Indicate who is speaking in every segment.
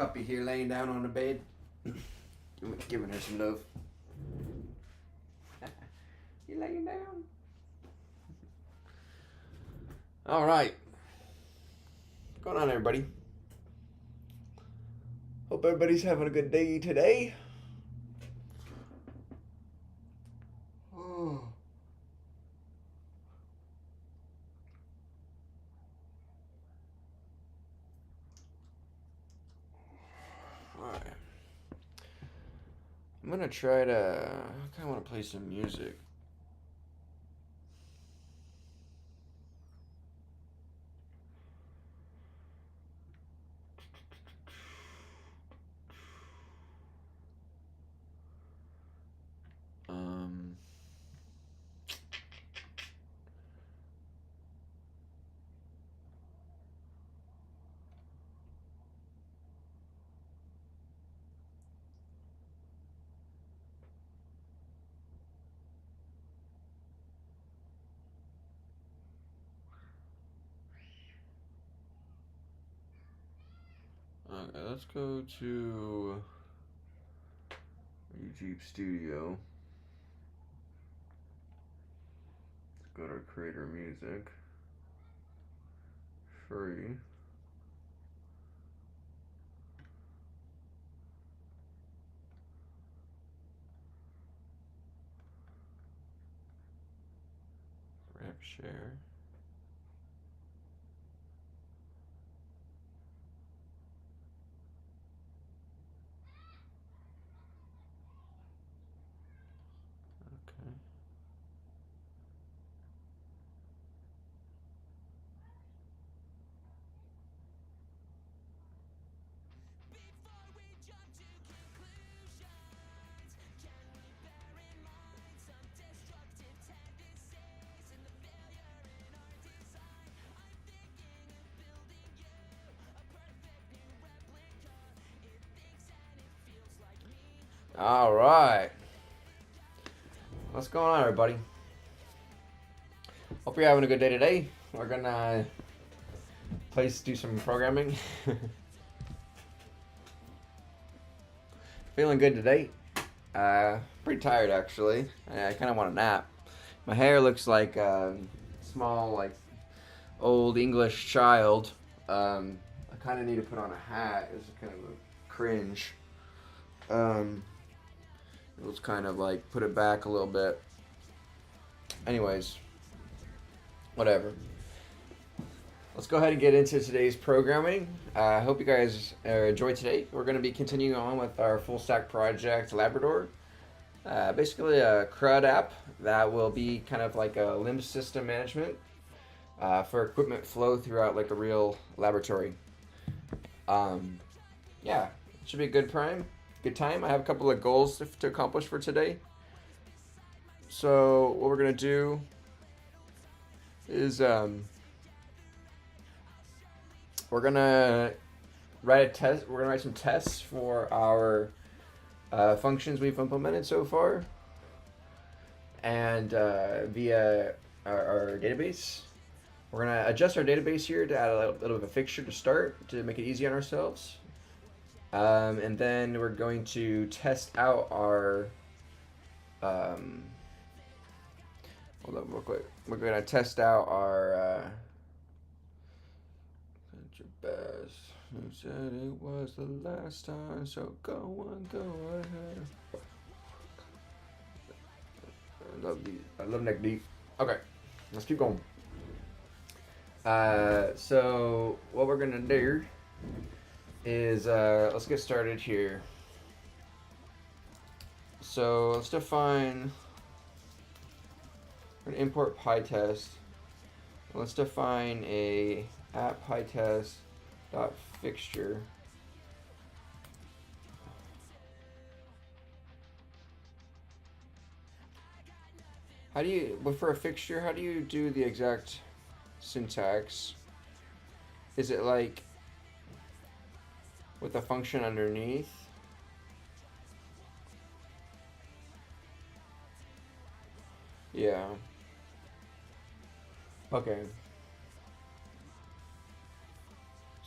Speaker 1: puppy here laying down on the bed. Giving her some love. You laying down? All right. What's going on, everybody? Hope everybody's having a good day today. Oh. All right. I'm gonna try to. I kind of want to play some music. Okay, let's go to YouTube Studio. Let's go to Creator Music. Free. Rap share. Okay. All right. What's going on, everybody? Hope you're having a good day today. We're gonna do some programming. Feeling good today. Pretty tired actually. I kind of want a nap. My hair looks like a small, like old English child. I kind of need to put on a hat. It's kind of a cringe. Let's kind of like put it back a little bit. Anyways, whatever. Let's go ahead and get into today's programming. I hope you guys enjoyed today. We're going to be continuing on with our full stack project, Labrador. Basically a CRUD app that will be kind of like a limb system management for equipment flow throughout like a real laboratory. Yeah, it should be a good time. I have a couple of goals to accomplish for today. So what we're gonna do is we're gonna write a test. We're gonna write some tests for our functions we've implemented so far, and via our database. We're gonna adjust our database here to add a little bit of a fixture to start to make it easy on ourselves. And then we're going to test out our, hold on real quick. We're going to test out our, your best. You said it was the last time, so go on, go ahead. I love neck deep. Okay, let's keep going. So what we're gonna do is let's get started here. So let's define. We're gonna import PyTest. Let's define a app PyTest dot fixture. How do you, but for a fixture, how do you do the exact syntax? Is it like with a function underneath? Yeah. Okay.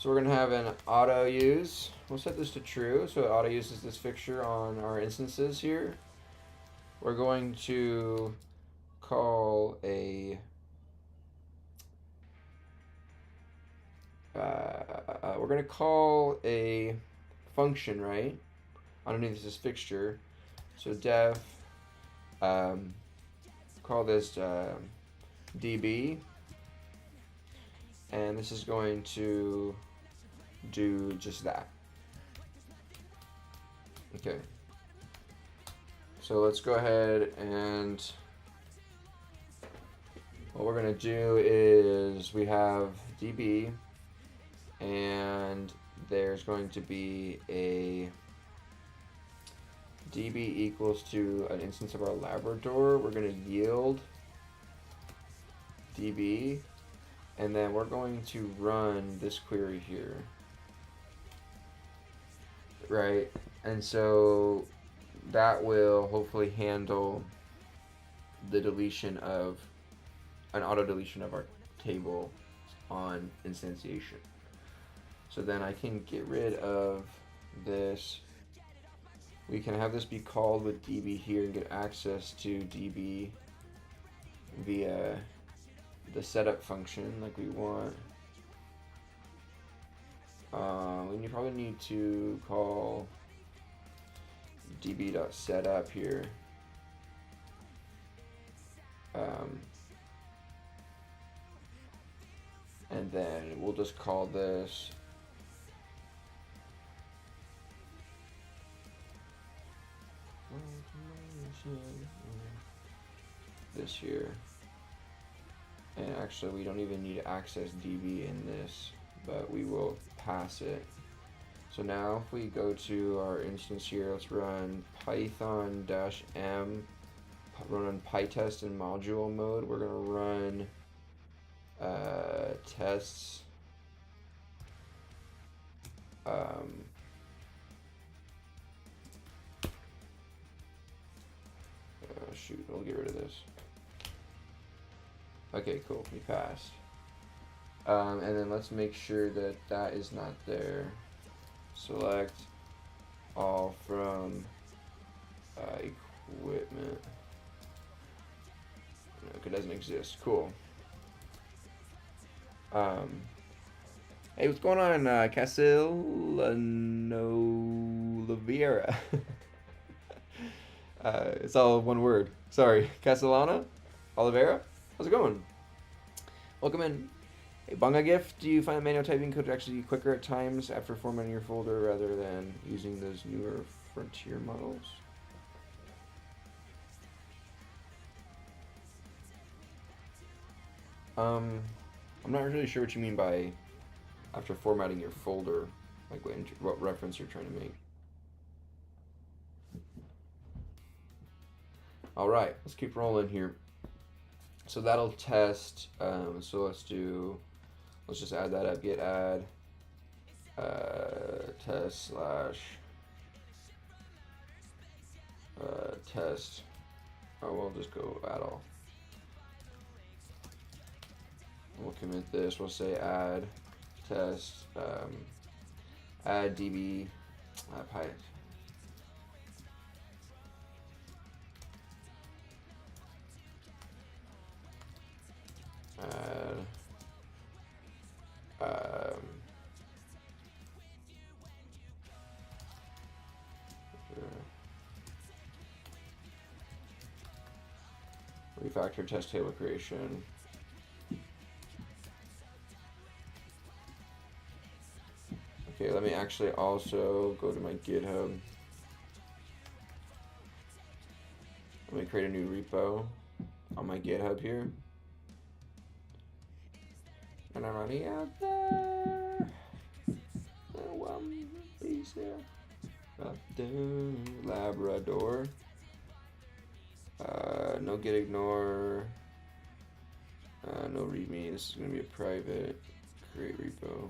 Speaker 1: So we're gonna have an auto use. We'll set this to true, so it auto uses this fixture on our instances here. We're going to call a we're gonna call a function, right? Underneath this fixture. So def call this db, and this is going to do just that. Okay. So let's go ahead, and what we're gonna do is we have db, and there's going to be a db equals to an instance of our Labrador. We're going to yield db, and then we're going to run this query here, right? And so that will hopefully handle the deletion of an auto deletion of our table on instantiation. So then I can get rid of this. We can have this be called with db here and get access to db via the setup function like we want. We probably need to call db.setup here. And then we'll just call this here. And actually we don't even need to access db in this, but we will pass it. So now if we go to our instance here, let's run python-m, run on pytest in module mode. We're gonna run tests shoot, we'll get rid of this. Okay, cool, we passed. And then let's make sure that that is not there. Select all from equipment. No, it doesn't exist. Cool. Hey, what's going on, Castellanoviera? It's all one word. Sorry, Castellana? Oliveira? How's it going? Welcome in. Hey, Bunga Gift, do you find that manual typing code actually quicker at times after formatting your folder rather than using those newer frontier models? I'm not really sure what you mean by after formatting your folder, like what reference you're trying to make. All right, let's keep rolling here. So that'll test. So let's just add that up. Git add test slash test. Oh, we'll just go add all. We'll commit this. We'll say add test add db python. Refactor test table creation. Okay, let me actually also go to my GitHub. Let me create a new repo on my GitHub here. And I'm already out there. One piece there. Up there, Labrador. No get ignore. No readme. This is gonna be a private create repo.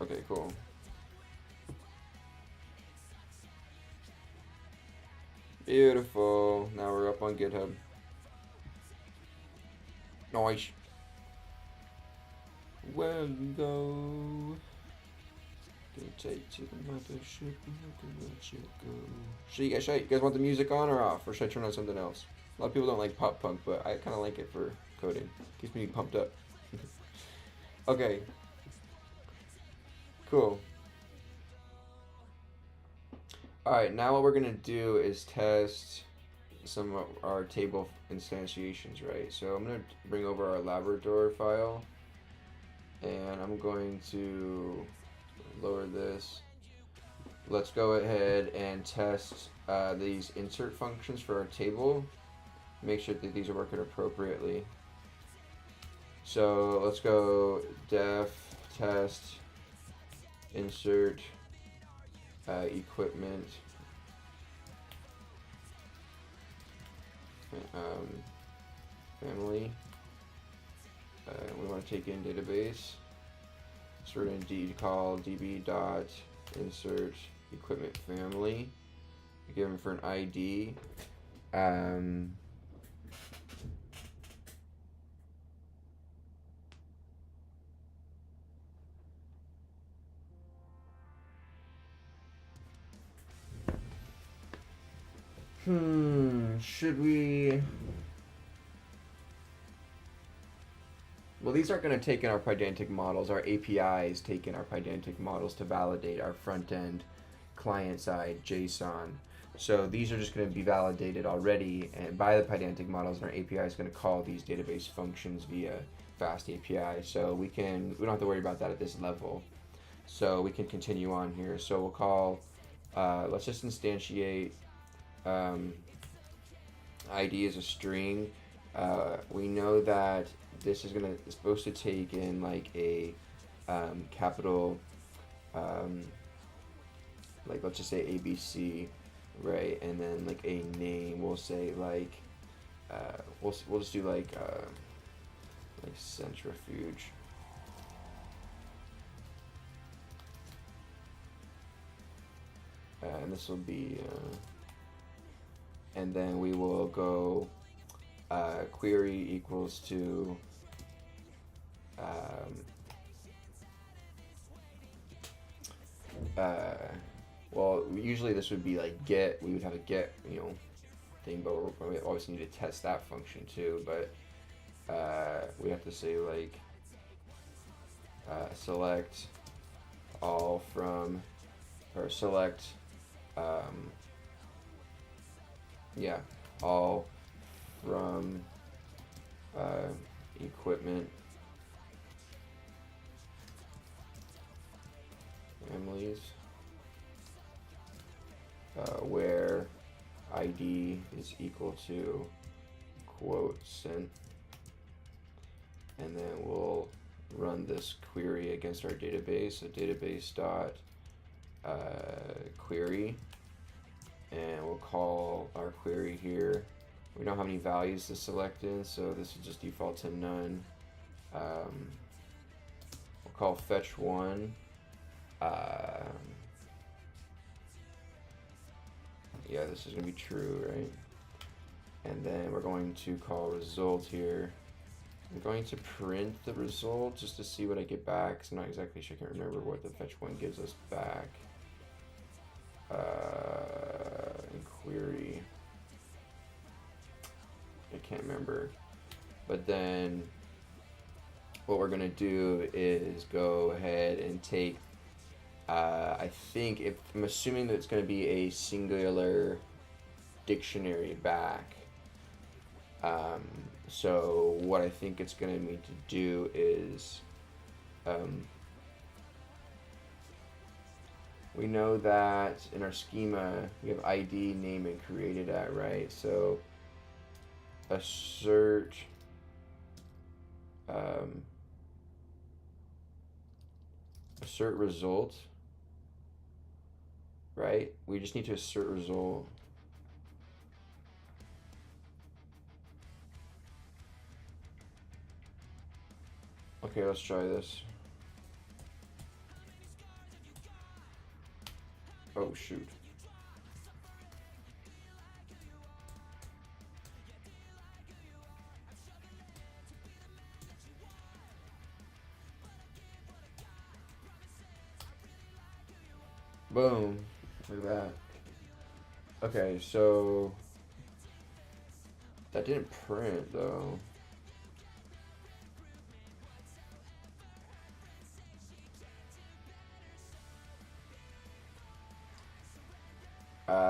Speaker 1: Okay, cool. Beautiful. Now we're up on GitHub. Nice. Where we go? Gonna take to the mothership and let you go. You guys want the music on or off? Or should I turn on something else? A lot of people don't like pop punk, but I kind of like it for coding. Keeps me pumped up. Okay. Cool. Alright, now what we're going to do is test some of our table instantiations, right? So I'm going to bring over our Labrador file, and I'm going to lower this. Let's go ahead and test these insert functions for our table. Make sure that these are working appropriately. So let's go def test insert equipment family. We want to take in database. So we're going to call db dot insert equipment family. Give them for an ID. Should we? Well, these aren't going to take in our Pydantic models. Our APIs take in our Pydantic models to validate our front-end client-side JSON. So these are just going to be validated already and by the Pydantic models, and our API is going to call these database functions via fast API. So we don't have to worry about that at this level. So we can continue on here. So we'll call, let's just instantiate ID as a string. We know that this is supposed to take in like a capital, like let's just say ABC, right? And then like a name, we'll say like we'll just do like centrifuge. And this will be, and then we will go query equals to well, usually this would be like get. We would have a get, thing, but we obviously need to test that function too. But we have to say like select all from, or select all from equipment families where ID is equal to quote sent, and then we'll run this query against our database. So database dot query, and we'll call our query here. We don't have any values to select in, so this will just default to none. We'll call fetch one. Yeah, this is going to be true, right? And then we're going to call result here. I'm going to print the result just to see what I get back, because I'm not exactly sure. I can't remember what the fetch one gives us back. In query, I can't remember. But then what we're going to do is go ahead and take, I think, if I'm assuming that it's going to be a singular dictionary back. So what I think it's going to need to do is, we know that in our schema we have ID, name, and created at, right? So assert assert result, right? We just need to assert result. Okay, let's try this. Oh shoot. Boom. Look at that. Okay, so that didn't print though.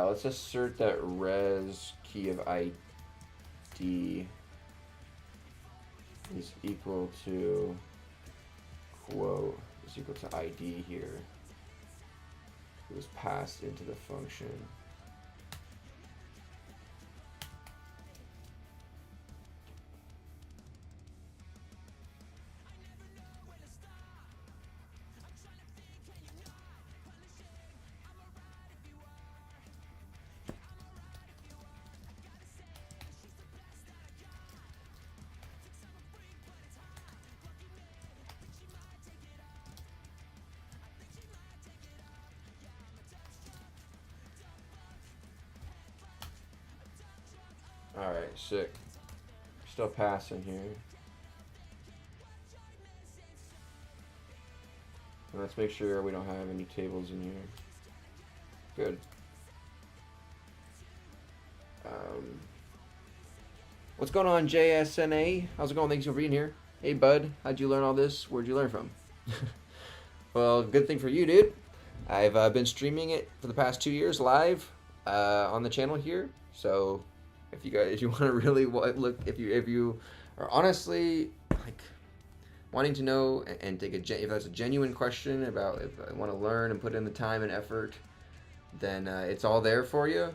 Speaker 1: Let's assert that res key of ID is equal to quote is equal to ID here. It was passed into the function. Alright, sick. Still passing here. And let's make sure we don't have any tables in here. Good. What's going on, JSNA? How's it going? Thanks for being here. Hey, bud. How'd you learn all this? Where'd you learn from? Well, good thing for you, dude. I've been streaming it for the past 2 years live on the channel here. So if you want to really look, if you are honestly like wanting to know and take if that's a genuine question about if I want to learn and put in the time and effort, then it's all there for you.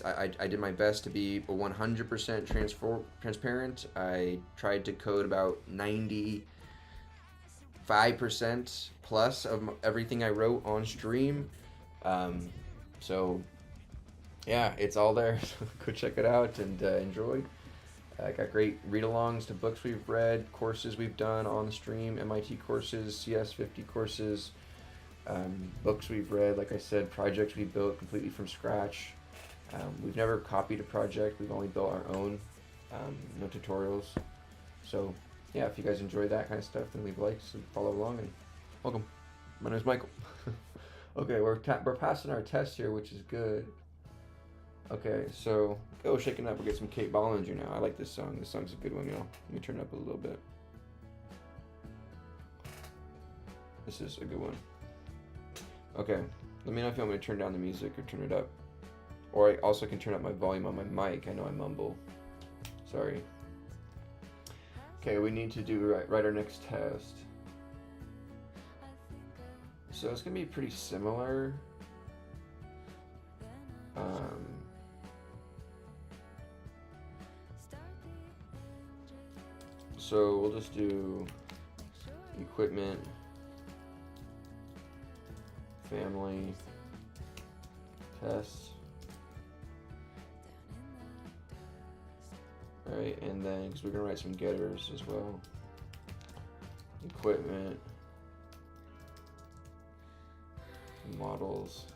Speaker 1: I did my best to be 100% transparent. I tried to code about 95% plus of everything I wrote on stream. So yeah, it's all there. Go check it out and enjoy. I got great read-alongs to books we've read, courses we've done on the stream, MIT courses, CS50 courses, books we've read, like I said, projects we built completely from scratch. We've never copied a project. We've only built our own, no tutorials. So yeah, if you guys enjoy that kind of stuff, then leave likes and follow along, and welcome. My name is Michael. Okay, we're passing our test here, which is good. Okay, so go shaking up. We'll get some Kate Bollinger now. I like this song. This song's a good one, y'all. Let me turn it up a little bit. This is a good one. Okay, let me know if you want me to turn down the music or turn it up. Or I also can turn up my volume on my mic. I know I mumble. Sorry. Okay, we need to write our next test. So it's gonna be pretty similar. So we'll just do equipment, family, test. Alright, and then, because we're going to write some getters as well. Equipment, models,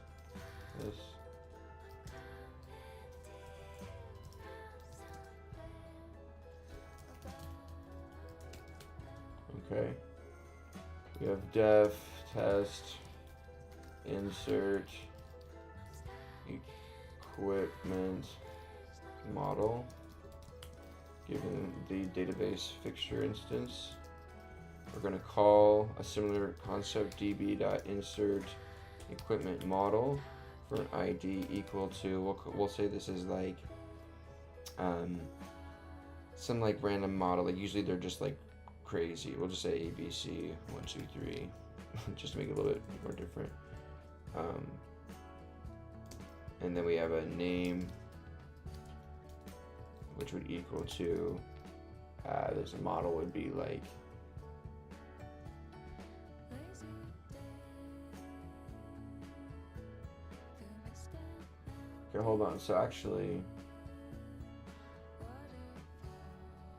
Speaker 1: this. Okay. We have def, test, insert, equipment, model. Given the database fixture instance, we're going to call a similar concept db.insert equipment model for an ID equal to, we'll say this is like some like random model. Like usually they're just like crazy. We'll just say ABC 1 2 3 just to make it a little bit more different. And then we have a name, which would equal to, this model would be like, okay, hold on. So actually,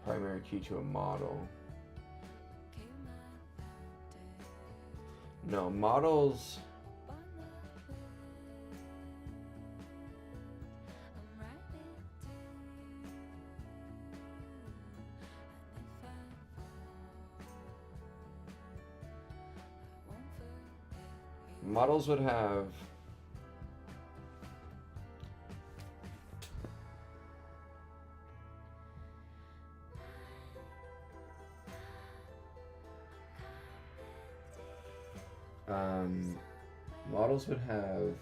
Speaker 1: primary key to a model. No, models, models would have models would have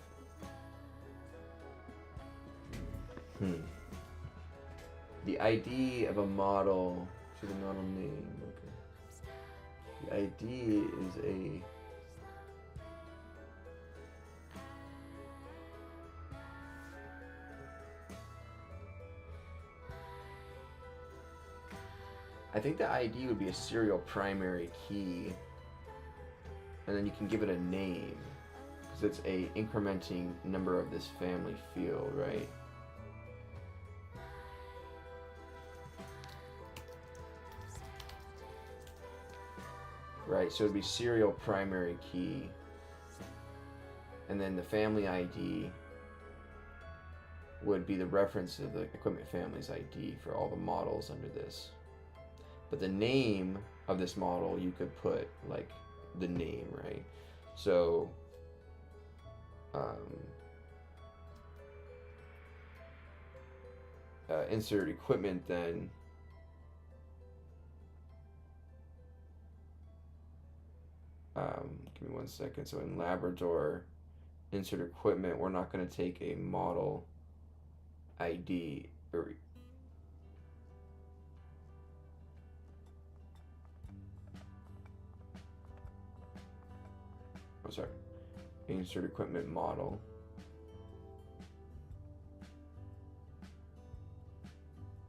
Speaker 1: the ID of a model to the model name. Okay. The ID is a I think the ID would be a serial primary key, and then you can give it a name because it's a incrementing number of this family field, right? Right, so it'd be serial primary key, and then the family ID would be the reference of the equipment family's ID for all the models under this. But the name of this model, you could put like the name, right? So insert equipment then. Give me 1 second. So in Labrador, insert equipment, we're not going to take a model ID or insert equipment model.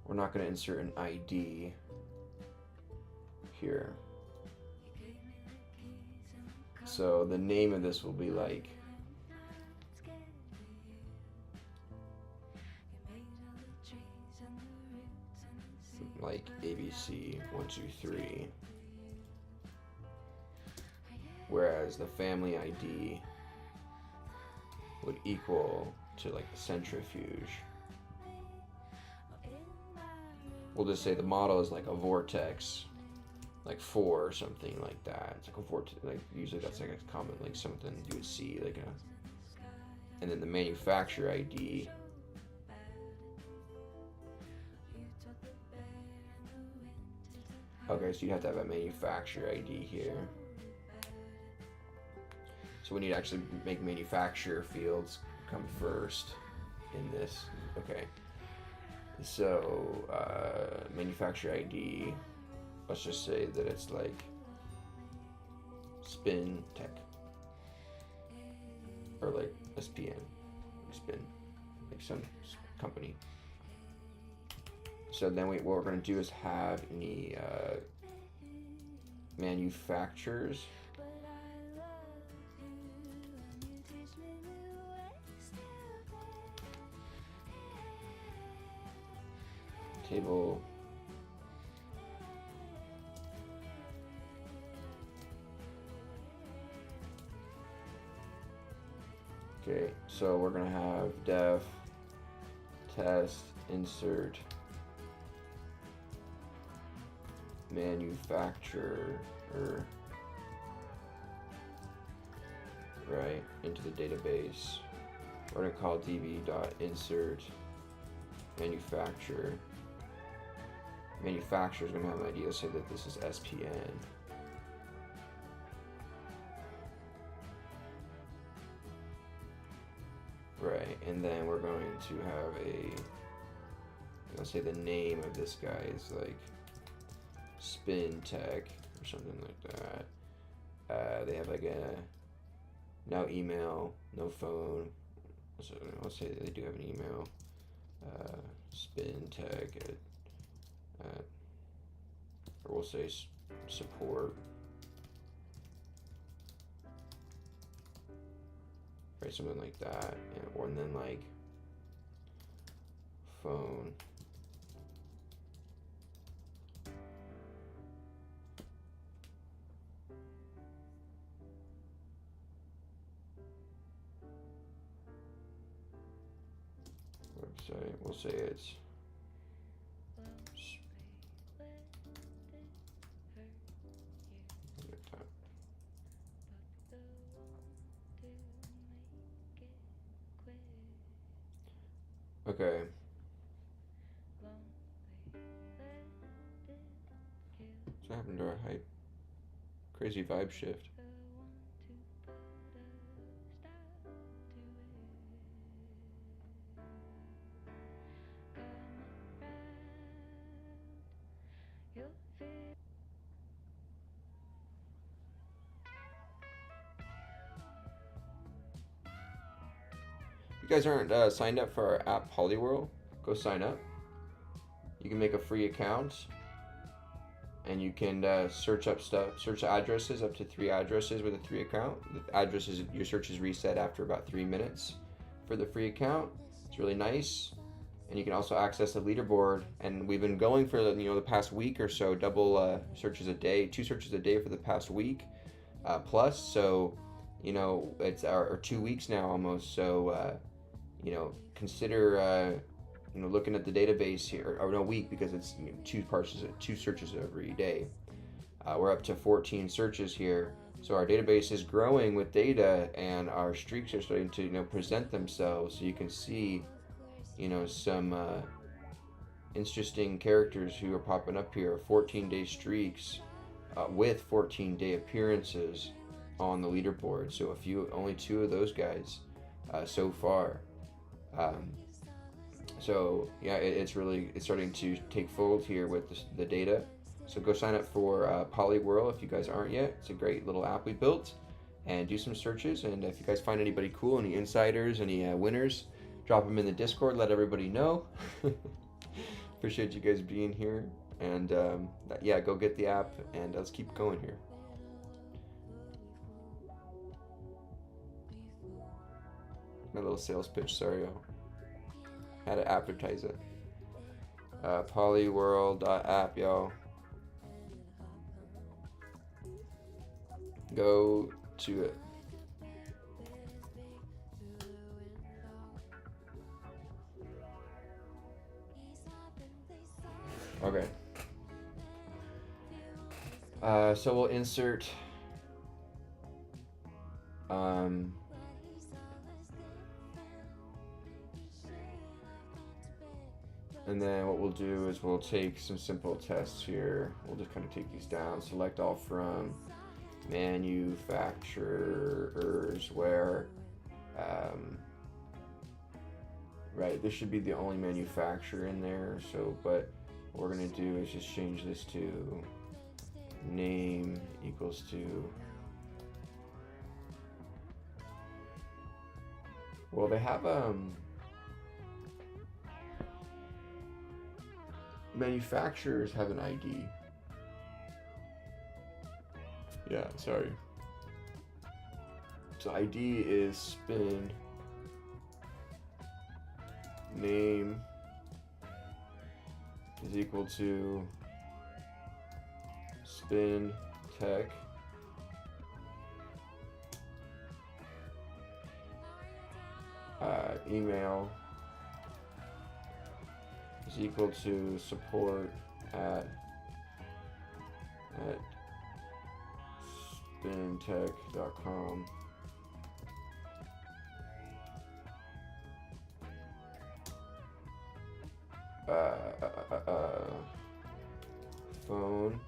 Speaker 1: We're not going to insert an ID here. So the name of this will be like ABC 1 2 3, whereas the family ID would equal to like the centrifuge. We'll just say the model is like a vortex, like 4 or something like that. It's like a vortex, like usually that's like a common, like something you would see, like a. And then the manufacturer ID. Okay, so you have to have a manufacturer ID here. So we need to actually make manufacturer fields come first in this. Okay. So manufacturer ID, let's just say that it's like Spin Tech or like SPN, Spin, like some company. So then what we're going to do is have any manufacturers. Table. Okay, so we're going to have def, test, insert, manufacturer, right, into the database. We're going to call db.insert manufacturer. Manufacturer is going to have an ID. Let's say that this is SPN. Right, and then we're going to have a, let's say the name of this guy is like Spin Tech or something like that. They have like a no email, no phone. So let's say they do have an email. Spin Tech at or we'll say support. Right, something like that, and then like phone. Website, we'll say it's Okay. What's happened to our hype? Crazy vibe shift. If you guys aren't signed up for our app Polyworld, go sign up. You can make a free account, and you can search addresses, up to 3 addresses with a 3 account. The addresses, your search is reset after about 3 minutes for the free account. It's really nice, and you can also access the leaderboard. And we've been going for the past week or so, double searches a day, 2 searches a day for the past week plus. So it's our 2 weeks now almost. So consider looking at the database here, or no, week, because it's 2 searches every day. We're up to 14 searches here, so our database is growing with data, and our streaks are starting to present themselves. So you can see some interesting characters who are popping up here. 14-day streaks with 14-day appearances on the leaderboard. So only 2 of those guys so far. So yeah, it's starting to take fold here with the data. So go sign up for Polyworld if you guys aren't yet. It's a great little app we built, and do some searches. And if you guys find anybody cool, any insiders, any winners, drop them in the Discord. Let everybody know. Appreciate you guys being here, and yeah, go get the app, and let's keep going here. My little sales pitch. Sorry, y'all. Had to advertise it. Polyworld.app, y'all. Go to it. Okay. So we'll insert and then what we'll do is we'll take some simple tests here. We'll just kind of take these down. Select all from manufacturers where, right, this should be the only manufacturer in there. So, but what we're gonna do is just change this to name equals to, well, they have manufacturers have an ID. Yeah, sorry. So ID is spin, name is equal to spin tech, email is equal to support at spintech.com. Phone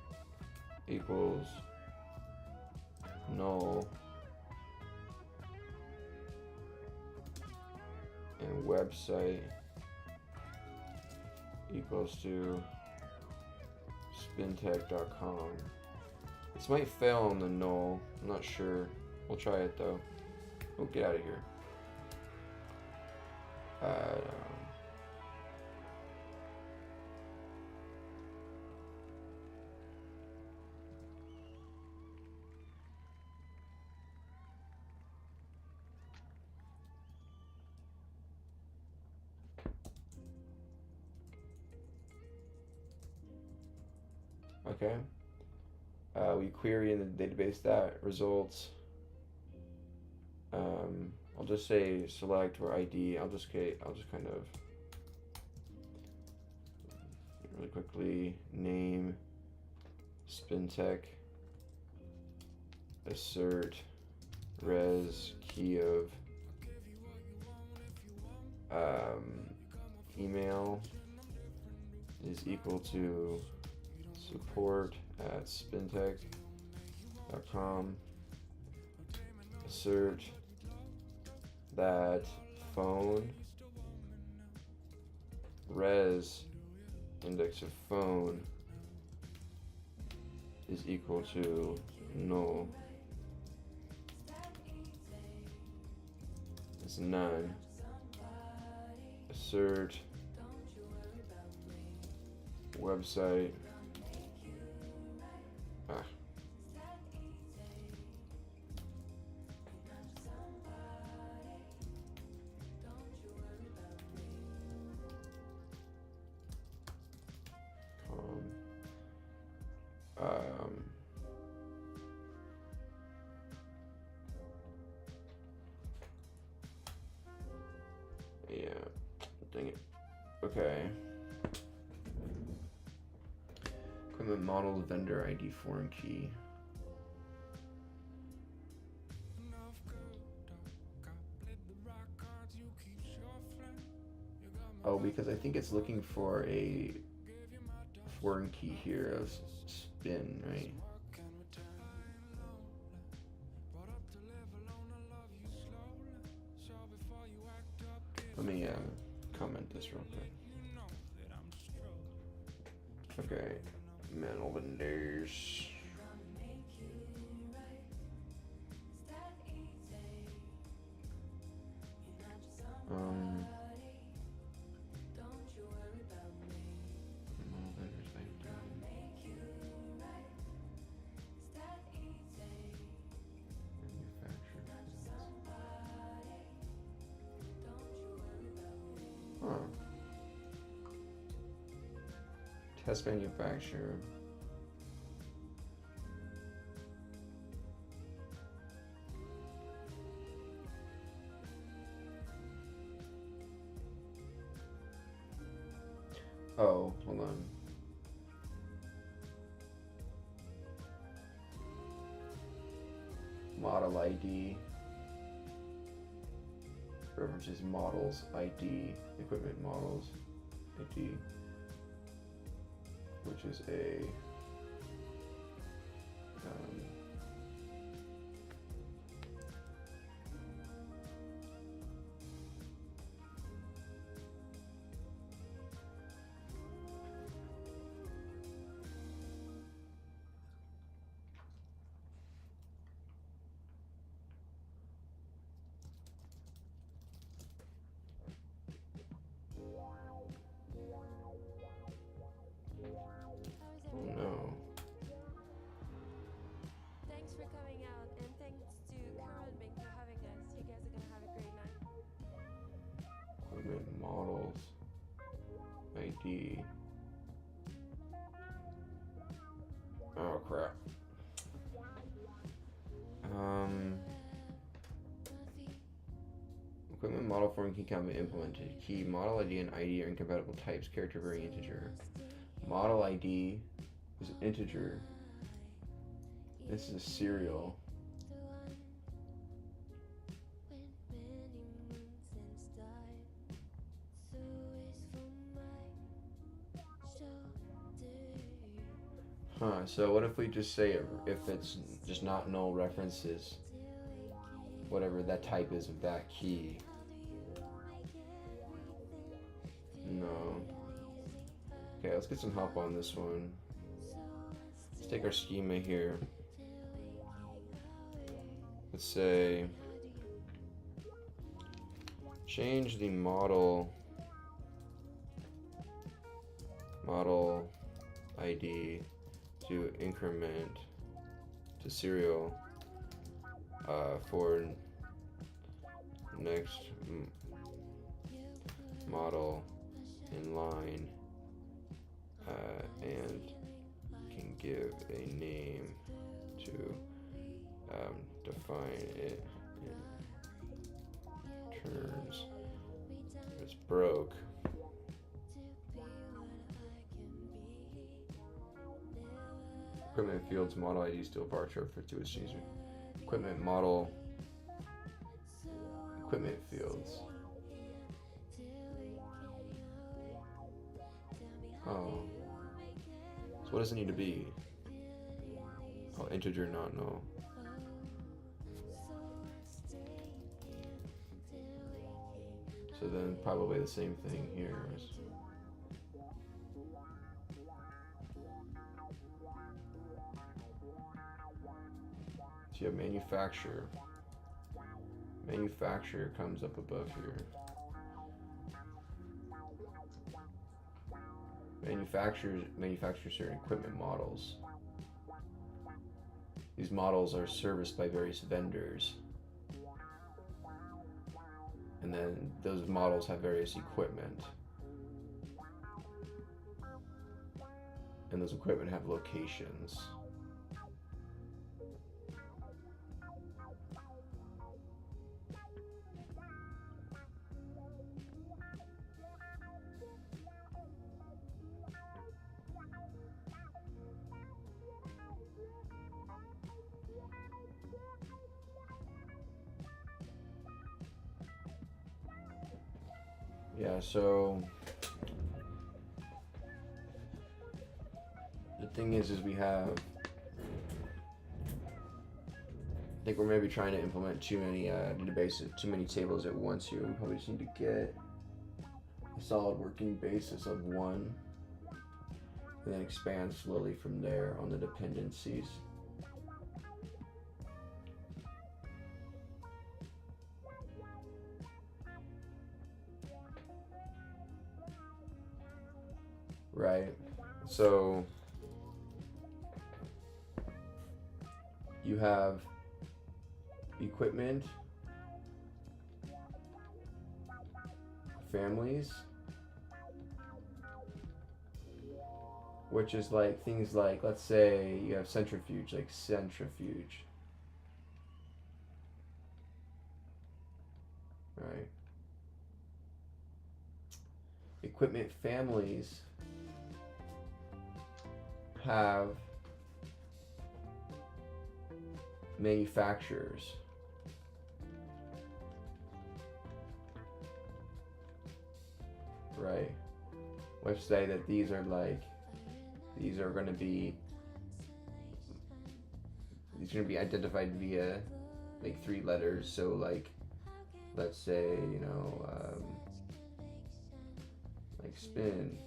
Speaker 1: equals null, and website equals to spintech.com. This might fail on the null, I'm not sure. We'll try it though. We'll get out of here. Okay. We query in the database that results. I'll just say select or ID. I'll just kind of really quickly name spintech, assert res key of email is equal to support@spintech.com. Assert that phone res index of phone is equal to null. It's none. Assert website yeah, dang it. Okay. Equipment model vendor ID foreign key. Oh, because I think it's looking for a foreign key here of spin, right? Let me comment this real quick. Okay, mental vendors. Test manufacturer. Oh, hold on. Model ID. References models ID. Equipment models ID. Which is a no.
Speaker 2: Thanks for coming out, and thanks to Carol and Bing for having us. You guys are gonna have a great night.
Speaker 1: Equipment models ID. Oh crap. Equipment model foreign key cannot be implemented. Key model ID and ID are incompatible types. Character variant integer. Model ID is an integer. This is a serial. Huh, so what if we just say if it's just not null references whatever that type is of that key? No. Okay, let's get some help on this one. Let's take our schema here. Let's say change the model ID to increment to serial for next model in line, and can give a name to define it in terms. It's broke. Equipment fields model ID still bar chart for 2 exchange. Equipment model equipment fields. Oh. So what does it need to be? Oh, integer not null. So then probably the same thing here. So you have manufacturer. Manufacturer comes up above here. Manufactures certain equipment models. These models are serviced by various vendors. And then those models have various equipment. And those equipment have locations. Yeah, so the thing is we have, I think we're maybe trying to implement too many databases, too many tables at once here. We probably just need to get a solid working basis of one and then expand slowly from there on the dependencies. Right, so you have equipment, families, which is like things like, let's say you have centrifuge, like centrifuge, right? Equipment families have manufacturers. Right, which say that these are going to be identified via like 3 letters. So like, let's say, like spin,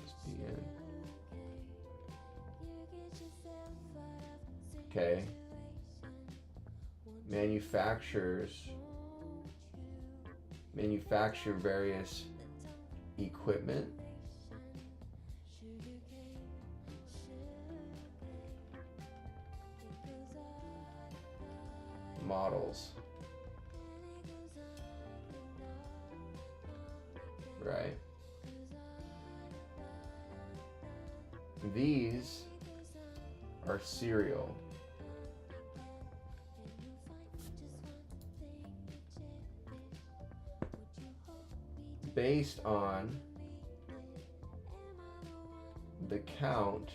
Speaker 1: SPN. Okay. Manufacture various equipment. Models. Right. These are serial. Based on the count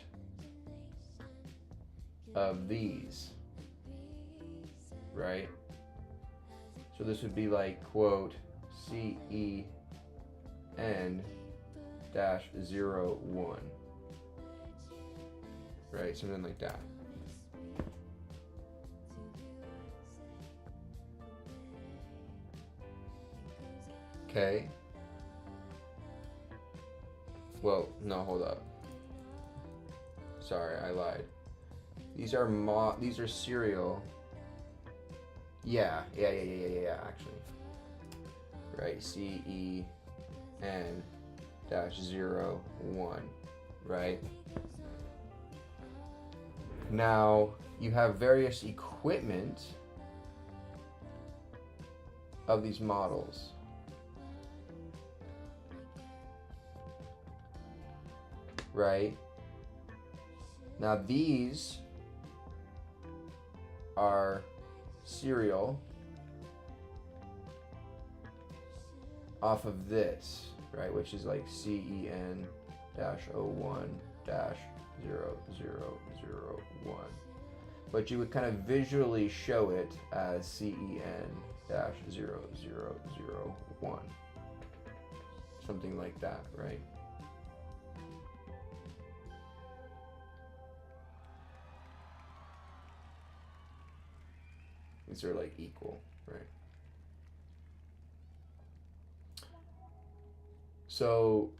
Speaker 1: of these, right? So this would be like, quote, CEN-01, right? Something like that. Okay. Well, no, hold up. Sorry, I lied. These are serial. Yeah, actually. Right, CEN-01, right? Now, you have various equipment of these models. Right? Now these are serial off of this, right? Which is like CEN-01-0001. But you would kind of visually show it as CEN-0001. Something like that, right? Because they're like equal, right? So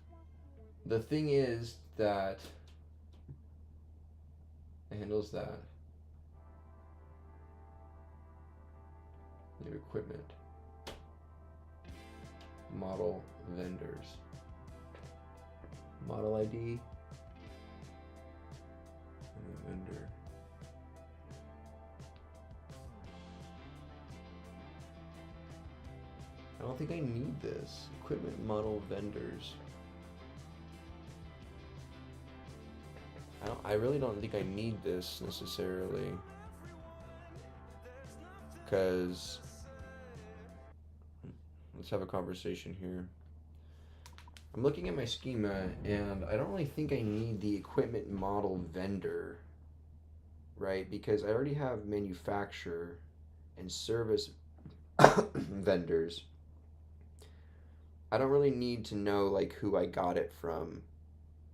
Speaker 1: the thing is that it handles that. New equipment. Model vendors. Model ID. And the vendor. I don't think I need this. Equipment model vendors. I really don't think I need this necessarily. Because let's have a conversation here. I'm looking at my schema and I don't really think I need the equipment model vendor, right? Because I already have manufacturer and service vendors. I don't really need to know like who I got it from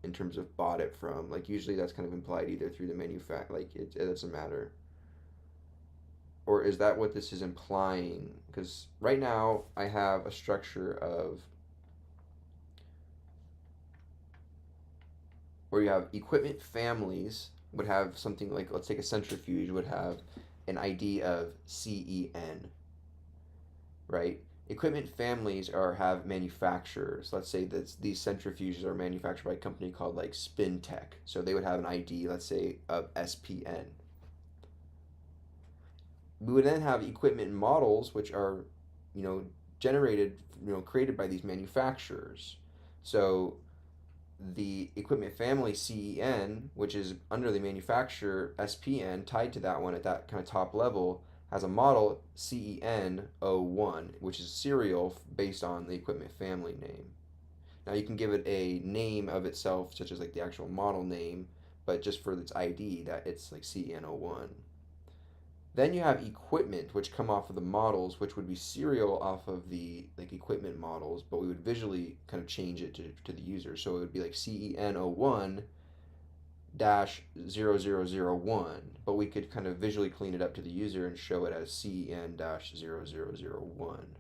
Speaker 1: in terms of bought it from. Like usually that's kind of implied either through the like it doesn't matter. Or is that what this is implying? Because right now I have a structure of where you have equipment families would have something like, let's take a centrifuge, would have an ID of CEN, right? Equipment families have manufacturers. Let's say that these centrifuges are manufactured by a company called like SpinTech. So they would have an ID, let's say, of SPN. We would then have equipment models, which are, generated, created by these manufacturers. So the equipment family CEN, which is under the manufacturer SPN, tied to that one at that kind of top level, has a model CEN01, which is serial based on the equipment family name. Now you can give it a name of itself, such as like the actual model name, but just for its ID, that it's like CEN01. Then you have equipment, which come off of the models, which would be serial off of the like equipment models, but we would visually kind of change it to the user. So it would be like CEN01 -0001, but we could kind of visually clean it up to the user and show it as CEN -0001.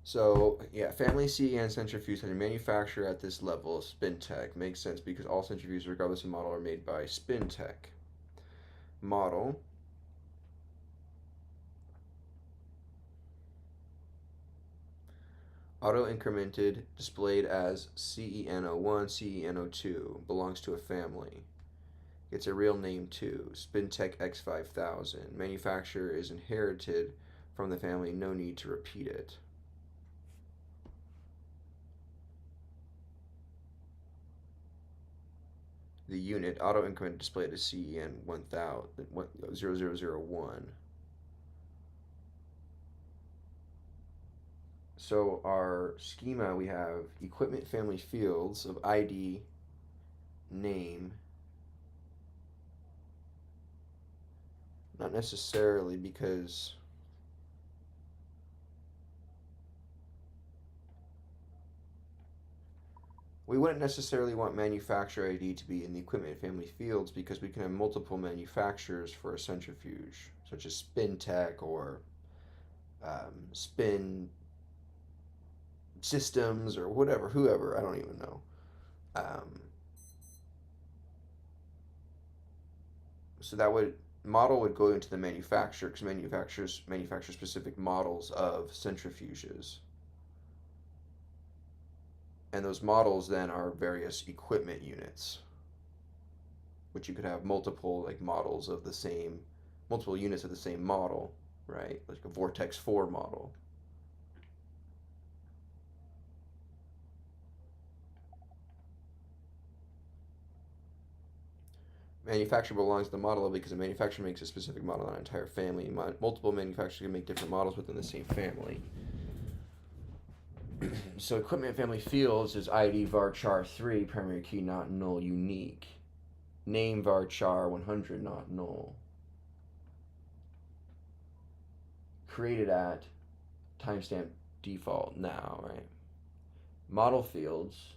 Speaker 1: So yeah, family CEN centrifuge has a manufacturer at this level, SpinTech. Makes sense because all centrifuges, regardless of model, are made by SpinTech. Model. Auto-incremented, displayed as CEN01, CEN02, belongs to a family. Gets a real name too, SpinTech X5000. Manufacturer is inherited from the family, no need to repeat it. The unit, auto-increment displayed as CEN0001. So our schema, we have equipment family fields of ID, name. Not necessarily, because we wouldn't necessarily want manufacturer ID to be in the equipment family fields because we can have multiple manufacturers for a centrifuge, such as SpinTech or Spin Systems or whatever, whoever, I don't even know. So that model would go into the manufacturer because manufacturers manufacture specific models of centrifuges. And those models then are various equipment units, which you could have multiple like models of the same, multiple units of the same model, right? Like a Vortex 4 model. Manufacturer belongs to the model because a manufacturer makes a specific model on an entire family. Multiple manufacturers can make different models within the same family. So equipment family fields is ID varchar 3, primary key not null, unique. Name varchar 100 not null. Created at timestamp default now, right? Model fields,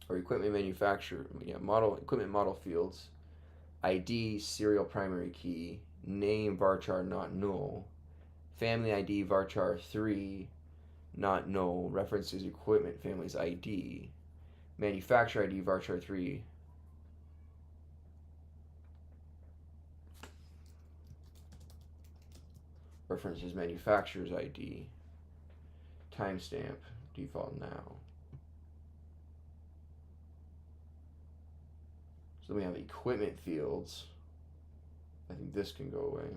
Speaker 1: or equipment manufacturer, equipment model fields, ID serial primary key, name varchar not null, family ID varchar 3 not null, references equipment family's ID, manufacturer ID varchar 3 references manufacturer's ID, timestamp default now. So then we have equipment fields. I think this can go away.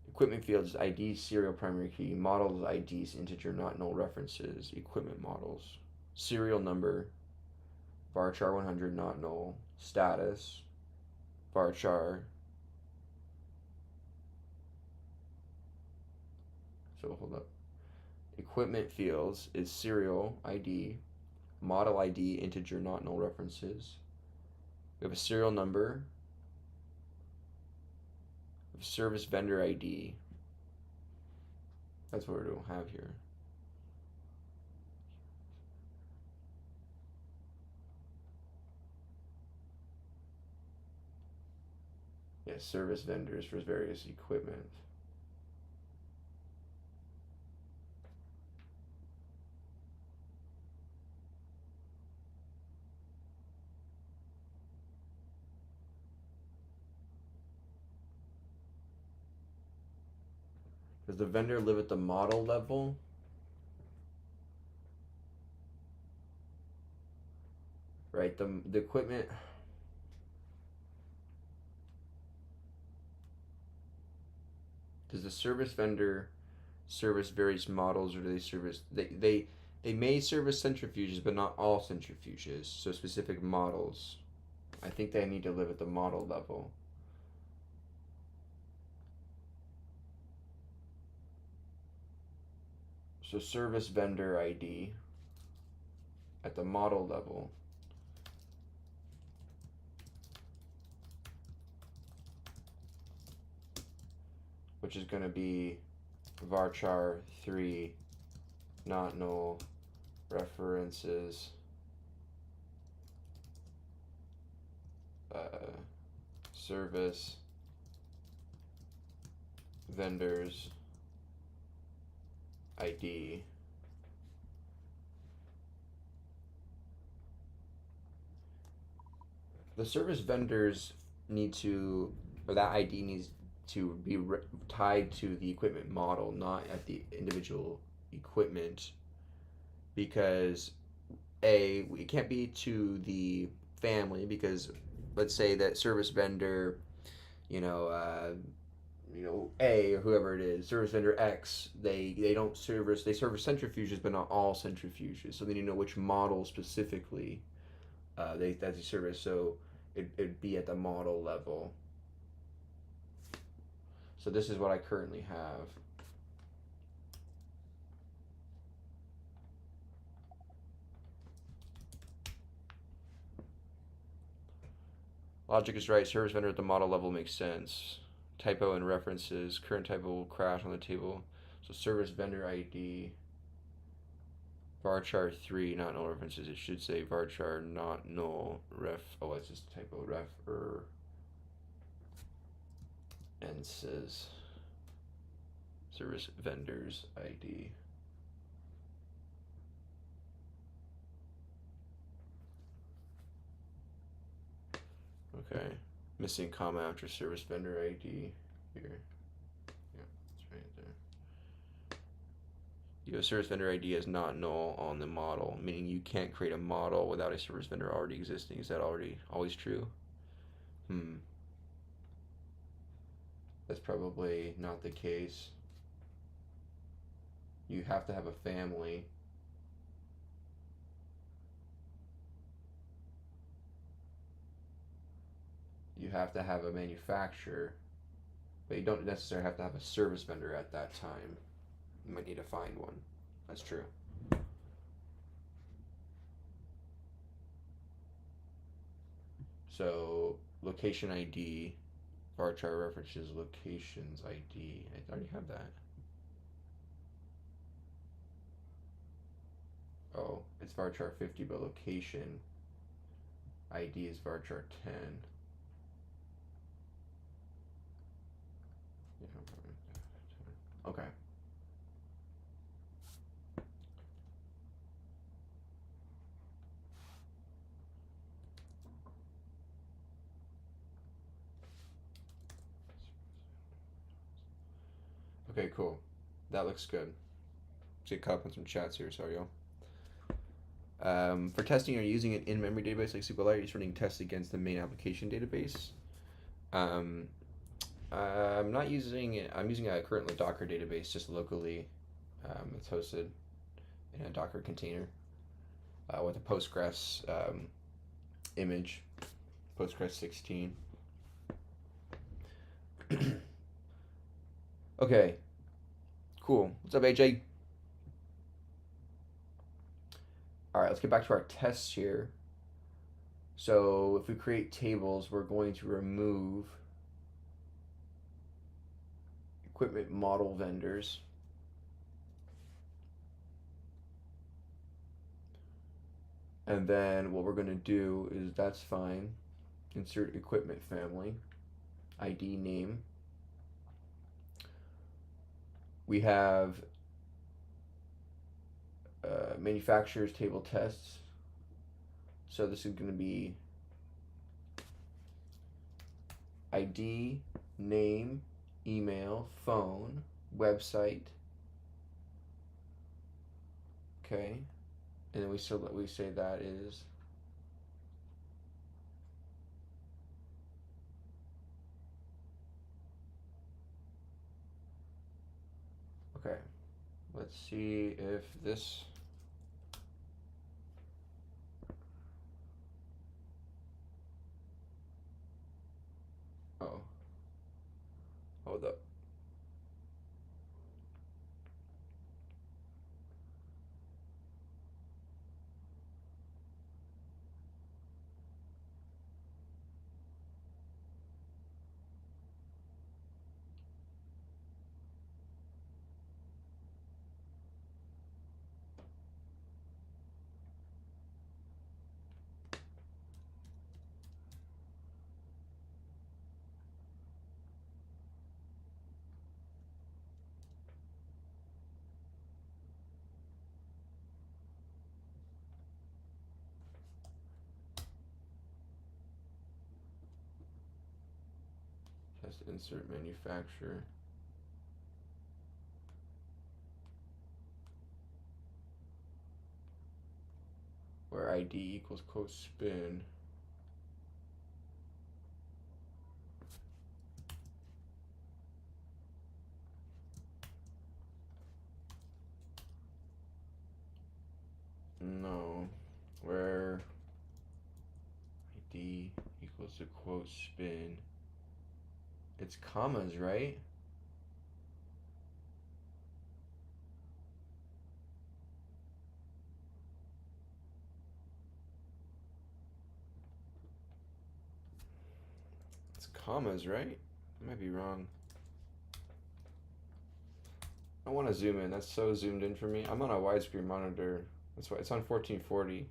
Speaker 1: Equipment fields ID serial primary key, models IDs integer not null references, equipment models, serial number, varchar 100 not null, status, varchar. So hold up. Equipment fields is serial ID, model ID integer not null references. We have a serial number, service vendor ID. That's what we don't have here. Yeah, service vendors for various equipment. Does the vendor live at the model level? Right, the equipment. Does the service vendor service various models, or do they service they may service centrifuges but not all centrifuges, so specific models. I think they need to live at the model level. So service vendor ID at the model level. Which is going to be varchar 3 not null references service vendors ID. The service vendors need to, or that ID needs to be tied to the equipment model, not at the individual equipment, because it can't be to the family, because let's say that service vendor, A or whoever it is, service vendor X, they don't service, they service centrifuges but not all centrifuges, so they need to know which model specifically that's a service, so it'd be at the model level. So this is what I currently have. Logic is right. Service vendor at the model level makes sense. Typo in references. Current typo will crash on the table. So service vendor ID. Varchar 3 not null references. It should say varchar not null ref. Oh, it's just a typo. References. Service vendors ID. Okay. Missing comma after service vendor ID here. Yeah, it's right there. Your service vendor ID is not null on the model, meaning you can't create a model without a service vendor already existing. Is that always true? That's probably not the case. You have to have a family. You have to have a manufacturer, but you don't necessarily have to have a service vendor at that time. You might need to find one. That's true. So location ID Varchar references locations ID. I already have that. Oh, it's varchar 50, but location ID is varchar 10. Okay. Okay, cool. That looks good. See, caught up on some chats here. Sorry, y'all. For testing, are you using an in-memory database like SQLite? You're running tests against the main application database. I'm not using it. I'm using a currently Docker database just locally. It's hosted in a Docker container with a Postgres image, Postgres 16. Okay, cool. What's up, AJ? All right, let's get back to our tests here. So if we create tables, we're going to remove equipment model vendors. And then what we're going to do is, that's fine, insert equipment family, ID name. We have manufacturer's table tests. So this is going to be ID, name, email, phone, website. Okay. And then we say that is okay. Let's see if this hold up. Test insert manufacturer. Where ID equals quote spin. No, where ID equals the quote spin. It's commas, right? It's commas, right? I might be wrong. I want to zoom in. That's so zoomed in for me. I'm on a widescreen monitor. That's why it's on 1440.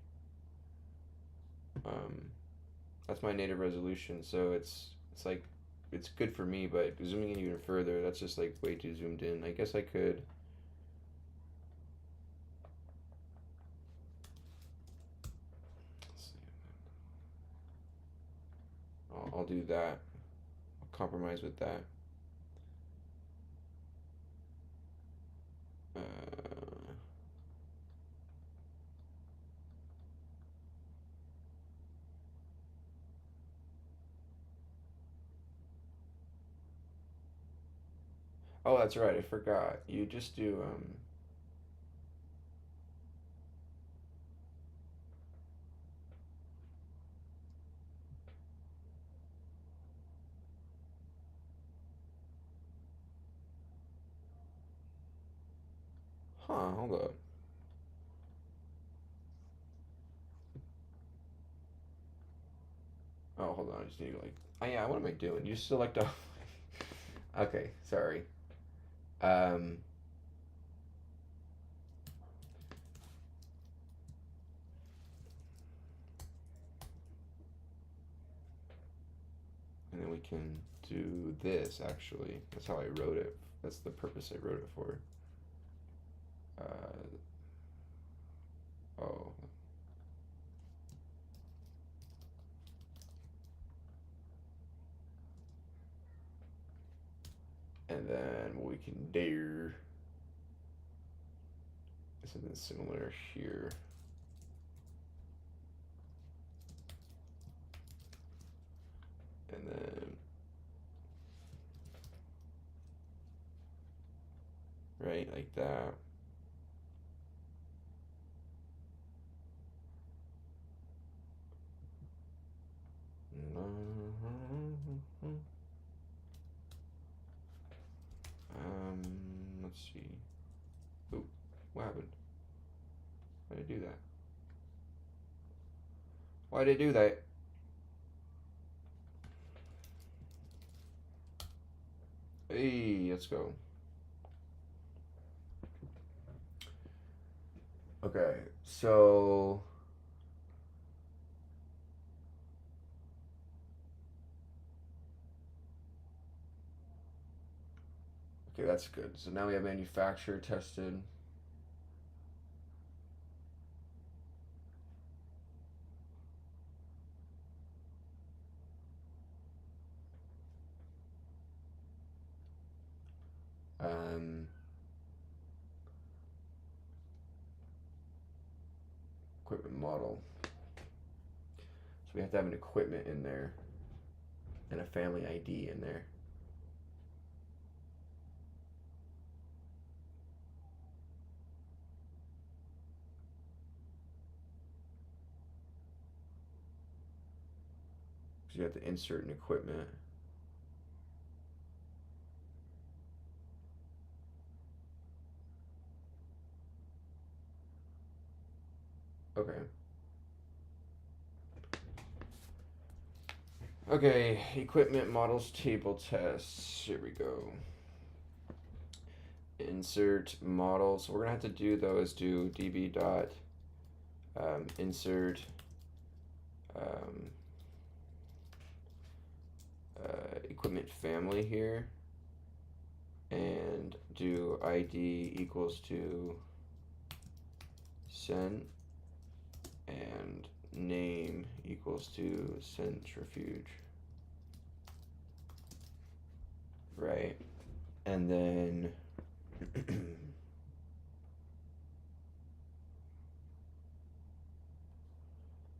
Speaker 1: That's my native resolution, so it's like it's good for me, but zooming in even further, that's just like way too zoomed in. I guess I could. Let's see. I'll do that. I'll compromise with that. Uh, oh, that's right. I forgot. You just do hold up. Oh, hold hold on, I just need to like, oh yeah, what am I doing? You select all. Okay, sorry. And then we can do this, actually. That's how I wrote it. That's the purpose I wrote it for. Oh. And then what we can do is something similar here. And then, right, like that. Let's see. Ooh, what happened? Why did I do that? Why did I do that? Hey, let's go. Okay, so okay, that's good. So now we have manufacturer tested. Equipment model. So we have to have an equipment in there and a family ID in there. So you have to insert an equipment. Okay. Okay, equipment models table tests. Here we go. Insert model. So we're gonna have to do though is do db dot insert equipment family here, and do ID equals to cent and name equals to centrifuge, right? And then I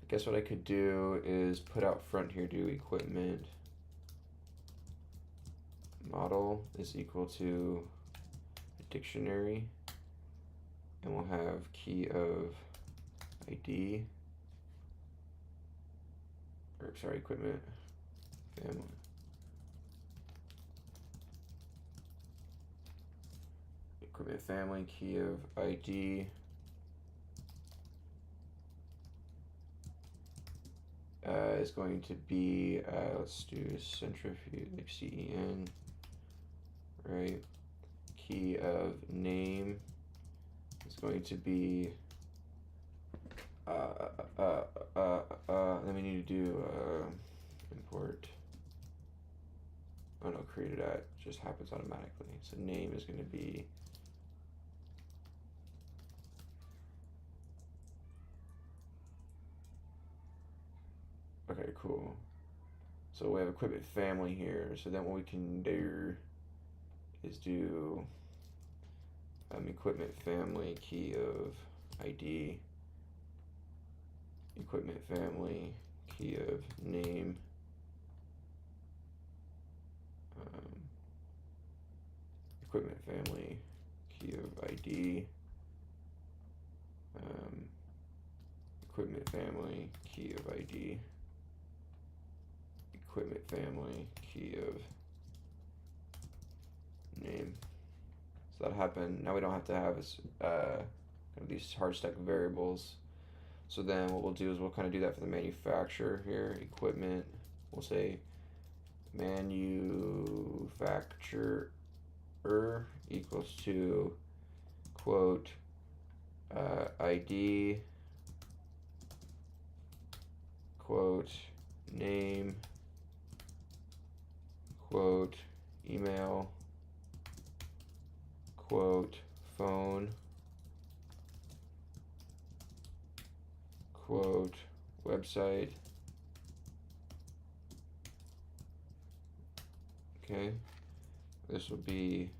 Speaker 1: guess what I could do is put out front here, do equipment model is equal to a dictionary, and we'll have key of ID, or sorry, equipment family. Equipment family, key of ID, is going to be, let's do centrifuge, like CEN, right? Key of name is going to be, then we need to do, import, oh no, created at, just happens automatically. So name is going to be, okay, cool. So we have equipment family here. So then what we can do is do equipment family key of ID, equipment family key of name, equipment family key of ID, equipment family key of ID, equipment family key of name. So that happened. Now we don't have to have kind of these hard stack variables. So then what we'll do is we'll kind of do that for the manufacturer here. Equipment we'll say manufacturer equals to quote ID quote name quote email quote phone quote website. Okay, this will be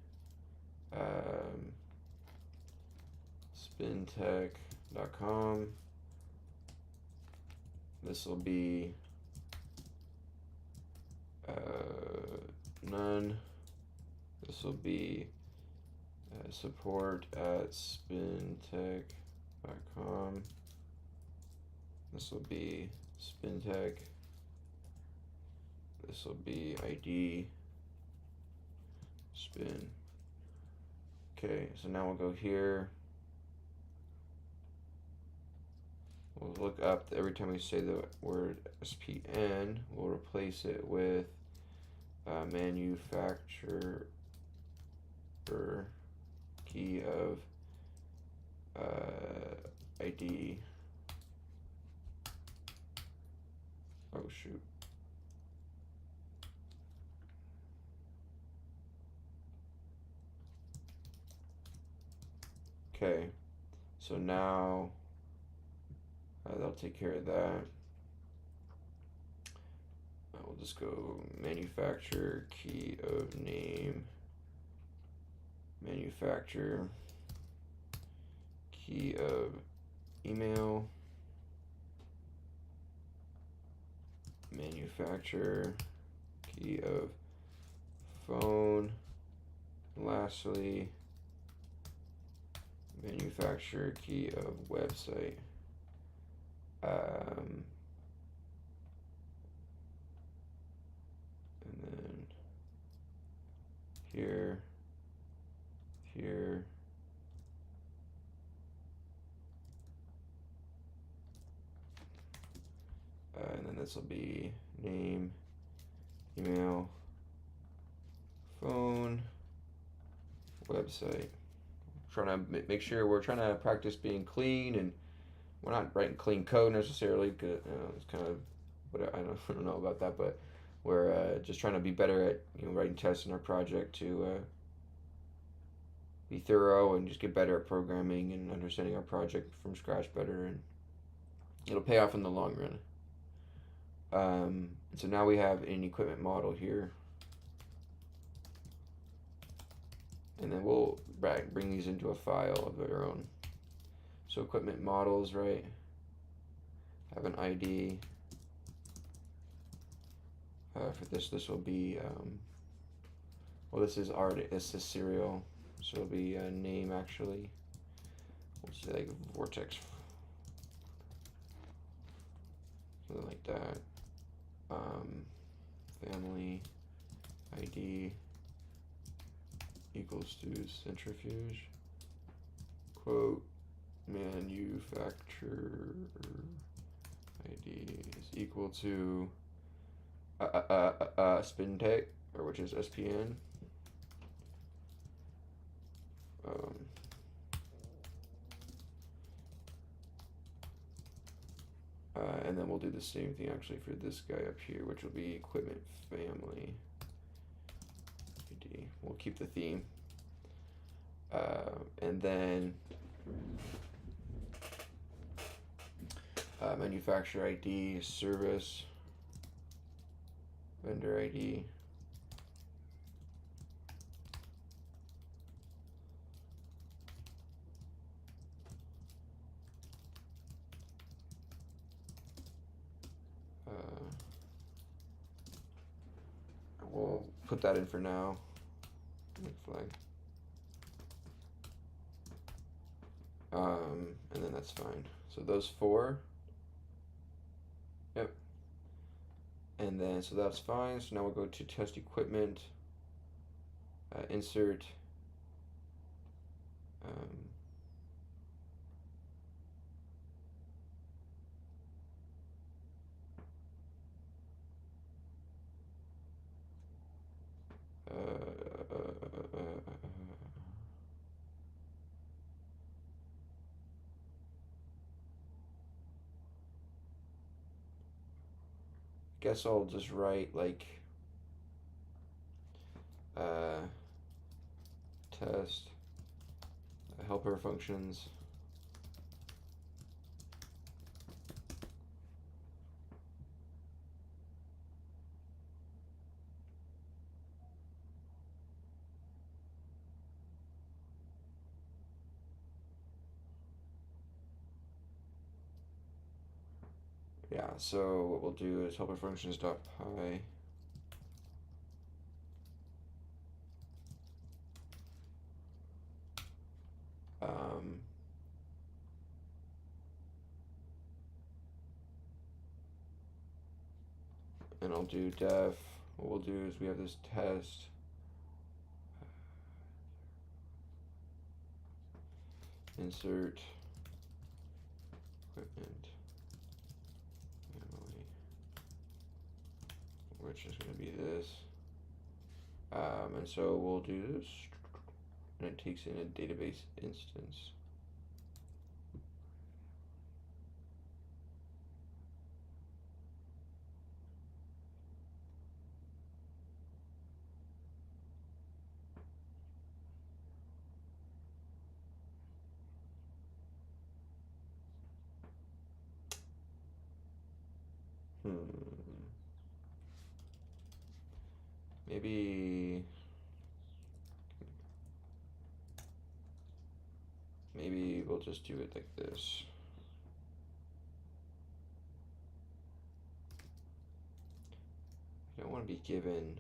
Speaker 1: spintech.com. This will be none. This will be support at spintech.com. This will be spintech. This will be ID spin. Okay, so now we'll go here. We'll look up every time we say the word SPN, we'll replace it with manufacturer key of ID. Oh shoot. Okay, so now that'll take care of that. We'll just go manufacturer key of name, manufacturer key of email, manufacturer key of phone, lastly manufacturer key of website. And then here, and then this will be name, email, phone, website. Trying to make sure we're trying to practice being clean, and we're not writing clean code necessarily, because it's kind of what I don't know about that, but we're just trying to be better at writing tests in our project to be thorough and just get better at programming and understanding our project from scratch better, and it'll pay off in the long run. So now we have an equipment model here, and then we'll bring these into a file of their own. So equipment models, right, have an ID. For this will be, well, this is serial, so it'll be a name actually. We'll say like Vortex, something like that. Family ID equals to centrifuge, quote, manufacturer ID is equal to spintech, or which is SPN. And then we'll do the same thing actually for this guy up here, which will be equipment family ID. We'll keep the theme. And then manufacturer ID, service, vendor ID. We'll put that in for now. Flag. And then that's fine. So those four. Yep. And then, so that's fine. So now we'll go to test equipment, insert, guess I'll just write like test helper functions. Yeah, so what we'll do is helper functions.py. And I'll do def. What we'll do is we have this test. Insert equipment family, which is going to be this. And so we'll do this, and it takes in a database instance. Maybe we'll just do it like this. I don't want to be given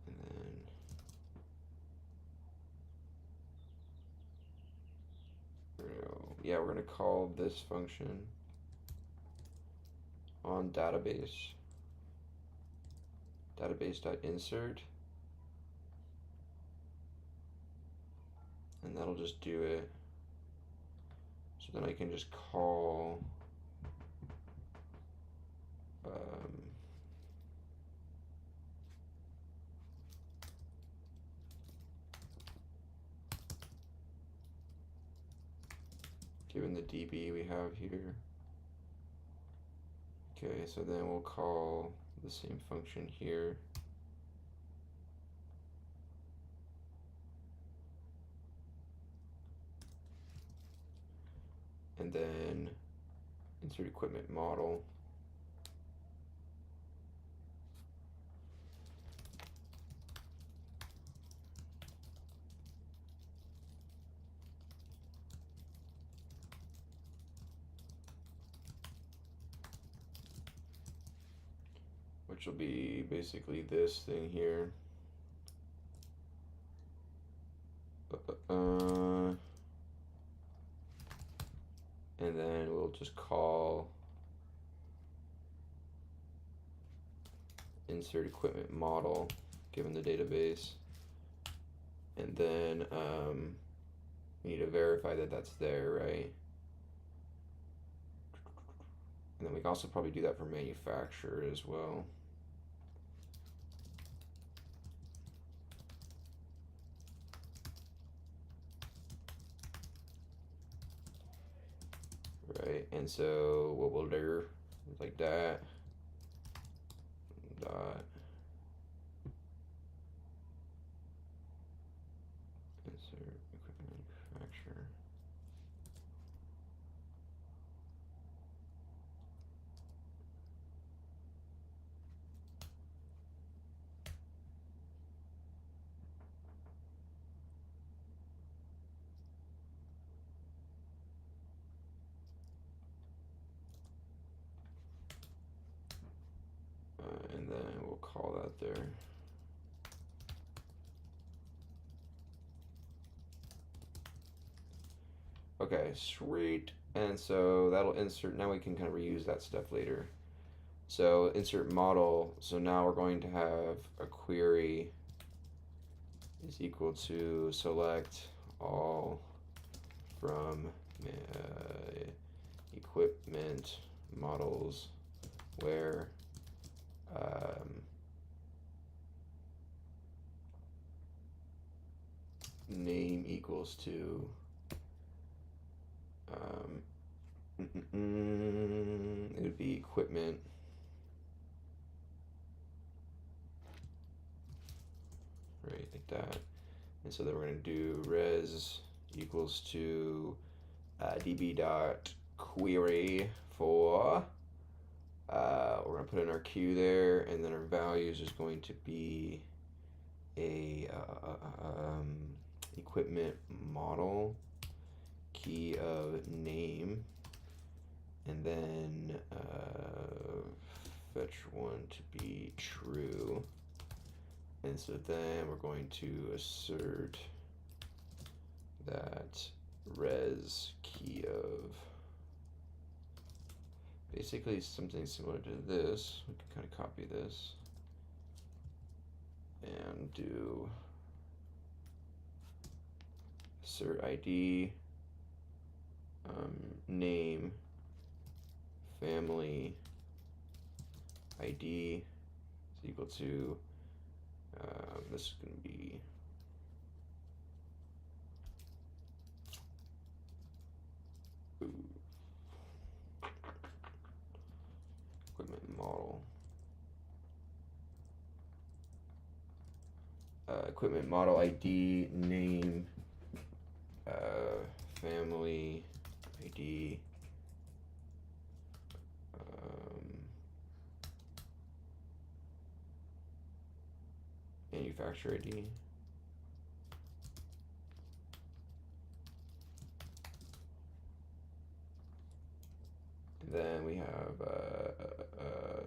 Speaker 1: and then yeah, we're going to call this function on database.insert, and that'll just do it. So then I can just call given the DB we have here. Okay, so then we'll call the same function here. And then insert equipment model. Which will be basically this thing here. And then we'll just call insert equipment model given the database. And then we need to verify that that's there, right? And then we can also probably do that for manufacturer as well. Right, and so what we'll do is like that dot insert equipment manufacturer. And then we'll call that there. Okay, sweet. And so that'll insert, now we can kind of reuse that stuff later. So insert model, so now we're going to have a query is equal to select all from equipment models where name equals to It would be equipment. Right, like that. And so then we're going to do res equals to db.query for, we're going to put in our queue there, and then our values is going to be a equipment model, key of name, and then fetch one to be true. And so then we're going to assert that res key of, basically something similar to this. We can kind of copy this and do assert ID, name, family, ID is equal to, this is going to be equipment model. Equipment model ID, name, family, ID, manufacturer ID. And then we have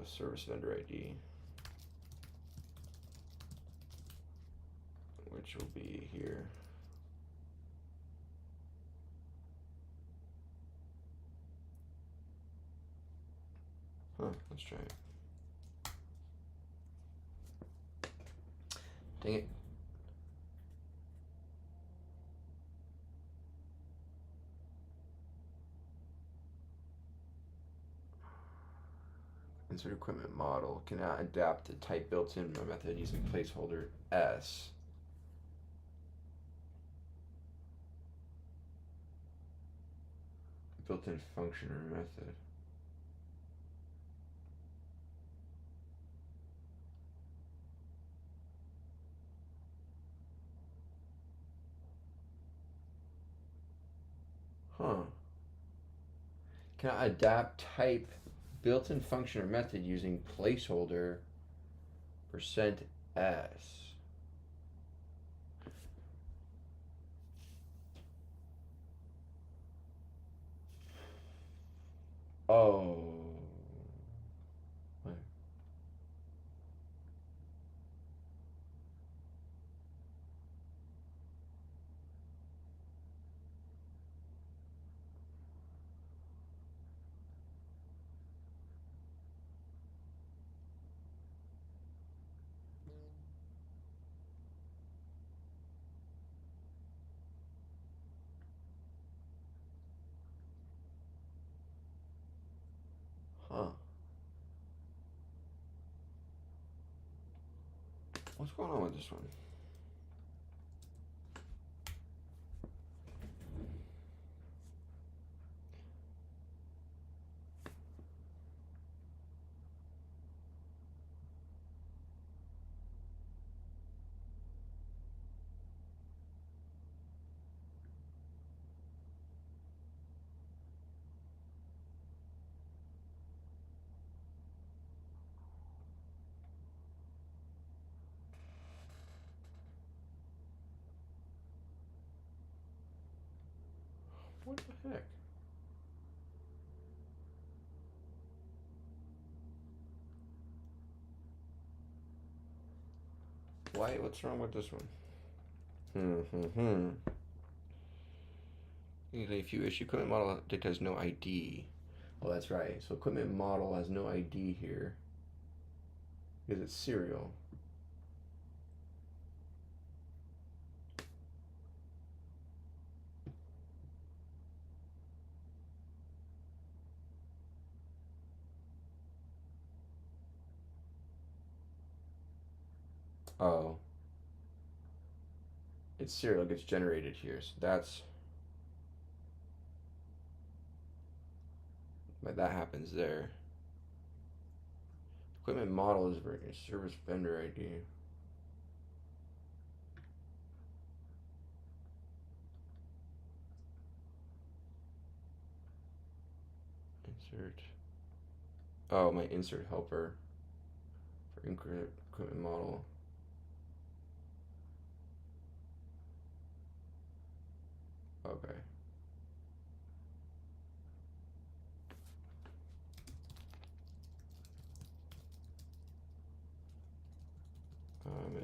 Speaker 1: service vendor ID, which will be here. Let's try it. Dang it. Insert equipment model. Cannot adapt the type built in my method using placeholder S. Built-in function or method. Cannot adapt type built-in function or method using placeholder %s. Oh. What? What's going on with this one? What the heck? Why? What's wrong with this one? If you issue equipment model that has no ID. Oh, that's right. So equipment model has no ID here because it's serial. Oh. It's serial, gets generated here. So that's But that happens there. Equipment model is service vendor ID. Insert. Oh, my insert helper for equipment model. Okay.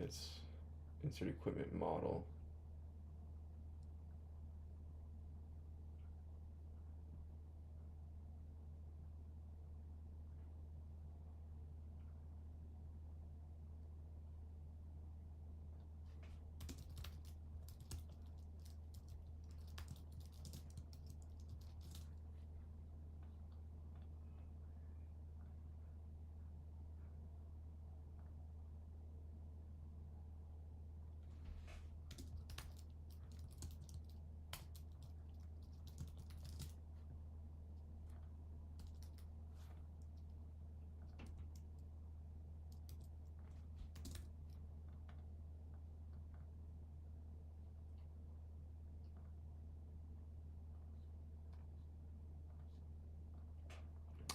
Speaker 1: It's insert equipment model.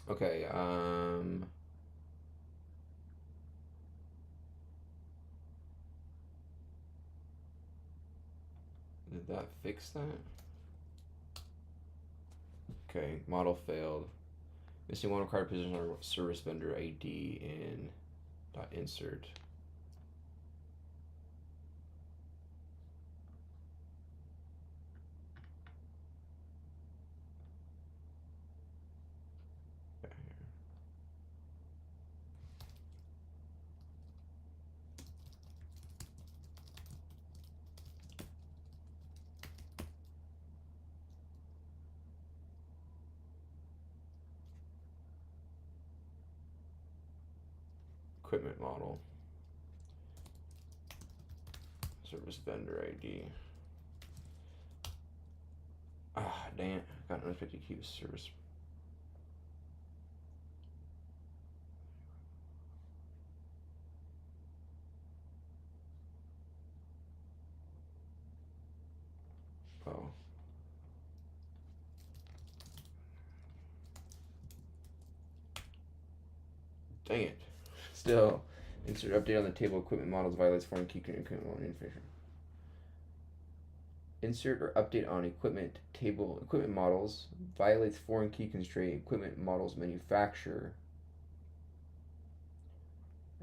Speaker 1: Okay, did that fix that? Okay, model failed. Missing one required position on service vendor ID in dot insert. Equipment model. Service vendor ID. Ah, dang it. Got unexpected key service. Oh. Dang it. Still. Insert update on the table equipment models violates foreign key equipment model information. Insert or update on equipment table equipment models violates foreign key constraint equipment models manufacturer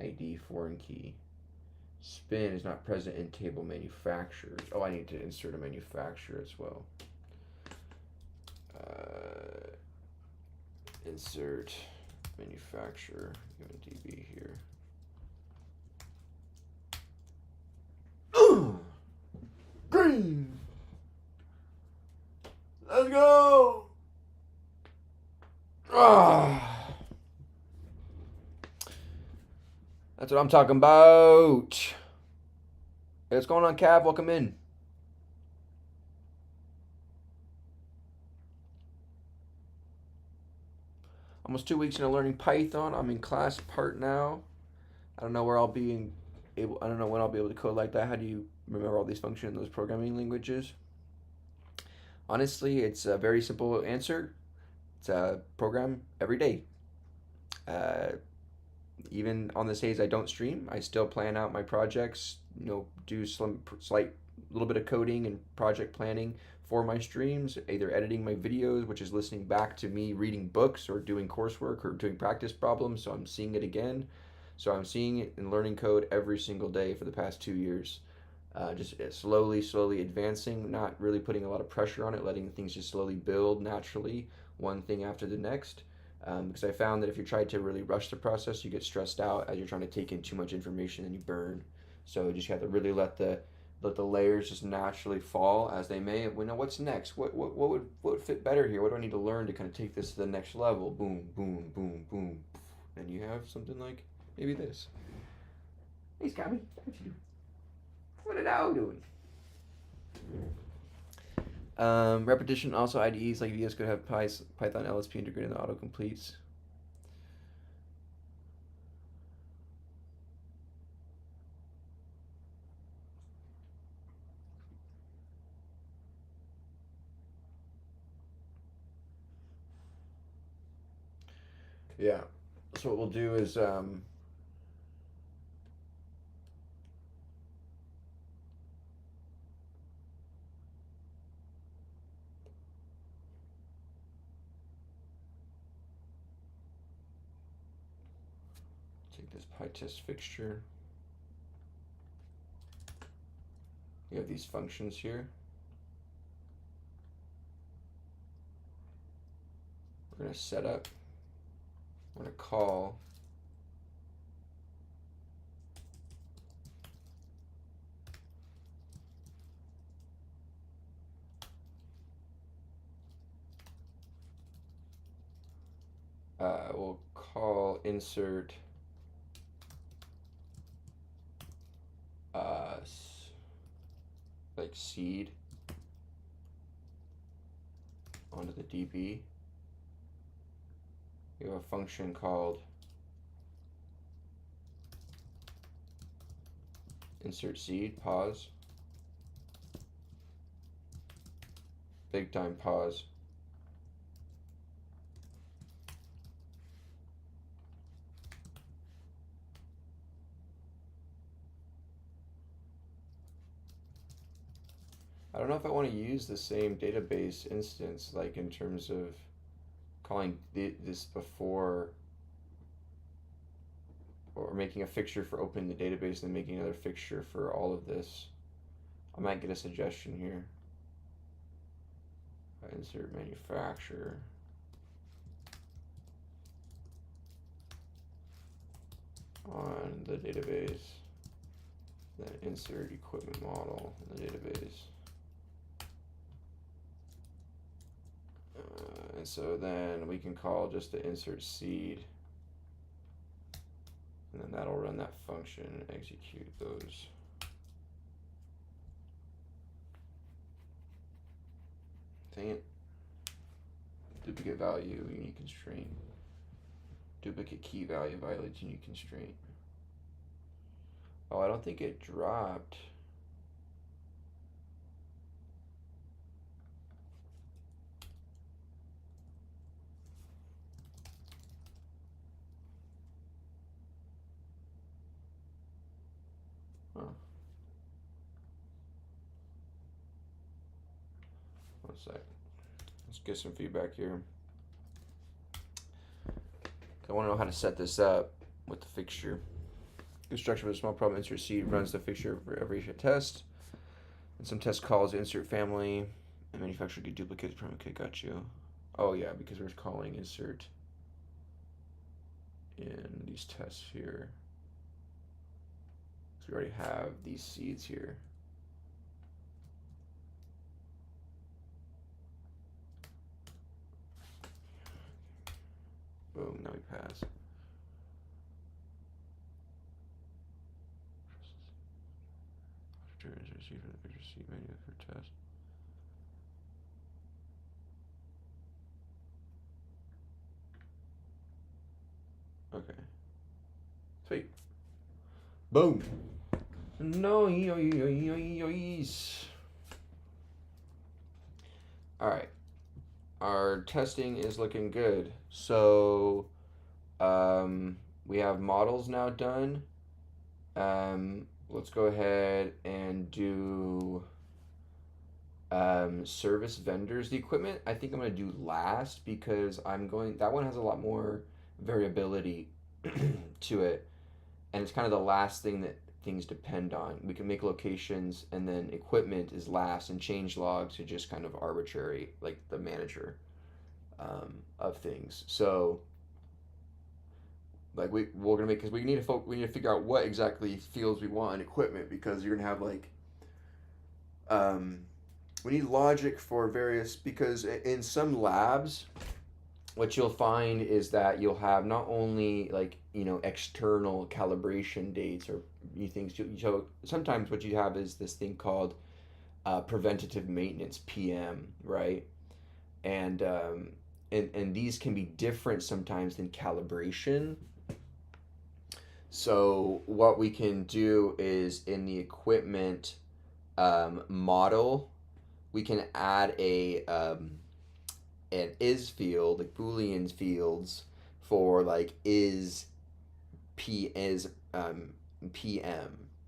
Speaker 1: ID foreign key. Spin is not present in table manufacturers. Oh, I need to insert a manufacturer as well. Insert manufacturer. DB here. Green. Let's go. That's what I'm talking about. Hey, what's going on, Cav? Welcome in. Almost 2 weeks into learning Python. I'm in class part now. I don't know where I'll be able. I don't know when I'll be able to code like that. How do you remember all these functions in those programming languages? Honestly, it's a very simple answer. It's a program every day. Even on the days I don't stream, I still plan out my projects. Do some slight little bit of coding and project planning for my streams, either editing my videos, which is listening back to me reading books or doing coursework or doing practice problems, so I'm seeing it again. So I'm seeing it and learning code every single day for the past 2 years. Just slowly advancing, not really putting a lot of pressure on it, letting things just slowly build naturally, one thing after the next. Because I found that if you try to really rush the process, you get stressed out as you're trying to take in too much information and you burn. So you just have to really let the layers just naturally fall as they may. We know what's next. What would fit better here? What do I need to learn to kind of take this to the next level? Boom, boom, boom, boom, and you have something like maybe this. Hey, Scabby, what you do? What are thou doing? Repetition also IDEs like VS Code have Python LSP integrated in the autocompletes. Yeah. So what we'll do is take this PyTest fixture. You have these functions here. We're going to set up. We're going to call we'll call insert like seed onto the DB. We have a function called insert seed, pause, big time pause. I don't know if I want to use the same database instance, like in terms of calling this before, or making a fixture for opening the database and then making another fixture for all of this. I might get a suggestion here. Insert manufacturer. On the database, then insert equipment model in the database. And so then we can call just the insert seed, and then that'll run that function and execute those. Dang it. Duplicate value, unique constraint. Duplicate key value violates unique constraint. Oh, I don't think it dropped. Huh. One sec. Let's get some feedback here. I want to know how to set this up with the fixture. Good structure with a small problem. Insert seed runs the fixture for every test. And some test calls insert family. And manufacturer get duplicates. Okay, got you. Oh yeah, because we're calling insert in these tests here. So we already have these seeds here. Boom, now we pass. Insert seed for the picture seed menu for test. Okay. Sweet. Boom. Nice. All right. Our testing is looking good. So we have models now done. Let's go ahead and do service vendors. The equipment I think I'm going to do last because that one has a lot more variability to it, and it's kind of the last thing that things depend on. We can make locations, and then equipment is last, and change logs are just kind of arbitrary, like the manager of things. So like we're gonna make, because we need to figure out what exactly fields we want in equipment, because you're gonna have like we need logic for various, because in some labs what you'll find is that you'll have not only like external calibration dates or things. So sometimes what you have is this thing called preventative maintenance PM, right? And and these can be different sometimes than calibration. So what we can do is in the equipment model, we can add an is field, like Boolean fields for like is PM,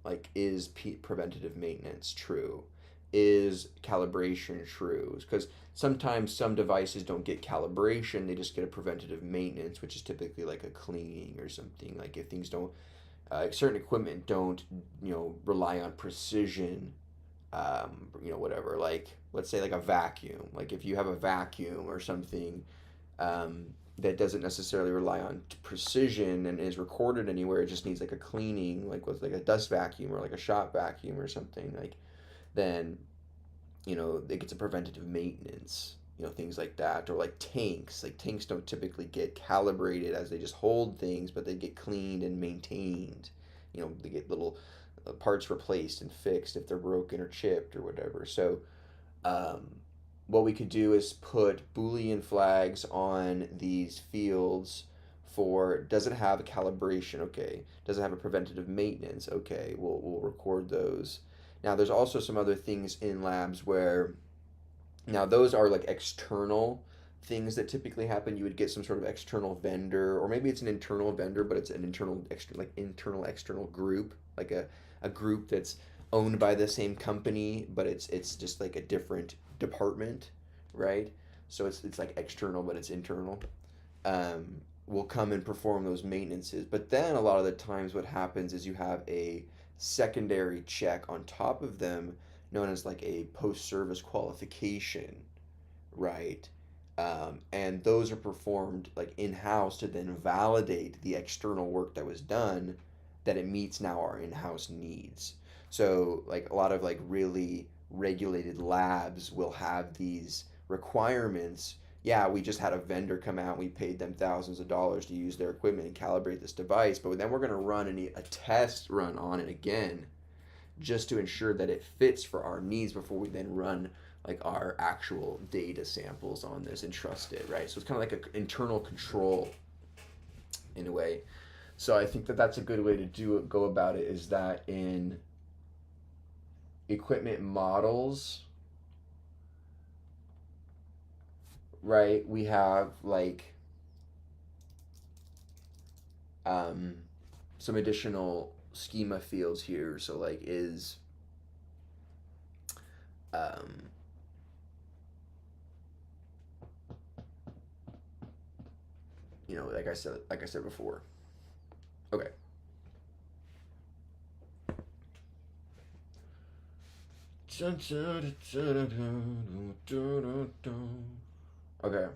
Speaker 1: like preventative maintenance true, is calibration true, because sometimes some devices don't get calibration, they just get a preventative maintenance, which is typically like a cleaning or something. Like if things don't certain equipment don't rely on precision, whatever, like let's say like a vacuum, like if you have a vacuum or something um, that doesn't necessarily rely on precision and is recorded anywhere, it just needs like a cleaning, like with like a dust vacuum or like a shop vacuum or something, like then it gets a preventative maintenance, things like that. Or like tanks don't typically get calibrated as they just hold things, but they get cleaned and maintained. They get little parts replaced and fixed if they're broken or chipped or whatever. So um, what we could do is put Boolean flags on these fields for, does it have a calibration? Okay. Does it have a preventative maintenance? Okay, we'll record those. Now there's also some other things in labs where, now those are like external things that typically happen. You would get some sort of external vendor, or maybe it's an internal vendor, but it's an internal external group, like a group that's owned by the same company, but it's just like a different department, right? So it's like external, but it's internal. Will come and perform those maintenances. But then a lot of the times what happens is you have a secondary check on top of them, known as like a post-service qualification, right? And those are performed like in-house to then validate the external work that was done, that it meets now our in-house needs. So like a lot of like really regulated labs will have these requirements. Yeah, we just had a vendor come out, we paid them thousands of dollars to use their equipment and calibrate this device, but then we're going to run a test run on it again, just to ensure that it fits for our needs before we then run like our actual data samples on this and trust it, right? So it's kind of like an internal control in a way. So I think that that's a good way to go about it, is that in equipment models, right, we have like some additional schema fields here. So like is um, like I said before. Okay. Okay.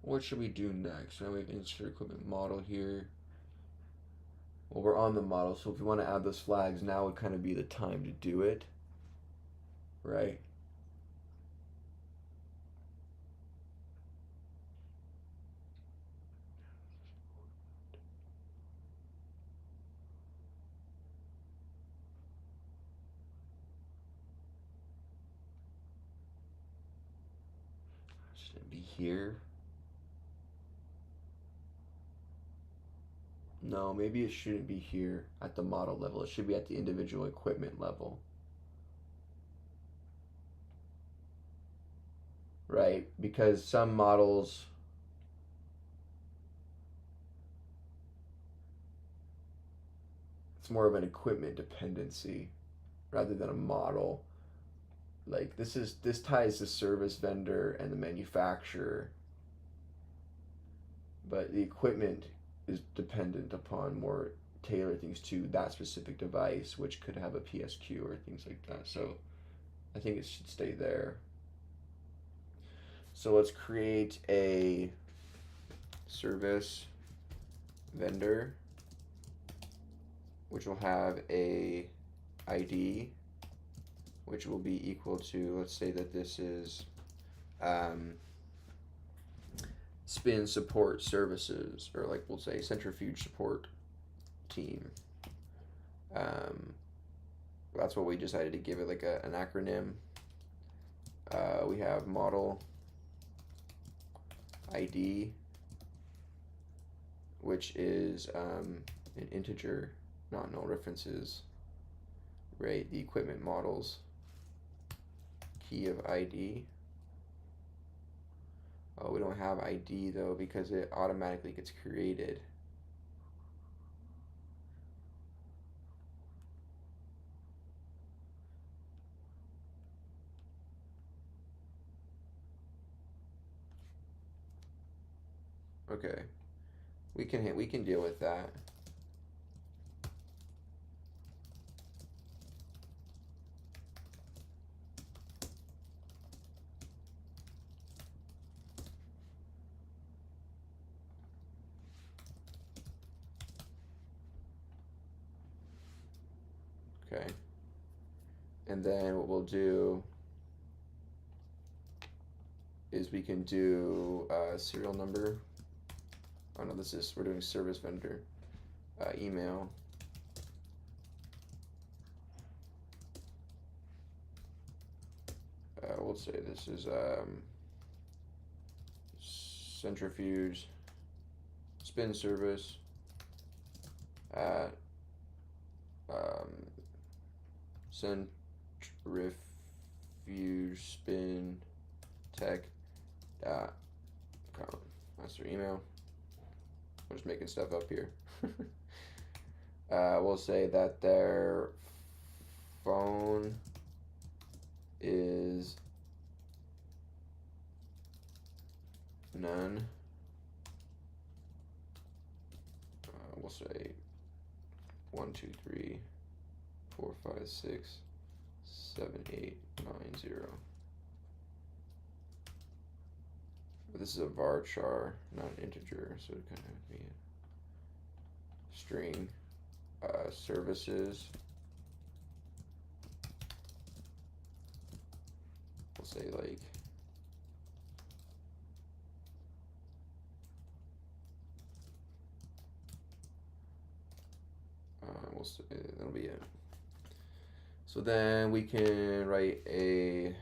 Speaker 1: What should we do next? Now we have insert equipment model here. Well, we're on the model, so if you want to add those flags, now would kind of be the time to do it, right? Should it be here? No, maybe it shouldn't be here at the model level. It should be at the individual equipment level. Right? Because some models, it's more of an equipment dependency rather than a model. Like this ties the service vendor and the manufacturer, but the equipment is dependent upon more tailored things to that specific device, which could have a PSQ or things like that. So I think it should stay there. So let's create a service vendor, which will have a ID, which will be equal to, let's say that this is spin support services, or like we'll say centrifuge support team. that's what we decided to give it, like an acronym. We have model ID, which is an integer, not null references, right? The equipment models key of ID. Oh, we don't have ID though because it automatically gets created. Okay, we can deal with that. Okay, and then what we'll do is we can do serial number. Oh no, we're doing service vendor. Email. We'll say this is centrifuge spin service at centrifuge spin tech.com. That's their email. I'm just making stuff up here. We'll say that their phone is none. We'll say 1, 2, 3, 4, 5, 6, 7, 8, 9, 0. But this is a varchar, not an integer, so it kind of be a string. Services. We'll say like we'll say that'll be it. So then we can write a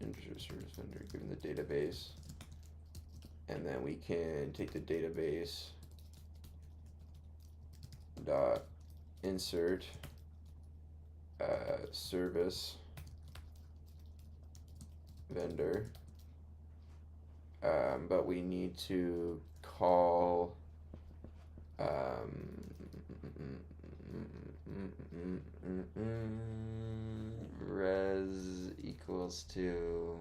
Speaker 1: integer service vendor given the database, and then we can take the database dot insert service vendor, but we need to call res equals to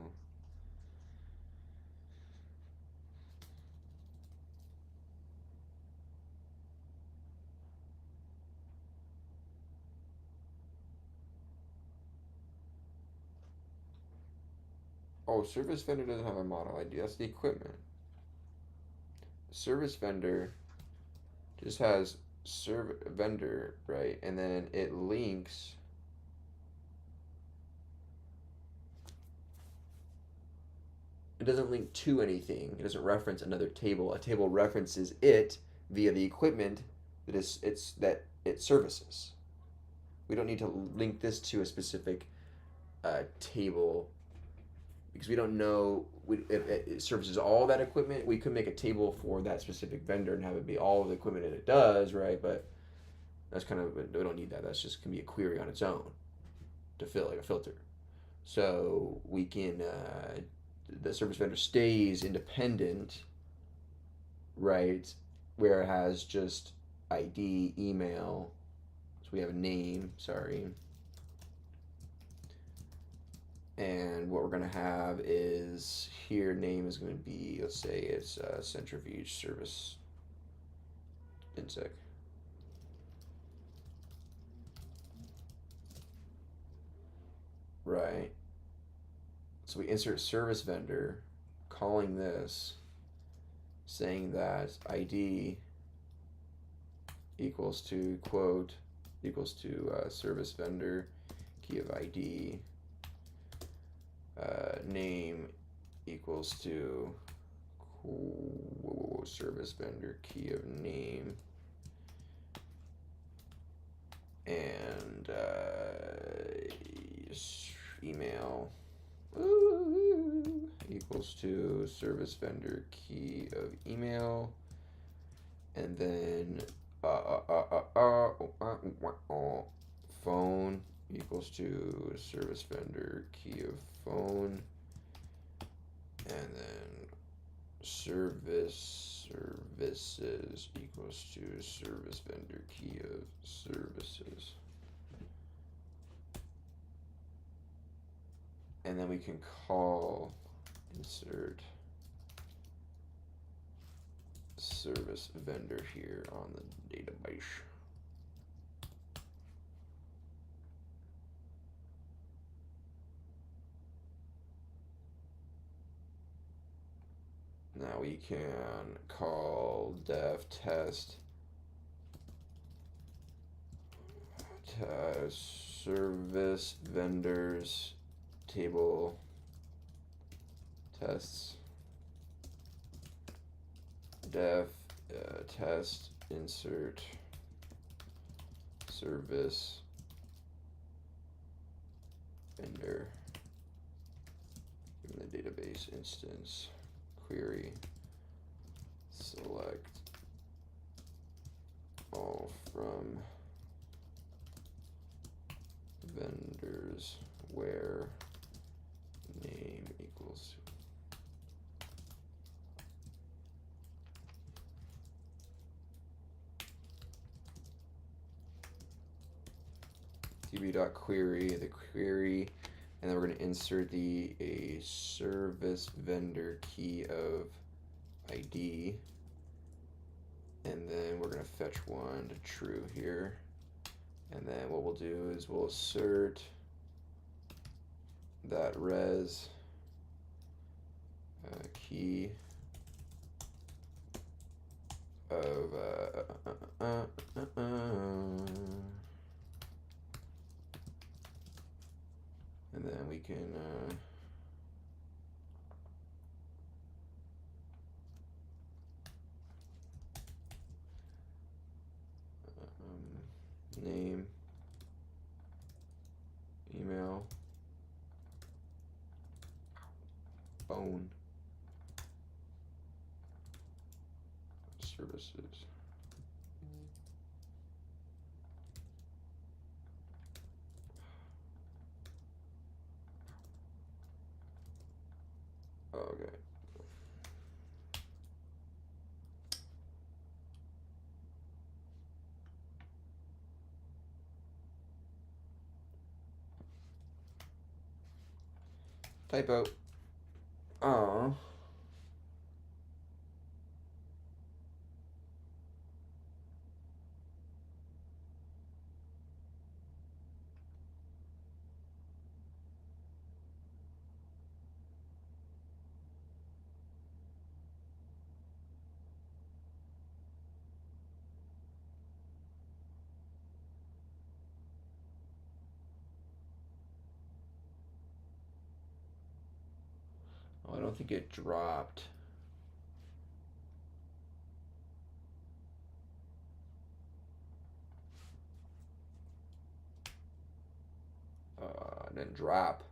Speaker 1: service vendor doesn't have a model ID. That's the equipment. Service vendor just has vendor, right? And then it links it doesn't link to anything. It doesn't reference another table. A table references it via the equipment that it services. We don't need to link this to a specific table because we don't know if it services all that equipment. We could make a table for that specific vendor and have it be all of the equipment that it does, right? But that's kind of, we don't need that. That's just can be a query on its own to fill, like a filter. So we can, the service vendor stays independent, right? Where it has just ID, email. So we have a name, sorry. And what we're going to have is here, name is going to be, let's say it's centrifuge service insect. Right. So we insert service vendor, calling this, saying that ID equals to quote, equals to service vendor, key of ID, name equals to service vendor key of name and email equals to service vendor key of email, and then phone equals to service vendor key of phone, and then services equals to service vendor key of services. And then we can call insert service vendor here on the database. Now we can call def test service vendors table tests def test insert service vendor in the database instance query select all from vendors where name equals tb.query the query, and then we're going to insert a service vendor key of ID, and then we're going to fetch one to true here, and then what we'll do is we'll assert that res key of and then we can name, email, phone, services. Okay. Typo. Oh. I don't think it dropped. It didn't drop.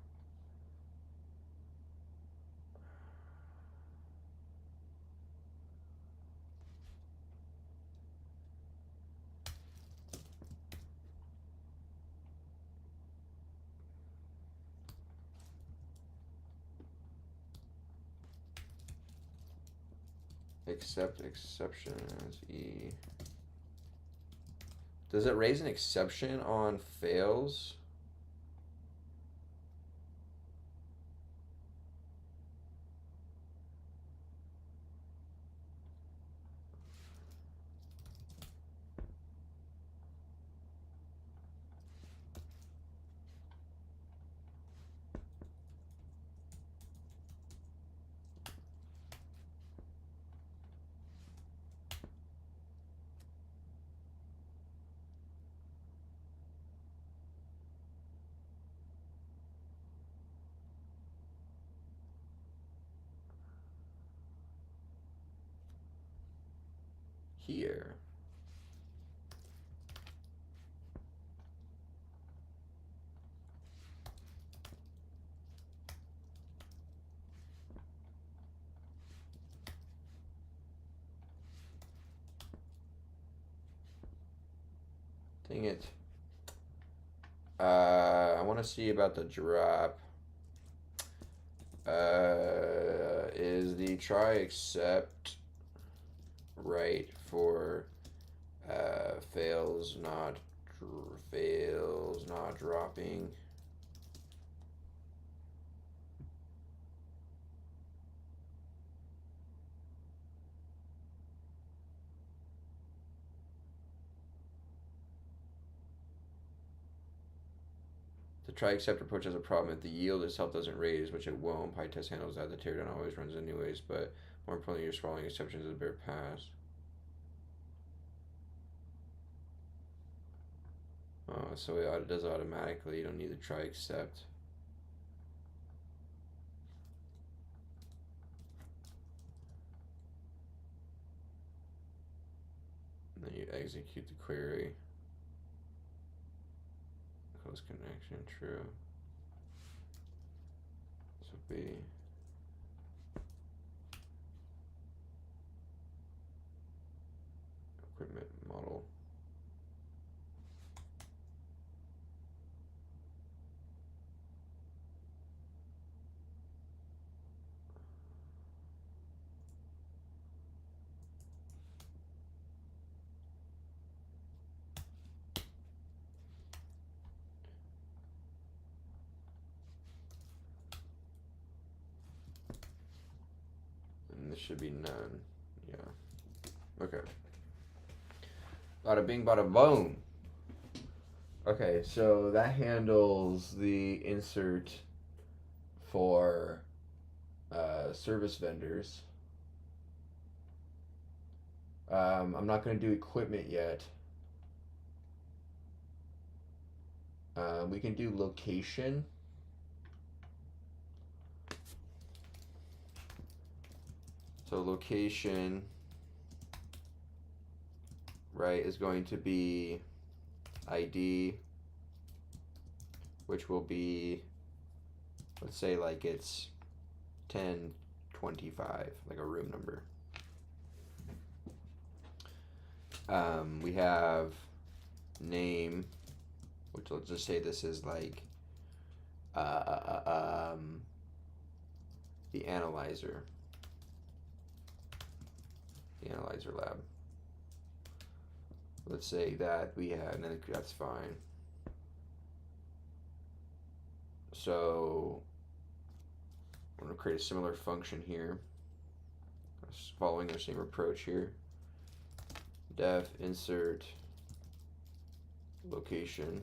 Speaker 1: Accept exception as E. Does it raise an exception on fails? here. Dang it. I want to see about the drop. Is the try except right for fails not dropping? The try except approach has a problem if the yield itself doesn't raise, which it won't. PyTest handles that. The teardown always runs anyways, but more importantly, you're swallowing exceptions as a bare pass. Oh, so it does automatically. You don't need to try except. And then you execute the query. Close connection, true. This would be equipment model. This should be none. Yeah. Okay. Bada bing, bada boom. Okay, so that handles the insert for service vendors. I'm not going to do equipment yet. We can do location. So location, right, is going to be ID, which will be, let's say like it's 1025, like a room number. We have name, which let's just say this is like the analyzer. The analyzer lab. Let's say that we have, and then that's fine. So I'm going to create a similar function here, following the same approach here. Def insert location,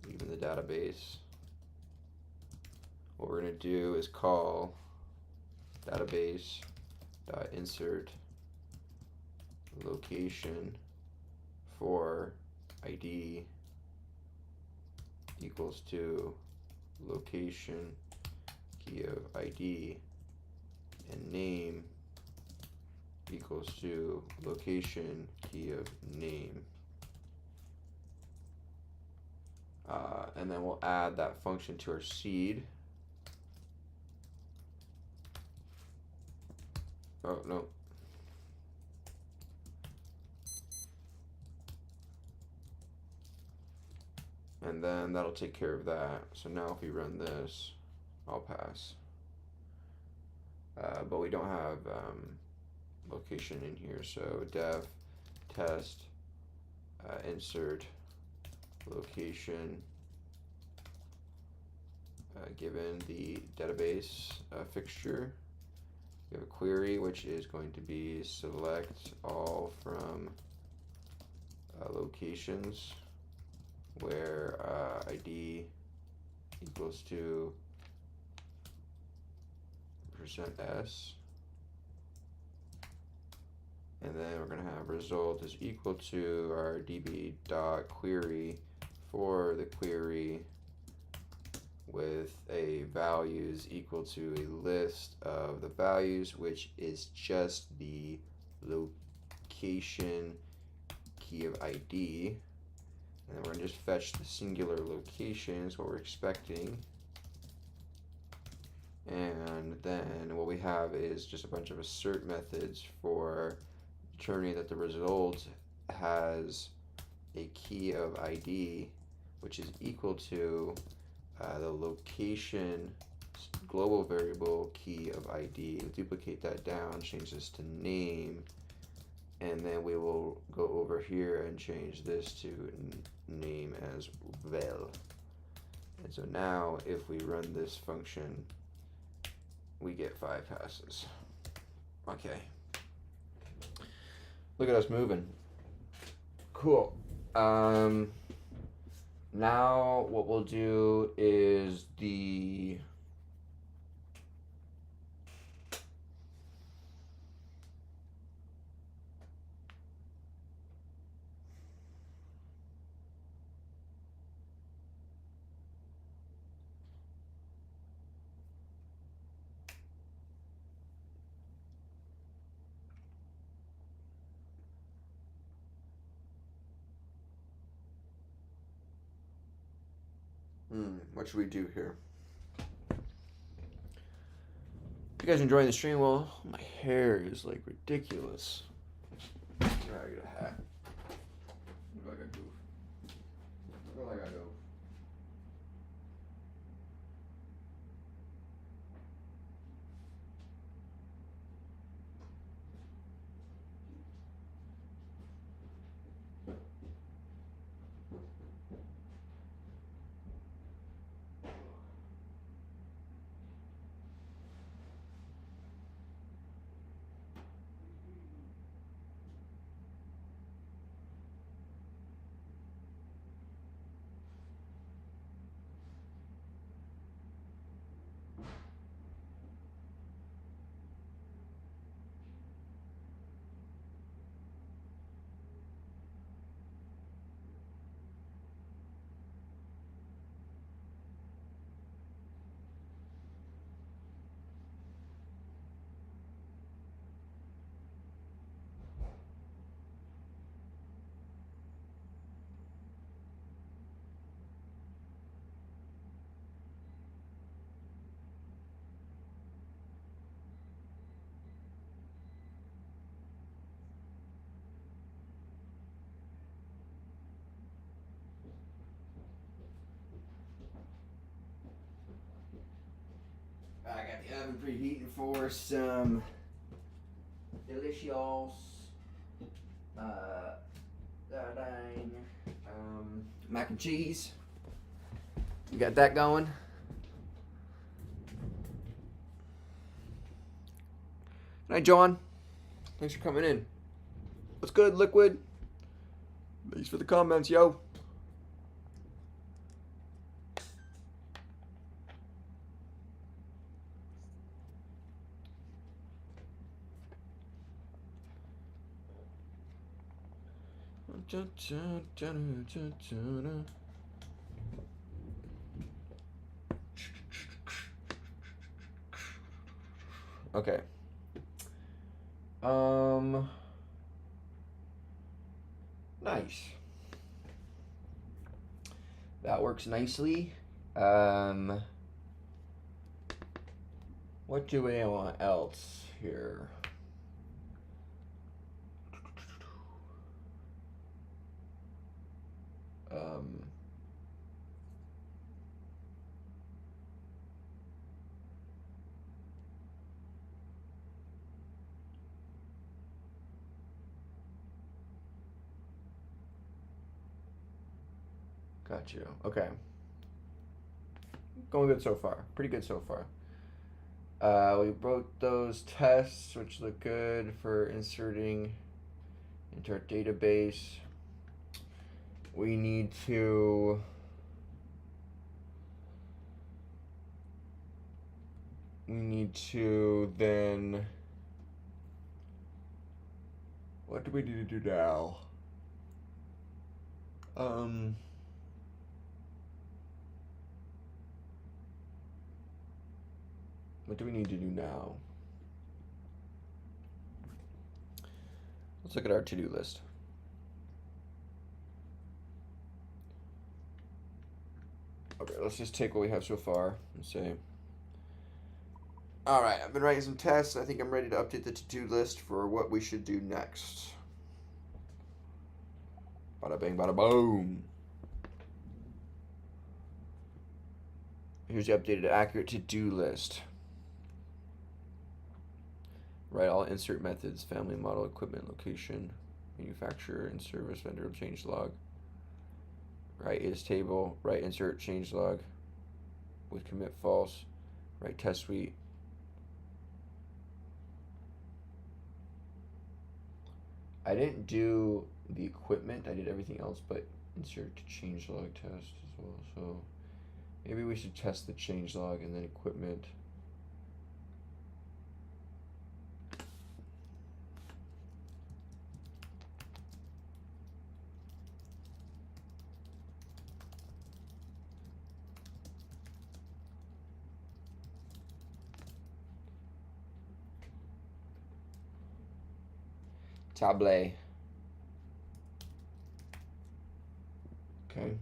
Speaker 1: even the database. What we're going to do is call database dot insert location for ID equals to location key of ID, and name equals to location key of name. And then we'll add that function to our seed. Oh, no. And then that'll take care of that. So now if we run this, I'll pass. But we don't have location in here. So def test insert location given the database fixture. We have a query which is going to be select all from locations where ID equals to %s, and then we're going to have result is equal to our db.query for the query with a value values equal to a list of the values, which is just the location key of ID. And then we're going to just fetch the singular location is what we're expecting. And then what we have is just a bunch of assert methods for determining that the result has a key of ID, which is equal to the location global variable key of ID. We'll duplicate that down, change this to name, and then we will go over here and change this to name as well. And so now if we run this function, we get 5 passes. Okay. Look at us moving. Cool. Now what we'll do is the what should we do here? If you guys enjoying the stream, well, my hair is like ridiculous. All right, I get a hat. Look like a goof. Look like I go. I got the oven preheating for some delicious mac and cheese. You got that going? Good night, John. Thanks for coming in. What's good, Liquid? Thanks for the comments, yo. Okay. Nice. That works nicely. What do we want else here? Got you. Okay. Going good so far. Pretty good so far. We wrote those tests, which look good for inserting into our database. We need to then, what do we need to do now? What do we need to do now? Let's look at our to-do list. Okay, let's just take what we have so far and say, all right, I've been writing some tests. I think I'm ready to update the to-do list for what we should do next. Bada bing, bada boom. Here's the updated accurate to-do list. Write all insert methods, family, model, equipment, location, manufacturer, and service vendor change log. Write is table, write insert change log with commit false, write test suite. I didn't do the equipment, I did everything else but insert change log test as well. So maybe we should test the change log and then equipment. Table. Okay.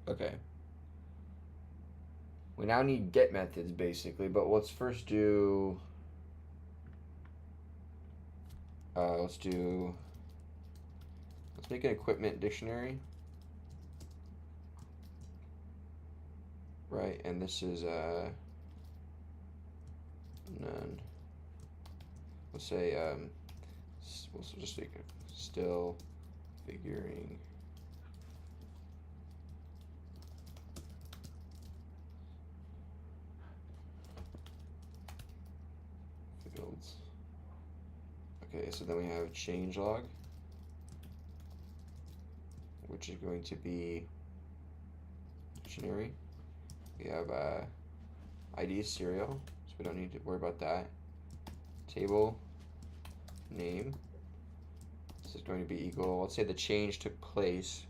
Speaker 1: Okay. We now need get methods basically, but let's first do let's make an equipment dictionary. Right, and this is none. Let's say we'll just make it still figuring fields. Okay, so then we have changelog, which is going to be dictionary. We have ID serial, so we don't need to worry about that. Table name. This is going to be equal. Let's say the change took place.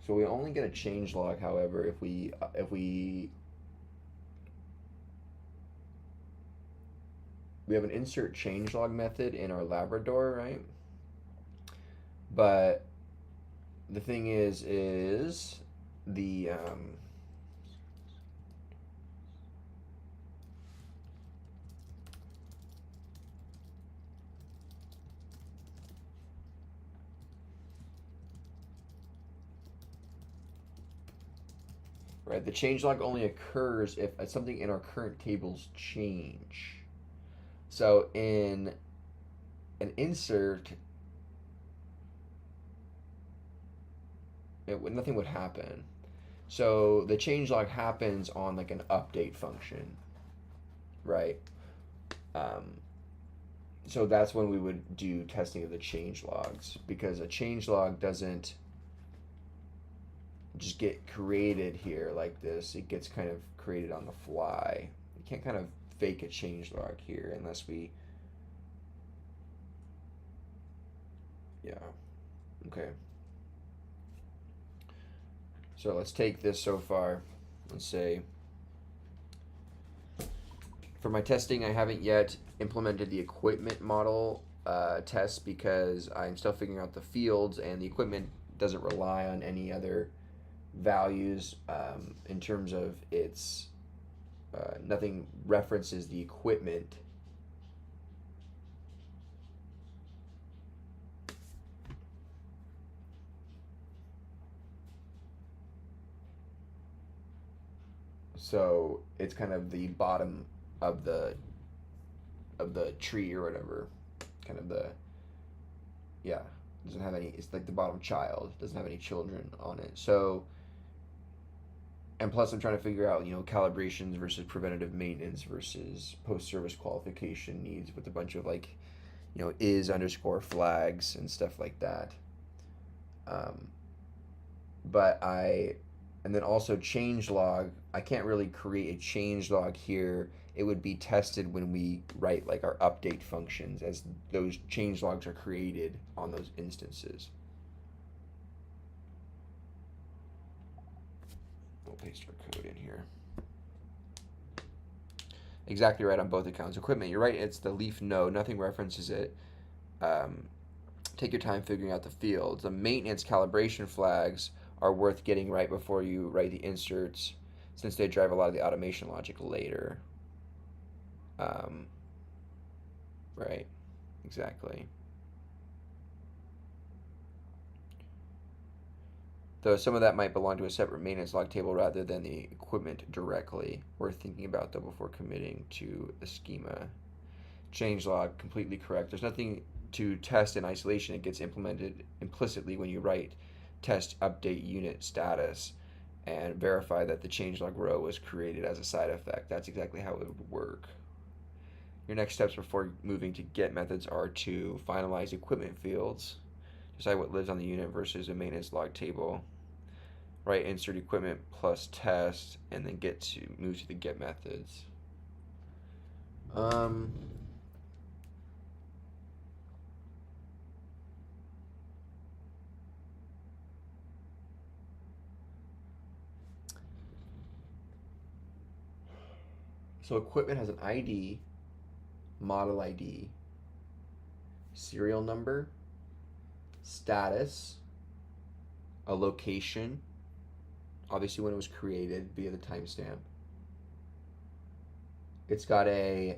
Speaker 1: So we only get a change log, however, if we have an insert changelog method in our Labrador, right? But the thing is the right, the changelog only occurs if something in our current tables change. So in an insert, nothing would happen. So the changelog happens on like an update function, right? So that's when we would do testing of the change logs, because a change log doesn't just get created here like this. It gets kind of created on the fly. You can't kind of fake a change log here unless we, yeah, okay. So let's take this so far. Let's say for my testing, I haven't yet implemented the equipment model test because I'm still figuring out the fields, and the equipment doesn't rely on any other values in terms of its nothing references the equipment. So it's kind of the bottom of the tree or whatever, kind of the, yeah. Doesn't have any. It's like the bottom child doesn't have any children on it. So, and plus I'm trying to figure out, calibrations versus preventative maintenance versus post-service qualification needs with a bunch of like, is underscore flags and stuff like that. Um, but and then also change log. I can't really create a change log here. It would be tested when we write like our update functions, as those change logs are created on those instances. We'll paste our code in here. Exactly right on both accounts. Equipment, you're right, it's the leaf node. Nothing references it. Take your time figuring out the fields. The maintenance calibration flags are worth getting right before you write the inserts, since they drive a lot of the automation logic later. Right, exactly. Though some of that might belong to a separate maintenance log table rather than the equipment directly. Worth thinking about though before committing to a schema. Change log, completely correct. There's nothing to test in isolation. It gets implemented implicitly when you write test update unit status and verify that the changelog row was created as a side effect. That's exactly how it would work. Your next steps before moving to get methods are to finalize equipment fields, decide what lives on the unit versus a maintenance log table, write insert equipment plus test, and then move to the get methods. So equipment has an ID, model ID, serial number, status, a location, obviously when it was created via the timestamp. It's got a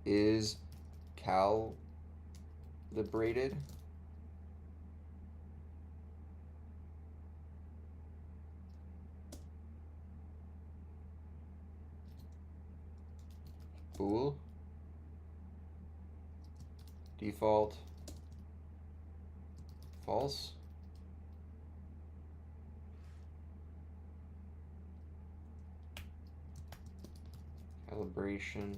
Speaker 1: is calibrated. Bool. Default. False. Calibration.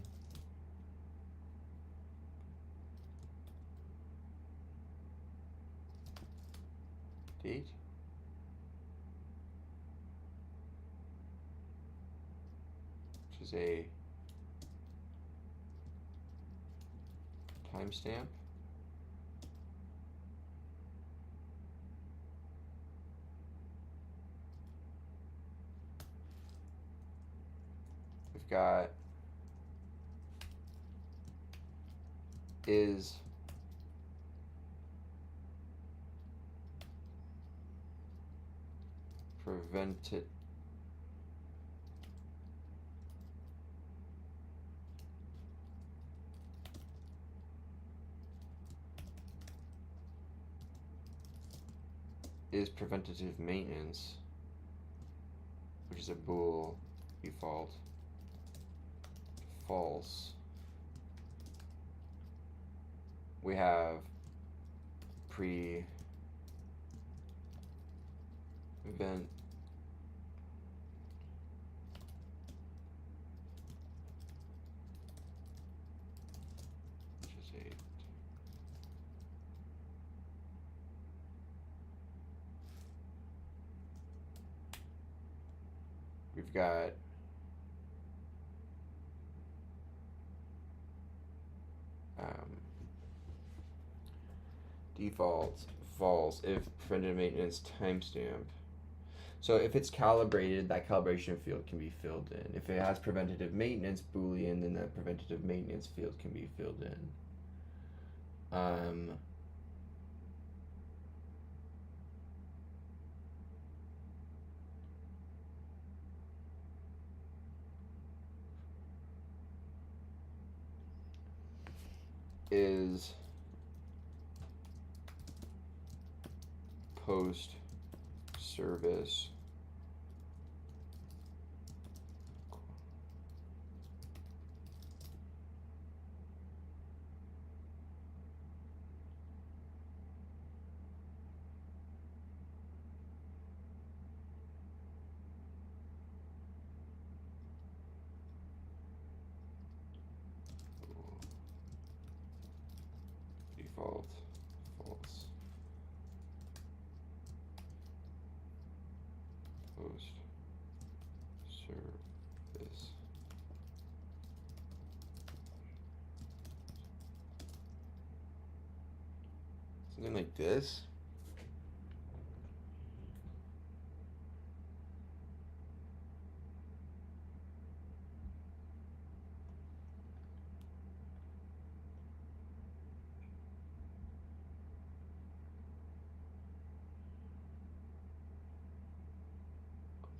Speaker 1: Date. Which is a timestamp. We've got is prevented is preventative maintenance, which is a bool default. False. We have prevent which is a we've got default false if preventative maintenance timestamp. So if it's calibrated, that calibration field can be filled in. If it has preventative maintenance boolean, then that preventative maintenance field can be filled in. is post service default false post service. Something like this.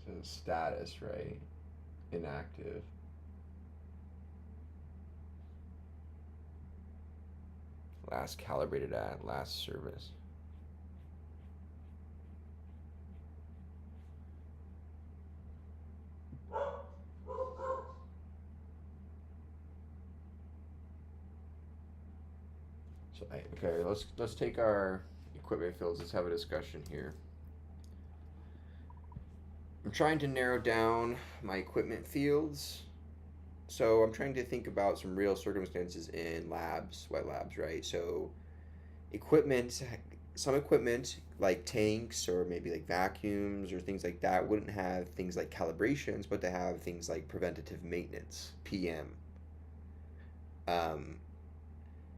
Speaker 1: So status, right? Inactive. Last calibrated at, last service. So okay, let's take our equipment fields. Let's have a discussion here. I'm trying to narrow down my equipment fields. So I'm trying to think about some real circumstances in labs, wet labs, right? So equipment, some equipment like tanks or maybe like vacuums or things like that wouldn't have things like calibrations, but they have things like preventative maintenance, PM. Um,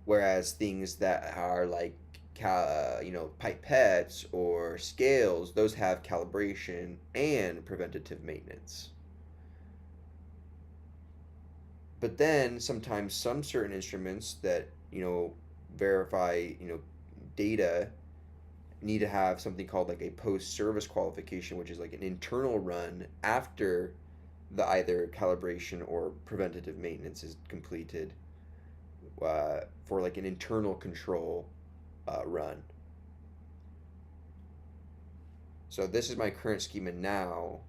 Speaker 1: Whereas things that are like pipettes or scales, those have calibration and preventative maintenance. But then sometimes some certain instruments that verify data need to have something called like a post service qualification, which is like an internal run after the either calibration or preventative maintenance is completed, for like an internal control run. So this is my current schema now.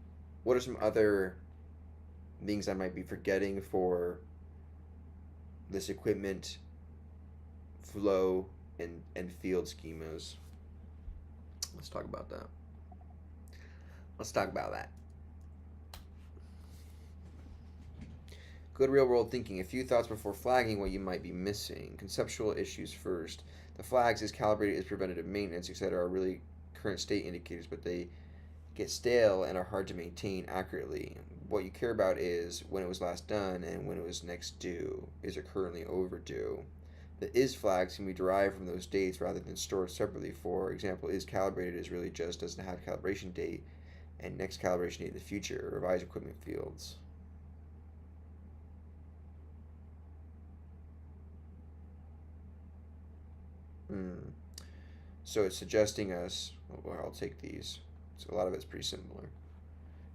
Speaker 1: What are some other things I might be forgetting for this equipment flow and field schemas? Let's talk about that. Let's talk about that. Good real world thinking. A few thoughts before flagging what you might be missing. Conceptual issues first. The flags is calibrated as preventative maintenance, etc. are really current state indicators, but they get stale and are hard to maintain accurately. What you care about is when it was last done and when it was next due. Is it currently overdue? The is flags can be derived from those dates rather than stored separately. For example, is calibrated is really just doesn't have calibration date and next calibration date in the future. Revise equipment fields. So it's suggesting us, well, I'll take these. So a lot of it's pretty similar.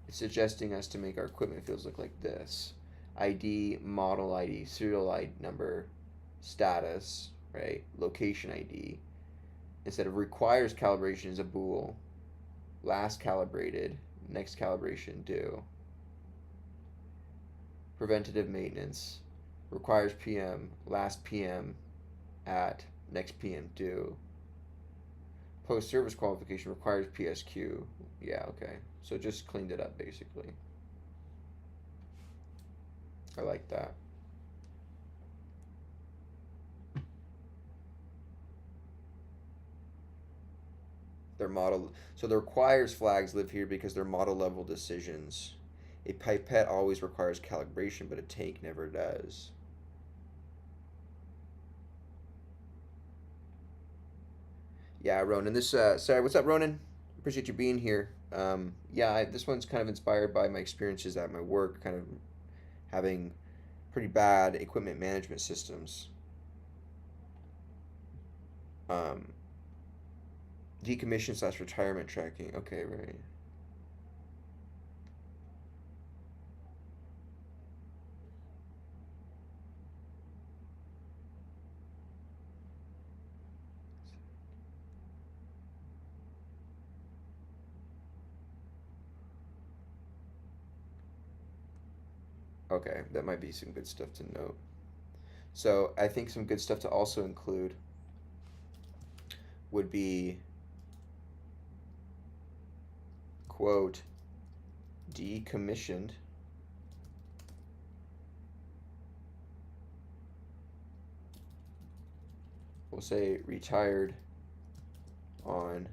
Speaker 1: It's suggesting us to make our equipment fields look like this. ID, model ID, serial ID number, status, right? Location ID. Instead of requires calibration is a bool. Last calibrated, next calibration due. Preventative maintenance requires PM, last PM at, next PM due. Post service qualification requires PSQ. Yeah, okay. So just cleaned it up basically. I like that. Their model. So the requires flags live here because they're model level decisions. A pipette always requires calibration, but a tank never does. Yeah, Ronan. Sorry, what's up, Ronan? Appreciate you being here. This one's kind of inspired by my experiences at my work, kind of having pretty bad equipment management systems. Um, Decommission / retirement tracking. Okay, right. Okay, that might be some good stuff to note. So I think some good stuff to also include would be, quote, decommissioned we'll say retired on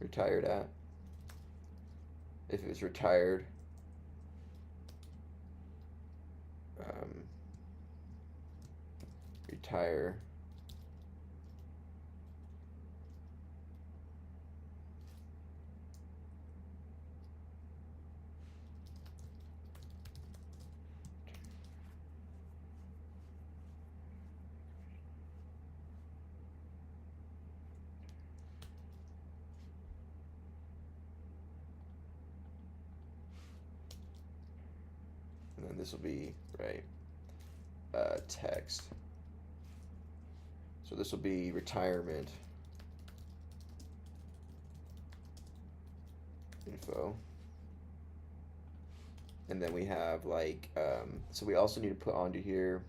Speaker 1: retired at. If it was retired, retire and then this will be right text. So this will be retirement info. And then we have like, so we also need to put onto here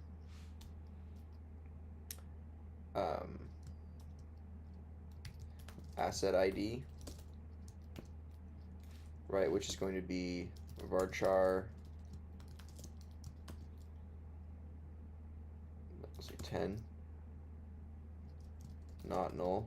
Speaker 1: asset ID, right, which is going to be varchar, let's say 10, not null.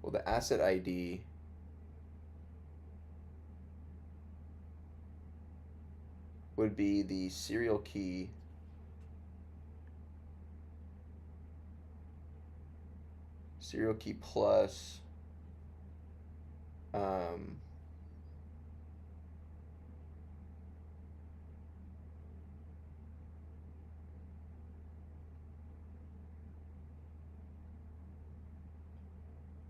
Speaker 1: Well, the asset ID would be the serial key plus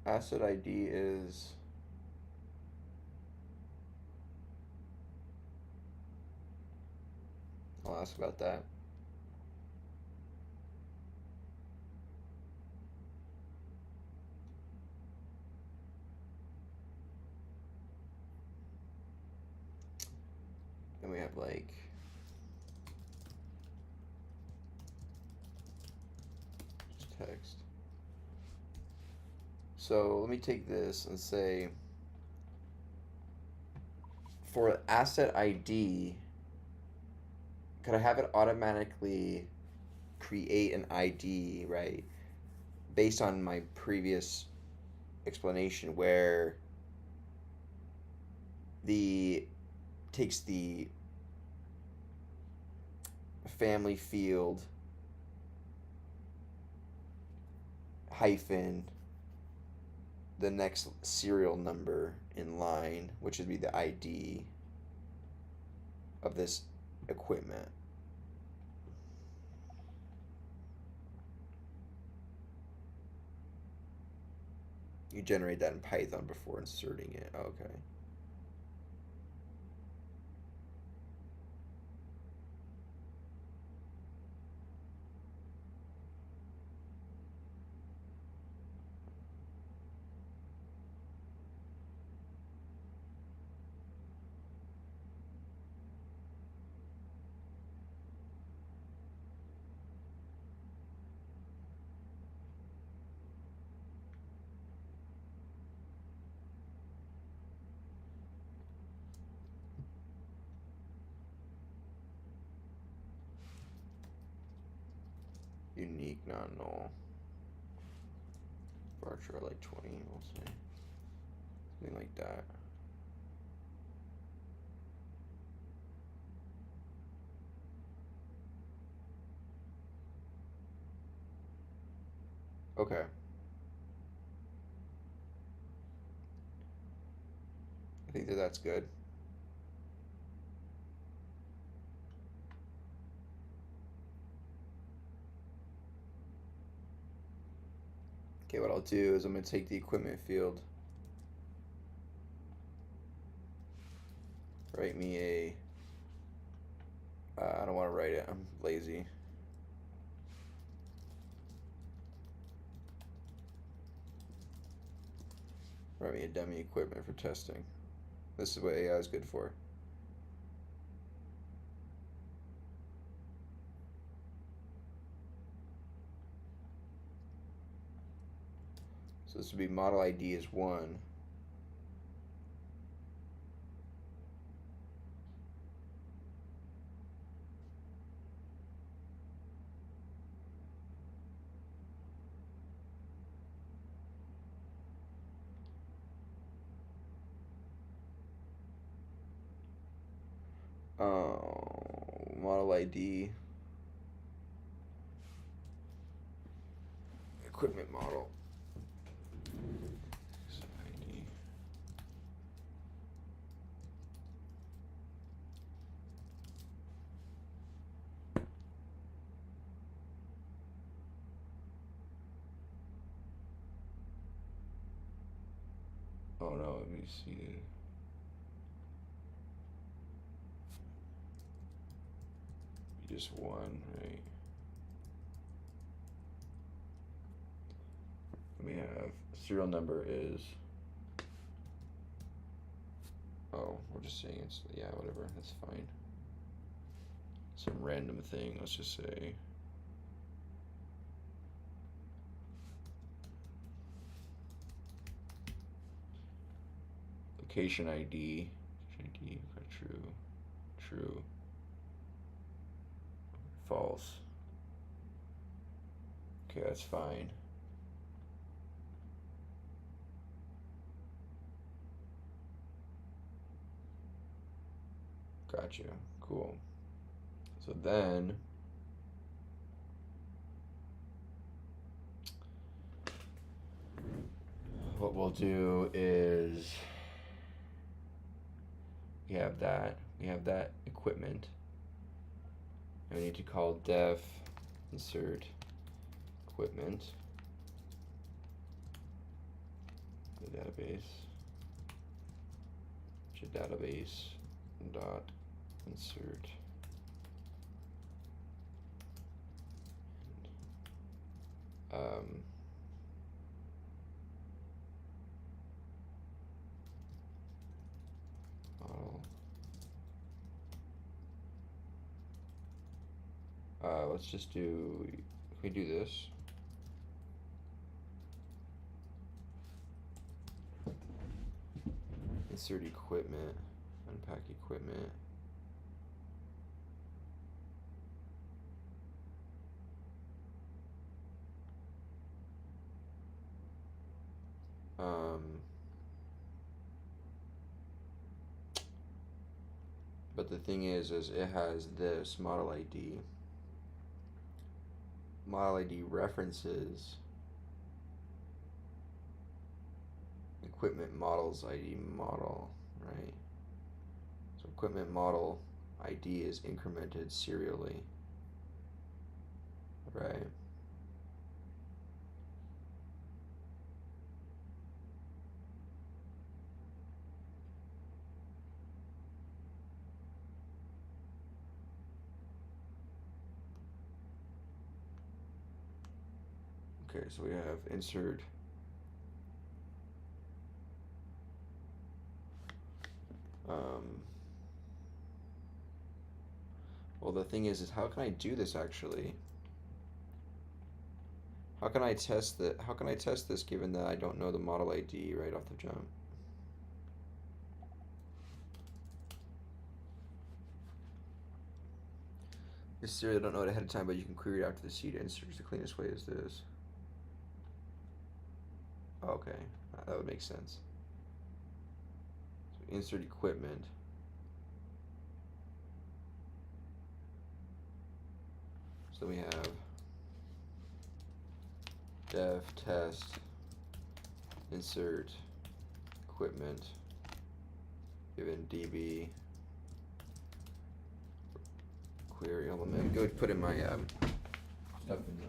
Speaker 1: asset ID is I'll ask about that. Then we have like just text. So let me take this and say for asset ID, could I have it automatically create an ID, right? Based on my previous explanation where the takes the family field hyphen the next serial number in line, which would be the ID of this equipment. You generate that in Python before inserting it. Okay. Unique, not null. Varchar like 20, we'll say. Something like that. Okay. I think that's good. Okay, what I'll do is I'm going to take the equipment field write me a, I don't want to write it, I'm lazy. Write me a dummy equipment for testing. This is what AI is good for. So this would be model ID is 1. Model ID, equipment model. ID. Oh no, let me see. Just 1, right? We have serial number is, oh, we're just saying it's, yeah, whatever, that's fine. Some random thing, let's just say location ID, true, false. Okay, that's fine. Gotcha, cool. So then what we'll do is we have that equipment, and we need to call def insert equipment, the database dot insert model. Let's just do, can we do this? Insert equipment, unpack equipment. But the thing is it has this model ID. Model ID references equipment models ID model, right? So equipment model ID is incremented serially, right? Okay, so we have insert well, the thing is how can I do this actually? How can I test this given that I don't know the model ID right off the jump? This serial, I don't know it ahead of time, but you can query it after the seed insert. The cleanest way is this. Oh, okay, that would make sense. So insert equipment. So we have def test insert equipment given db query element. Go put in my stuff in the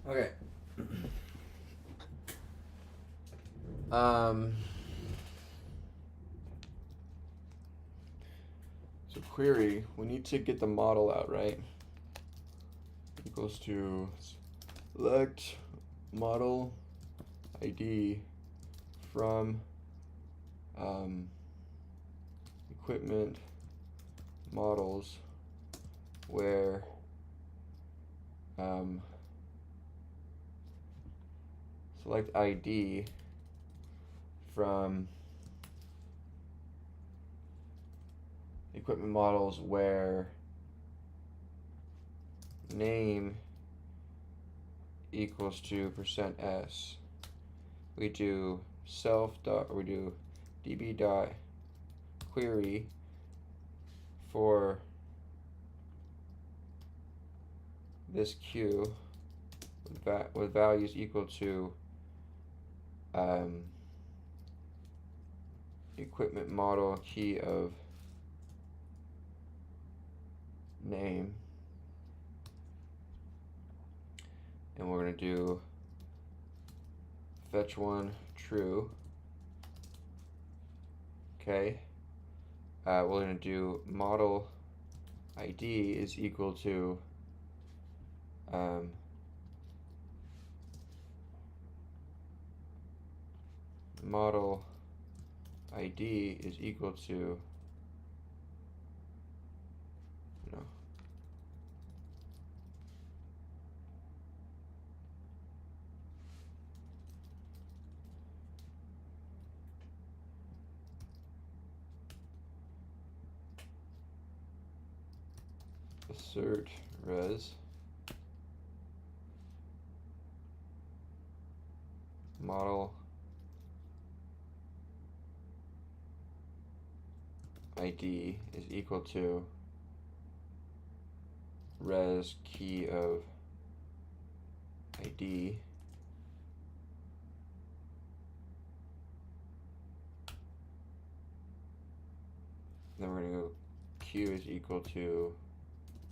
Speaker 1: Okay. So query, we need to get the model out, right? Equals to select model ID from equipment models where select ID from equipment models where name equals to %s. We do we do db dot query for this queue with values equal to equipment model key of name, and we're going to do fetch one true. Okay, we're going to do model ID is equal to model ID is equal to assert res model ID is equal to res key of ID then we're going to go q is equal to,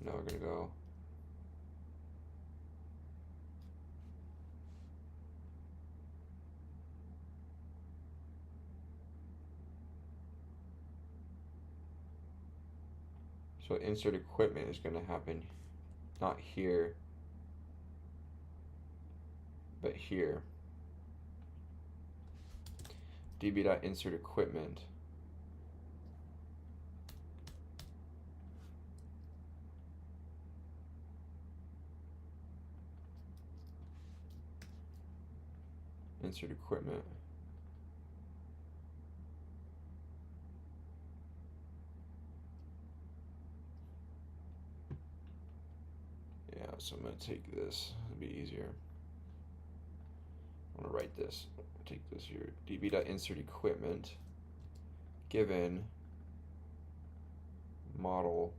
Speaker 1: now we're going to go so insert equipment is going to happen not here but here. db.insert equipment insert equipment so I'm going to take this, it'll be easier. I'm going to write this, take this here, db.insert equipment given model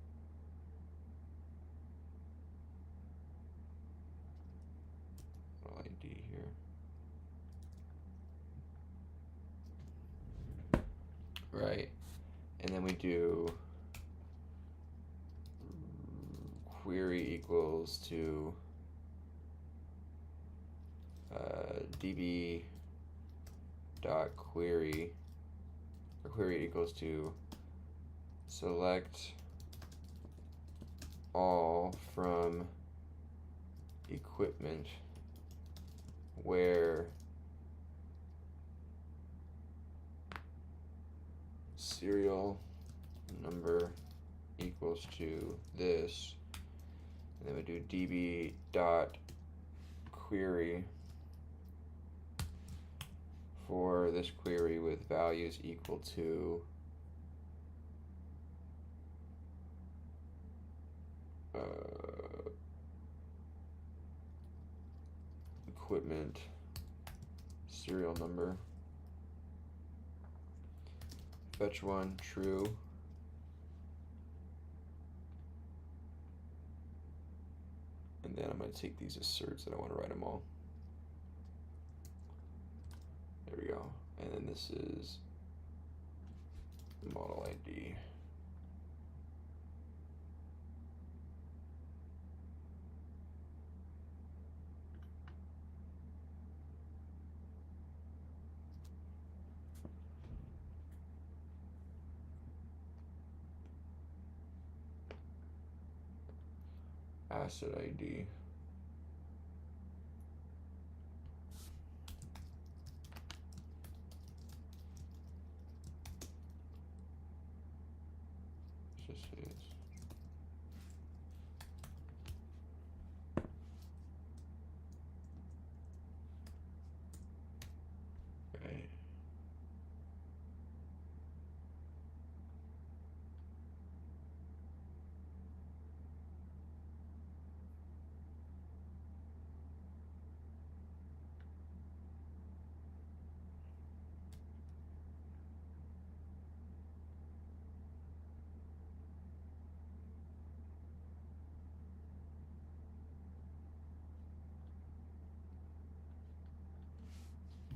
Speaker 1: ID here. Right, and then we do query equals to db dot query, or query equals to select all from equipment where serial number equals to this, and then we do db dot query for this query with values equal to equipment serial number, fetch one true, and then I'm going to take these asserts that I want to write them all. There we go. And then this is model ID. asset ID. Let's just say it's okay.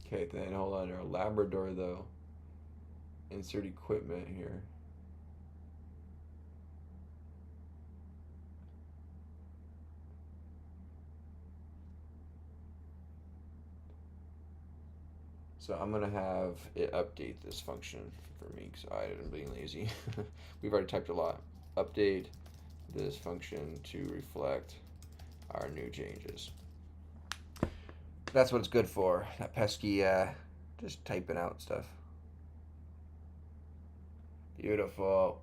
Speaker 1: Okay, then hold on. Our Labrador though. Insert equipment here. So I'm gonna have it update this function for me because I'm being lazy. We've already typed a lot. Update this function to reflect our new changes. That's what it's good for. That pesky just typing out stuff. Beautiful.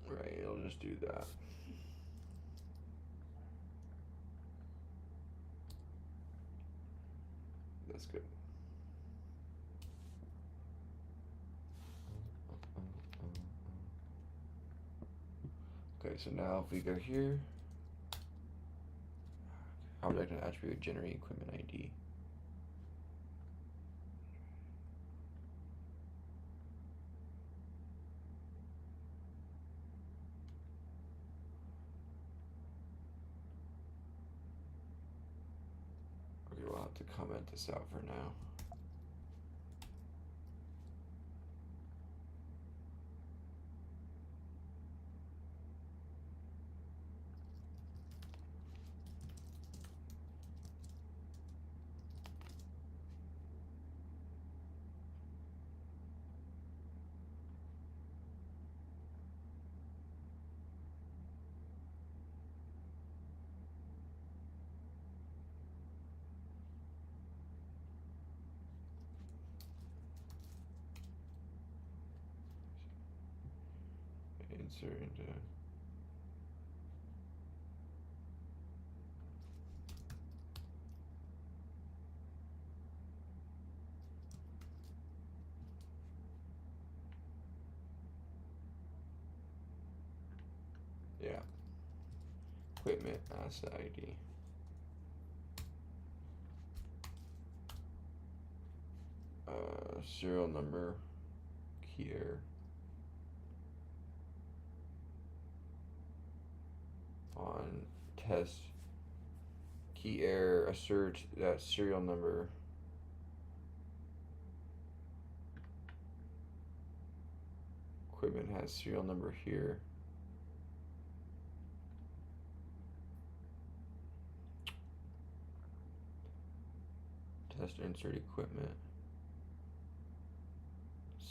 Speaker 1: Right, it'll just do that. That's good. Okay, so now if we go here, object and attribute generate equipment ID. Okay, we'll have to comment this out for now. Insert into yeah. Equipment asset ID. Serial number here on test key error assert that serial number equipment has serial number here. Test insert equipment.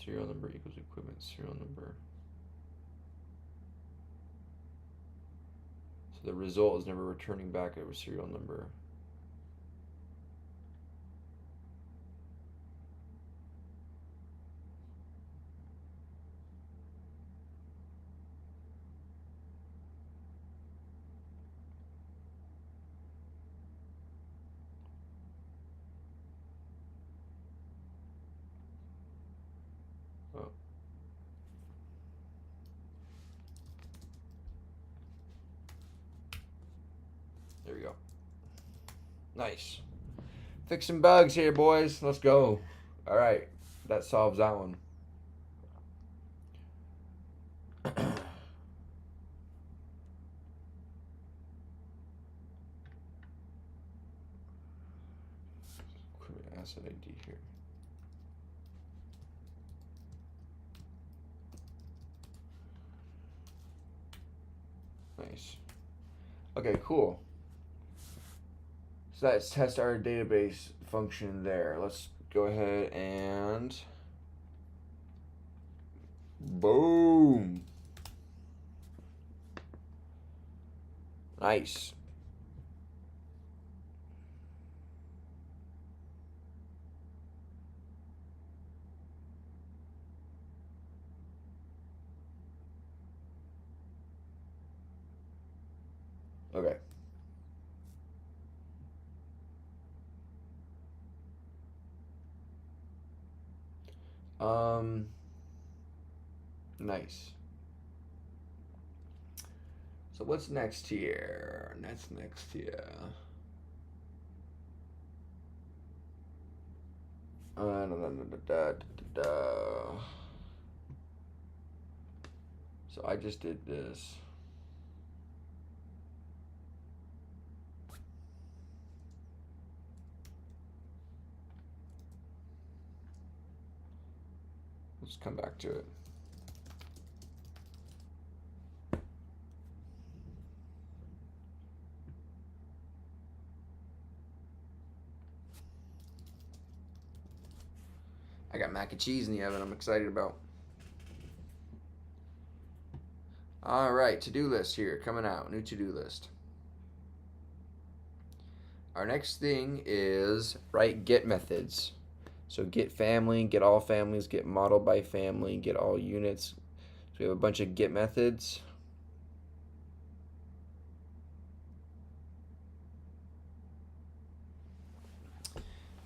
Speaker 1: Serial number equals equipment serial number. So the result is never returning back a serial number. Oh. There we go. Nice. Fixing bugs here, boys. Let's go. All right. That solves that one. Equipment asset ID here. Nice. Okay, cool. So let's test our database function there. Let's go ahead and boom. Nice. Okay. Nice. So what's next here? That's next here. Da, da, da, da, da, da. So I just did this. Let's come back to it. I got mac and cheese in the oven I'm excited about. All right, to-do list here, coming out, new to-do list. Our next thing is write get methods. So get family, get all families, get model by family, get all units. So we have a bunch of get methods.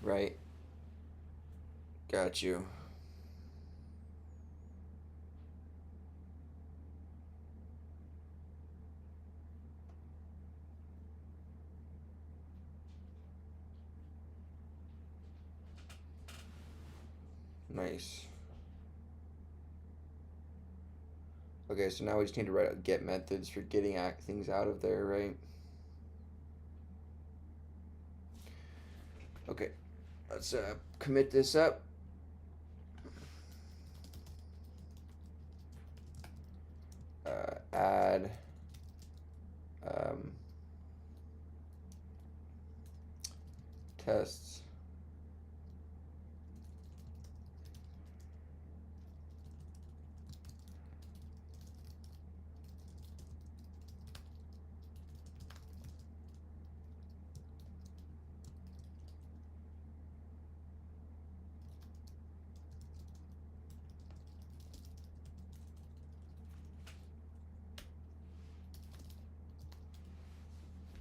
Speaker 1: Right. Got you. Nice. Okay, so now we just need to write out get methods for getting things out of there, right? Okay, let's commit this up. Add tests.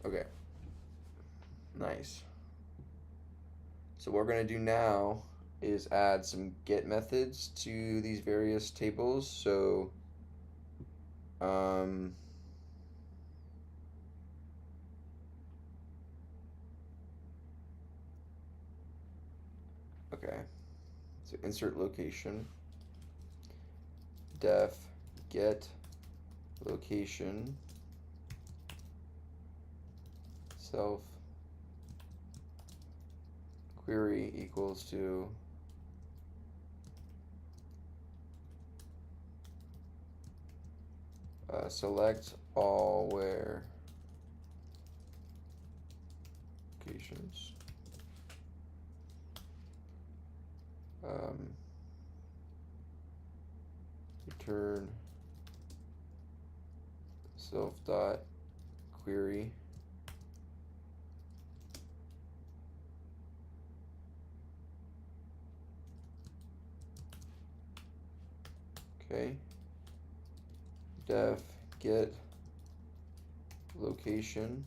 Speaker 1: Okay. Nice. So what we're going to do now is add some get methods to these various tables. So okay. So insert location, def get location, self query equals to select all where locations return self dot query okay, def get location,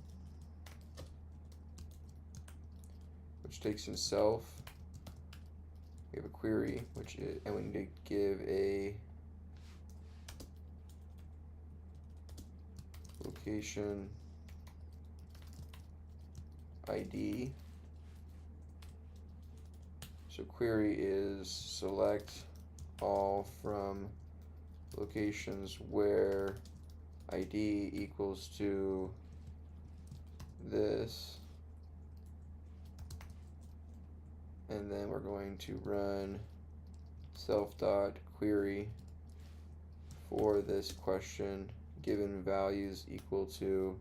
Speaker 1: which takes in self. We have a query, which is, and we need to give a location ID. So query is select all from locations where ID equals to this, and then we're going to run self dot query for this question given values equal to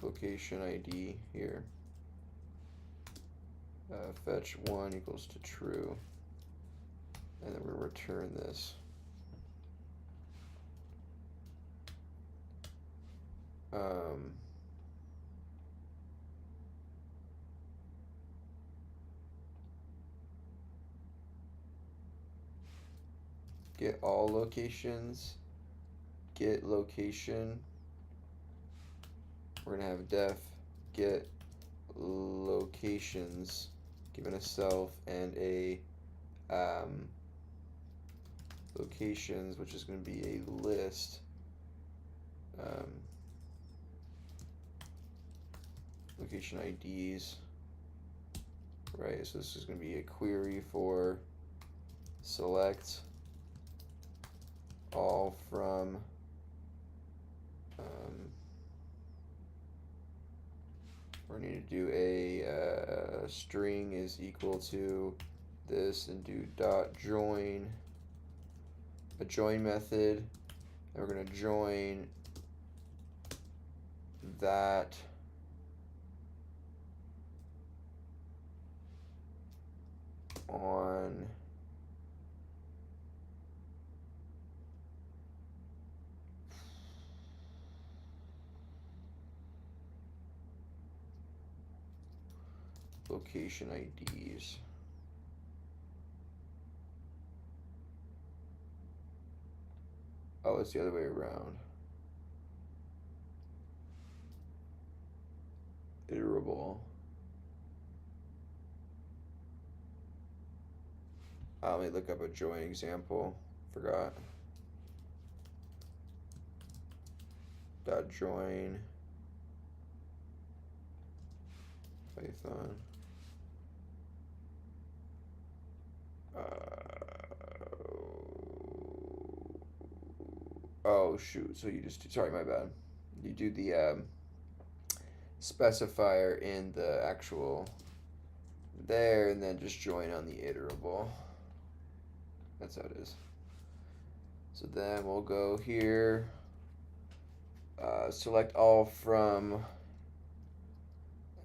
Speaker 1: location ID here. Fetch 1 equals to true, and then we'll return this. um, get all locations, get location. We're gonna have def get locations given a self and a locations, which is going to be a list. Location IDs, right? So this is going to be a query for select all from we're going to do a string is equal to this and do dot join, a join method, and we're going to join that on location IDs. Oh, it's the other way around. Iterable. Let me look up a join example. Forgot. Dot join Python. Oh shoot! So you just sorry, my bad. You do the specifier in the actual there, and then just join on the iterable. That's how it is. So then we'll go here. Select all from, and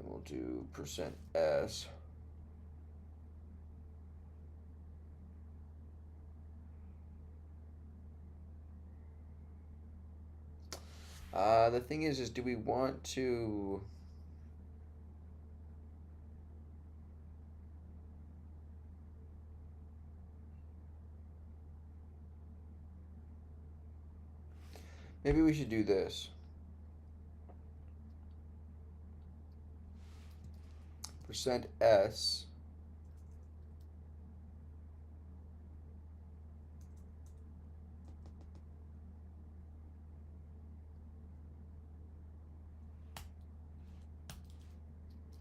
Speaker 1: we'll do %s. The thing is do we want to maybe we should do this. %s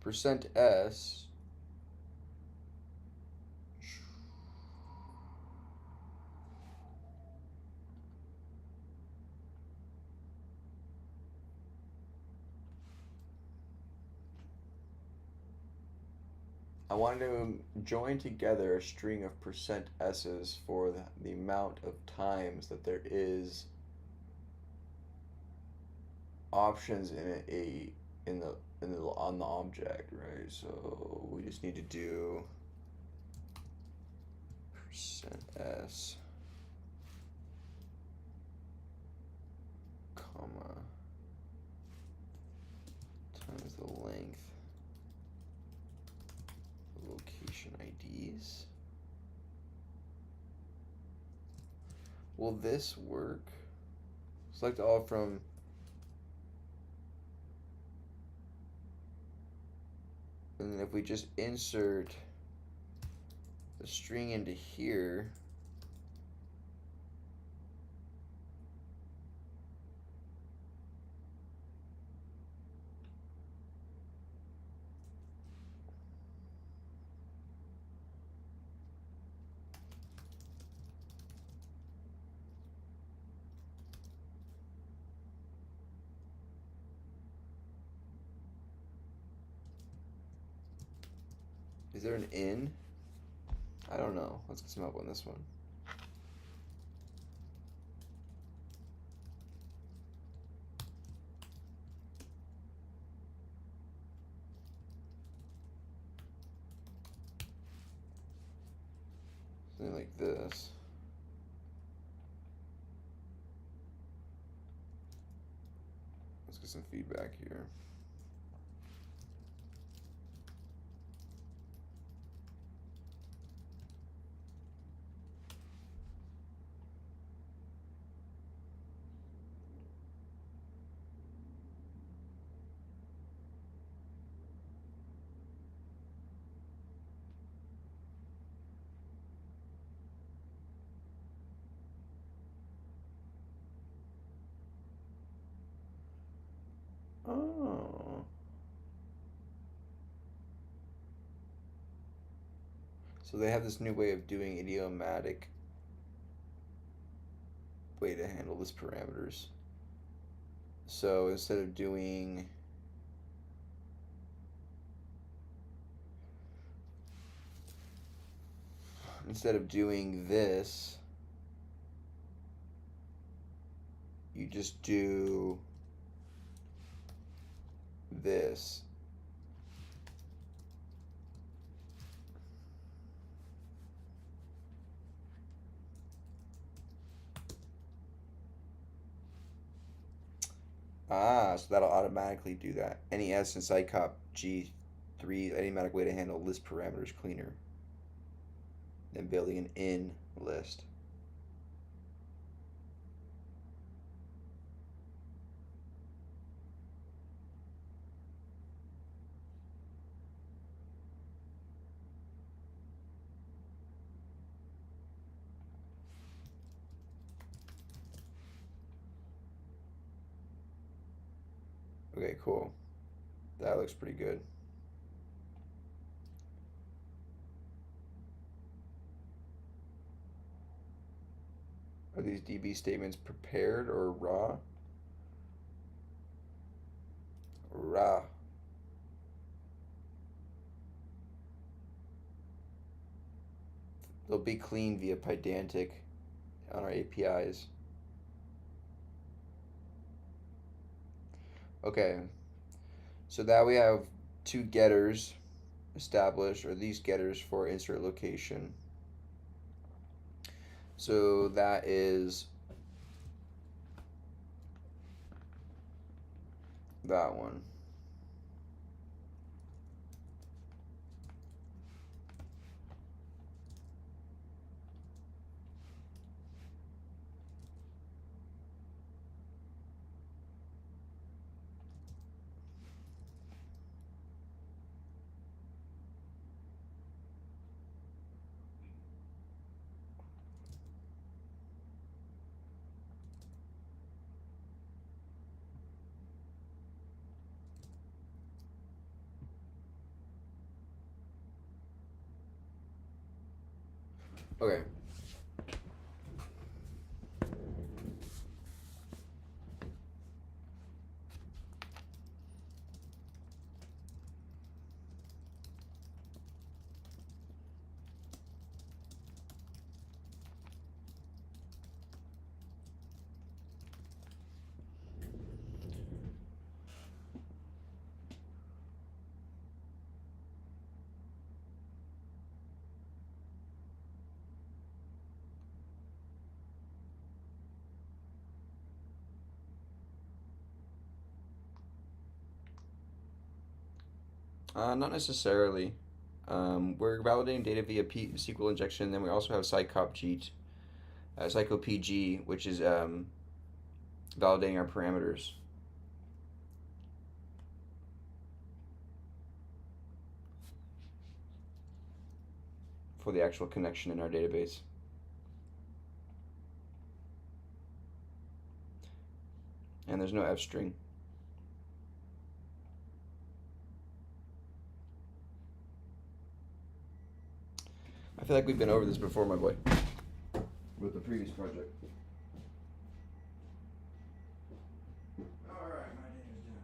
Speaker 1: %s I wanted to join together a string of %s's for the amount of times that there is options in the on the object, right? So we just need to do %s comma times the length of location IDs. Will this work? Select all from and then if we just insert the string into here, is there an in? I don't know. Let's get some help on this one. Something like this. Let's get some feedback here. Oh. So they have this new way of doing idiomatic way to handle list parameters. So instead of doing this, you just do this. So that'll automatically do that. NES and Psycop G3, idiomatic way to handle list parameters cleaner than building an in list. Okay, cool. That looks pretty good. Are these DB statements prepared or raw? Raw. They'll be clean via Pydantic on our APIs. Okay, so that we have two getters established, or these getters for insert location. So that is that one. Okay. Not necessarily. We're validating data via SQL injection. Then we also have psycopg, which is validating our parameters for the actual connection in our database. And there's no F string. I feel like we've been over this before, my boy, with the previous project. All right, my day is done.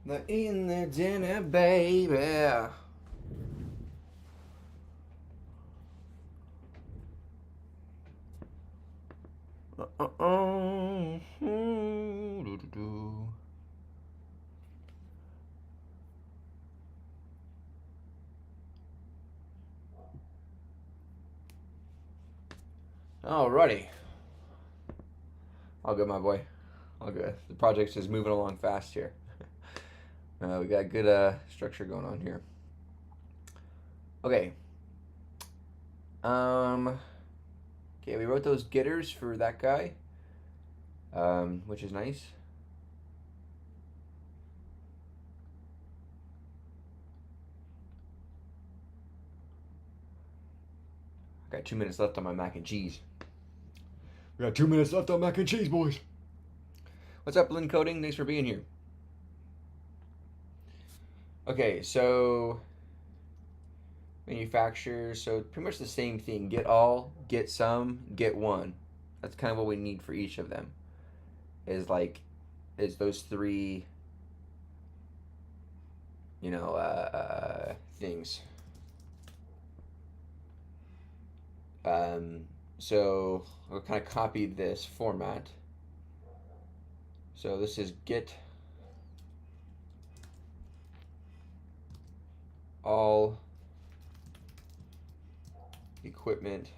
Speaker 1: They're eating their dinner, baby. Alrighty. All good, my boy. All good. The project's just moving along fast here. We got good structure going on here. Okay. Okay, we wrote those getters for that guy, which is nice. Got 2 minutes left on my mac and cheese. We got 2 minutes left on mac and cheese, boys. What's up, Lynn Coding? Thanks for being here. Okay, so manufacturer, so pretty much the same thing. Get all, get some, get one. That's kind of what we need for each of them. Is those three, things. So I'll kind of copy this format. So this is get all equipment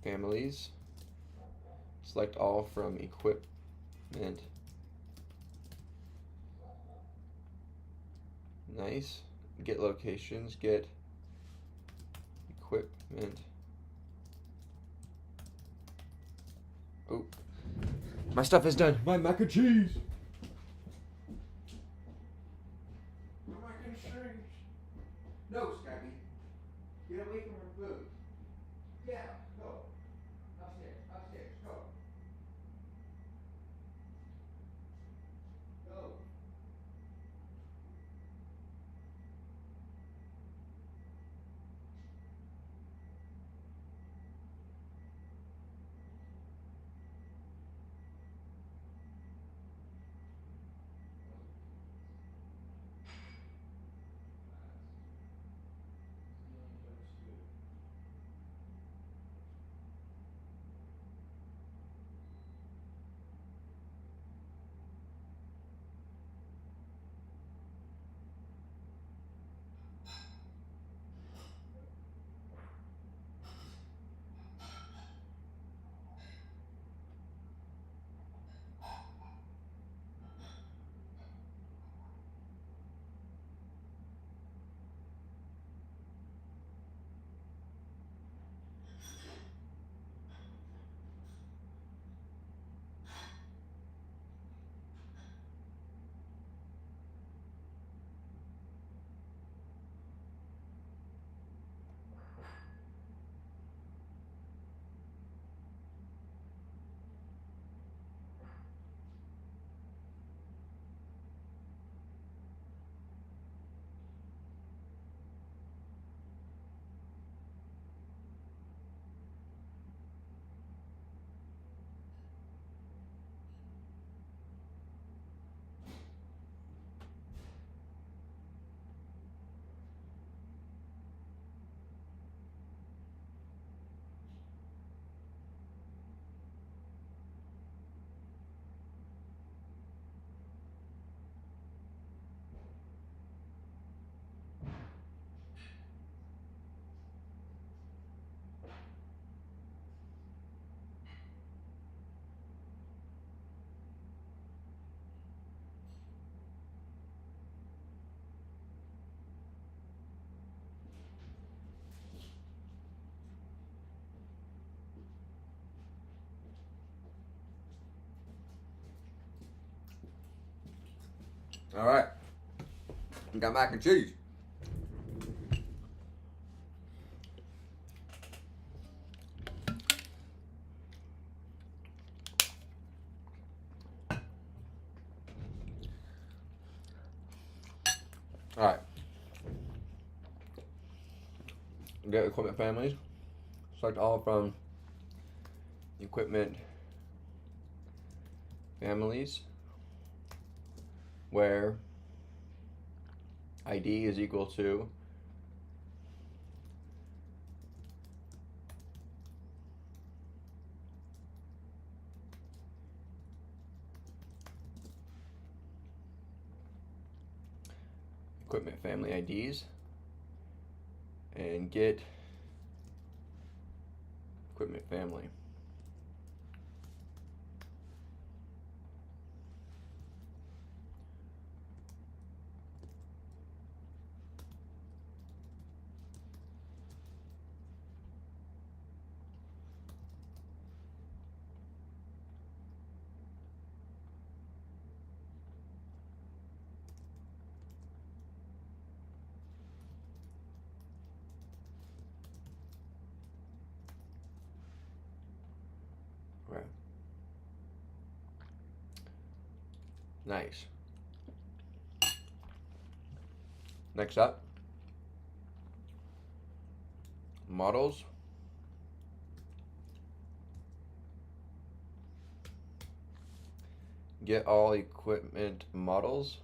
Speaker 1: families. Select all from equipment. Nice. Get locations, get equipment. Oh, my stuff is done. My mac and cheese. My mac and cheese. No, Scabby. Get away from her food. Yeah, go. Upstairs, upstairs, go. Go. All right. We got mac and cheese. All right. Get equipment families. Select all from equipment families where ID is equal to equipment family IDs and get equipment family. Okay. Nice. Next up, models. Get all equipment models.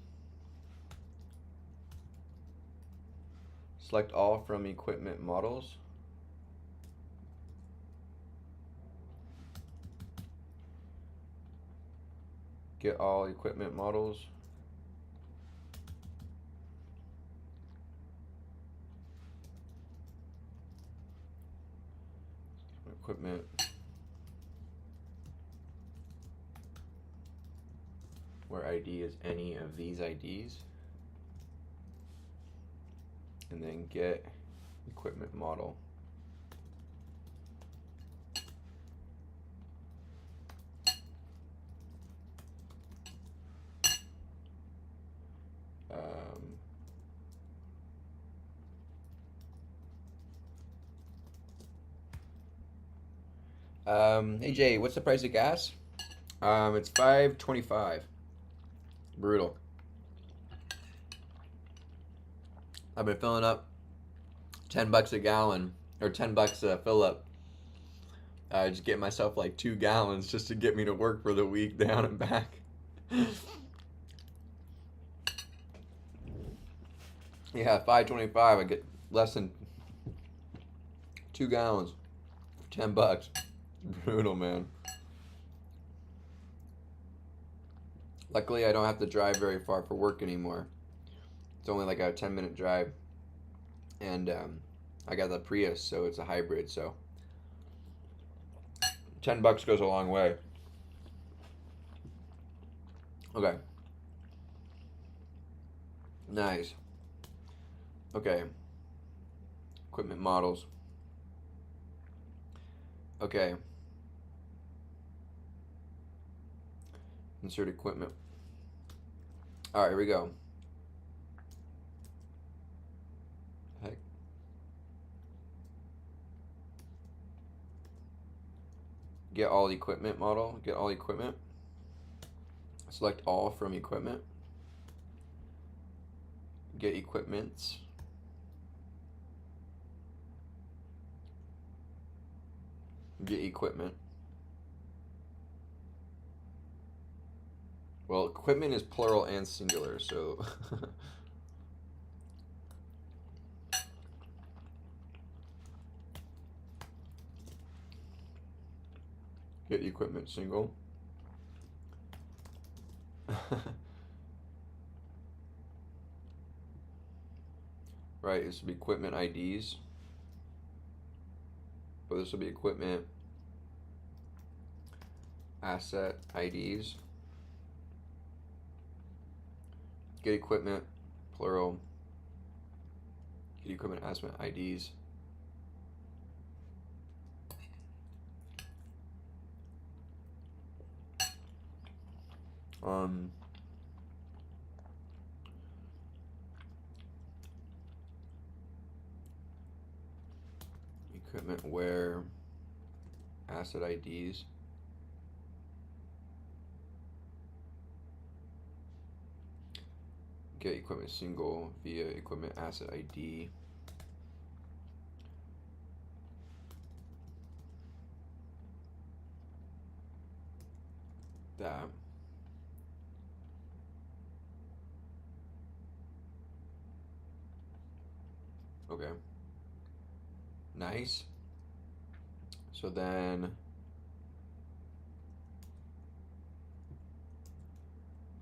Speaker 1: Select all from equipment models. Get all equipment models. Equipment. Where ID is any of these IDs. And then get equipment model. Hey Jay, what's the price of gas? It's $5.25. Brutal. I've been filling up $10 a gallon, or $10 a fill up. Just get myself like 2 gallons just to get me to work for the week down and back. Yeah, $5.25. I get less than 2 gallons for $10. Brutal, man. Luckily, I don't have to drive very far for work anymore. It's only like a 10-minute drive, and I got the Prius, so it's a hybrid. So $10 goes a long way. Okay. Nice. Okay. Equipment models. Okay. Insert equipment. All right, here we go. Heck. Get all equipment model. Get all equipment. Select all from equipment. Get equipments. Get equipment. Well, equipment is plural and singular, so get equipment single. Right, this will be equipment IDs. But this will be equipment asset IDs. Get equipment, plural. Get equipment asset IDs. Equipment where asset IDs. Get equipment single via equipment asset ID. That. Okay. Nice. So then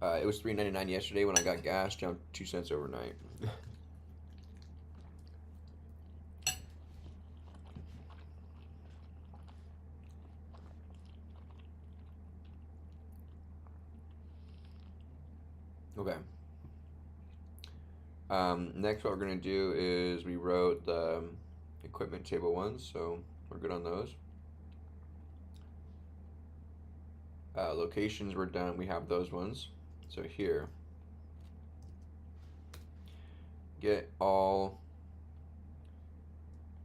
Speaker 1: it was $3.99 yesterday when I got gas, jumped 2 cents overnight. Okay. Next, what we're going to do is we wrote the equipment table ones, so we're good on those. Locations were done. We have those ones. So here, get all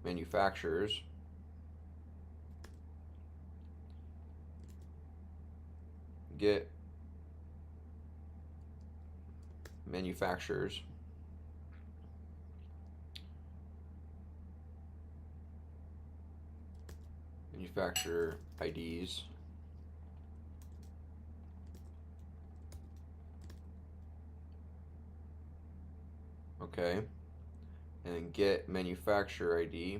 Speaker 1: manufacturers. Get manufacturers. Manufacturer IDs. Okay. And then get manufacturer ID.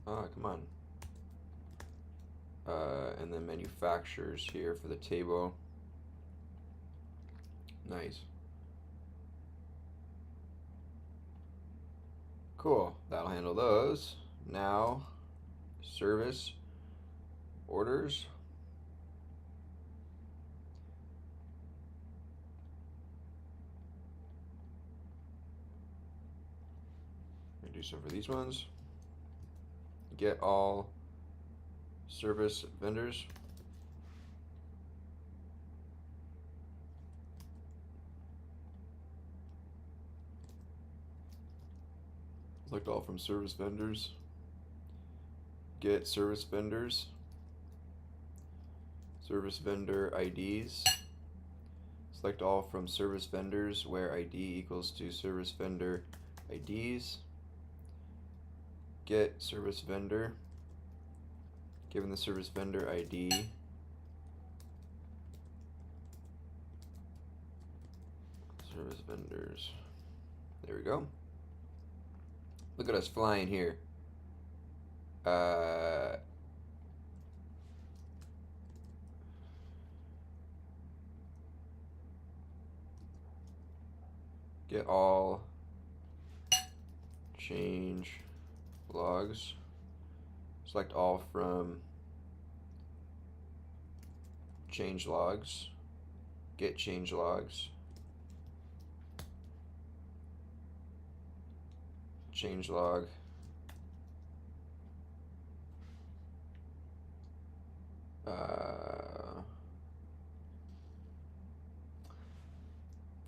Speaker 1: Ah, come on. And then manufacturers here for the table. Nice. Cool. That'll handle those. Now, service orders. Do so for these ones. Get all service vendors. Select all from service vendors. Get service vendors. Service vendor IDs. Select all from service vendors where ID equals to service vendor IDs. Get service vendor. Given the service vendor ID. Service vendors. There we go. Look at us flying here. Get all change logs. Select all from change logs. Get change logs. Change log.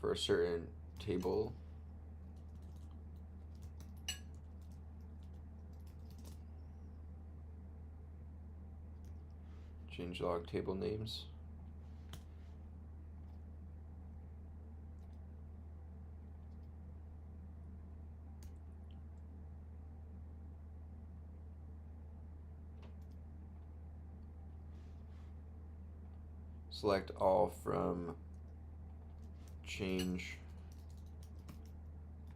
Speaker 1: For a certain table. Change log table names. Select all from change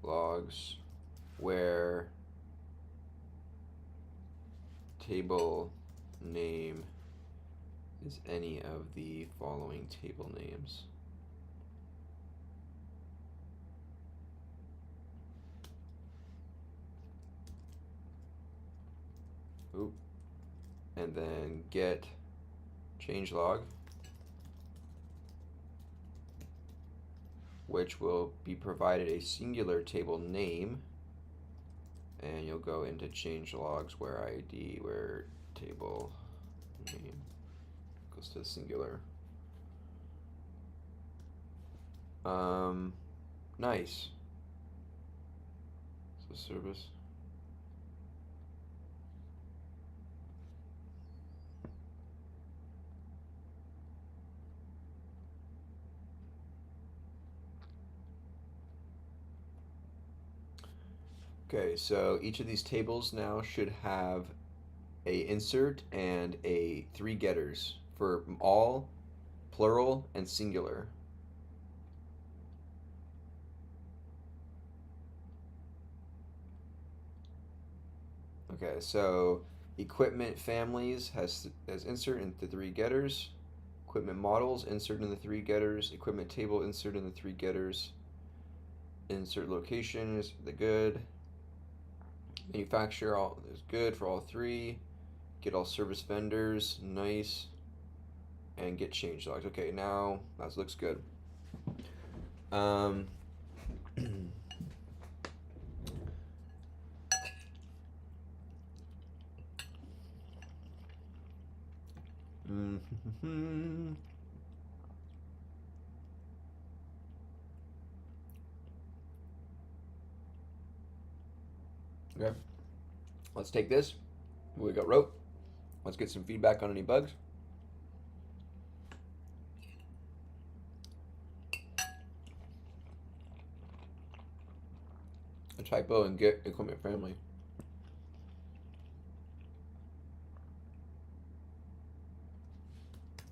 Speaker 1: logs where table name is any of the following table names. Oop. And then get changelog, which will be provided a singular table name, and you'll go into changelogs where ID, where table name goes to singular. Nice. So service. Okay, so each of these tables now should have a insert, and a 3 getters for all, plural, and singular. Okay, so equipment families has insert into 3 getters. Equipment models, insert in the 3 getters. Equipment table, insert in the 3 getters. Insert location is the good. Manufacturer all is good for all 3. Get all service vendors, nice. And get change logs. Okay, now that looks good. Um, okay, let's take this. We got rope. Let's get some feedback on any bugs. A typo and get equipment family.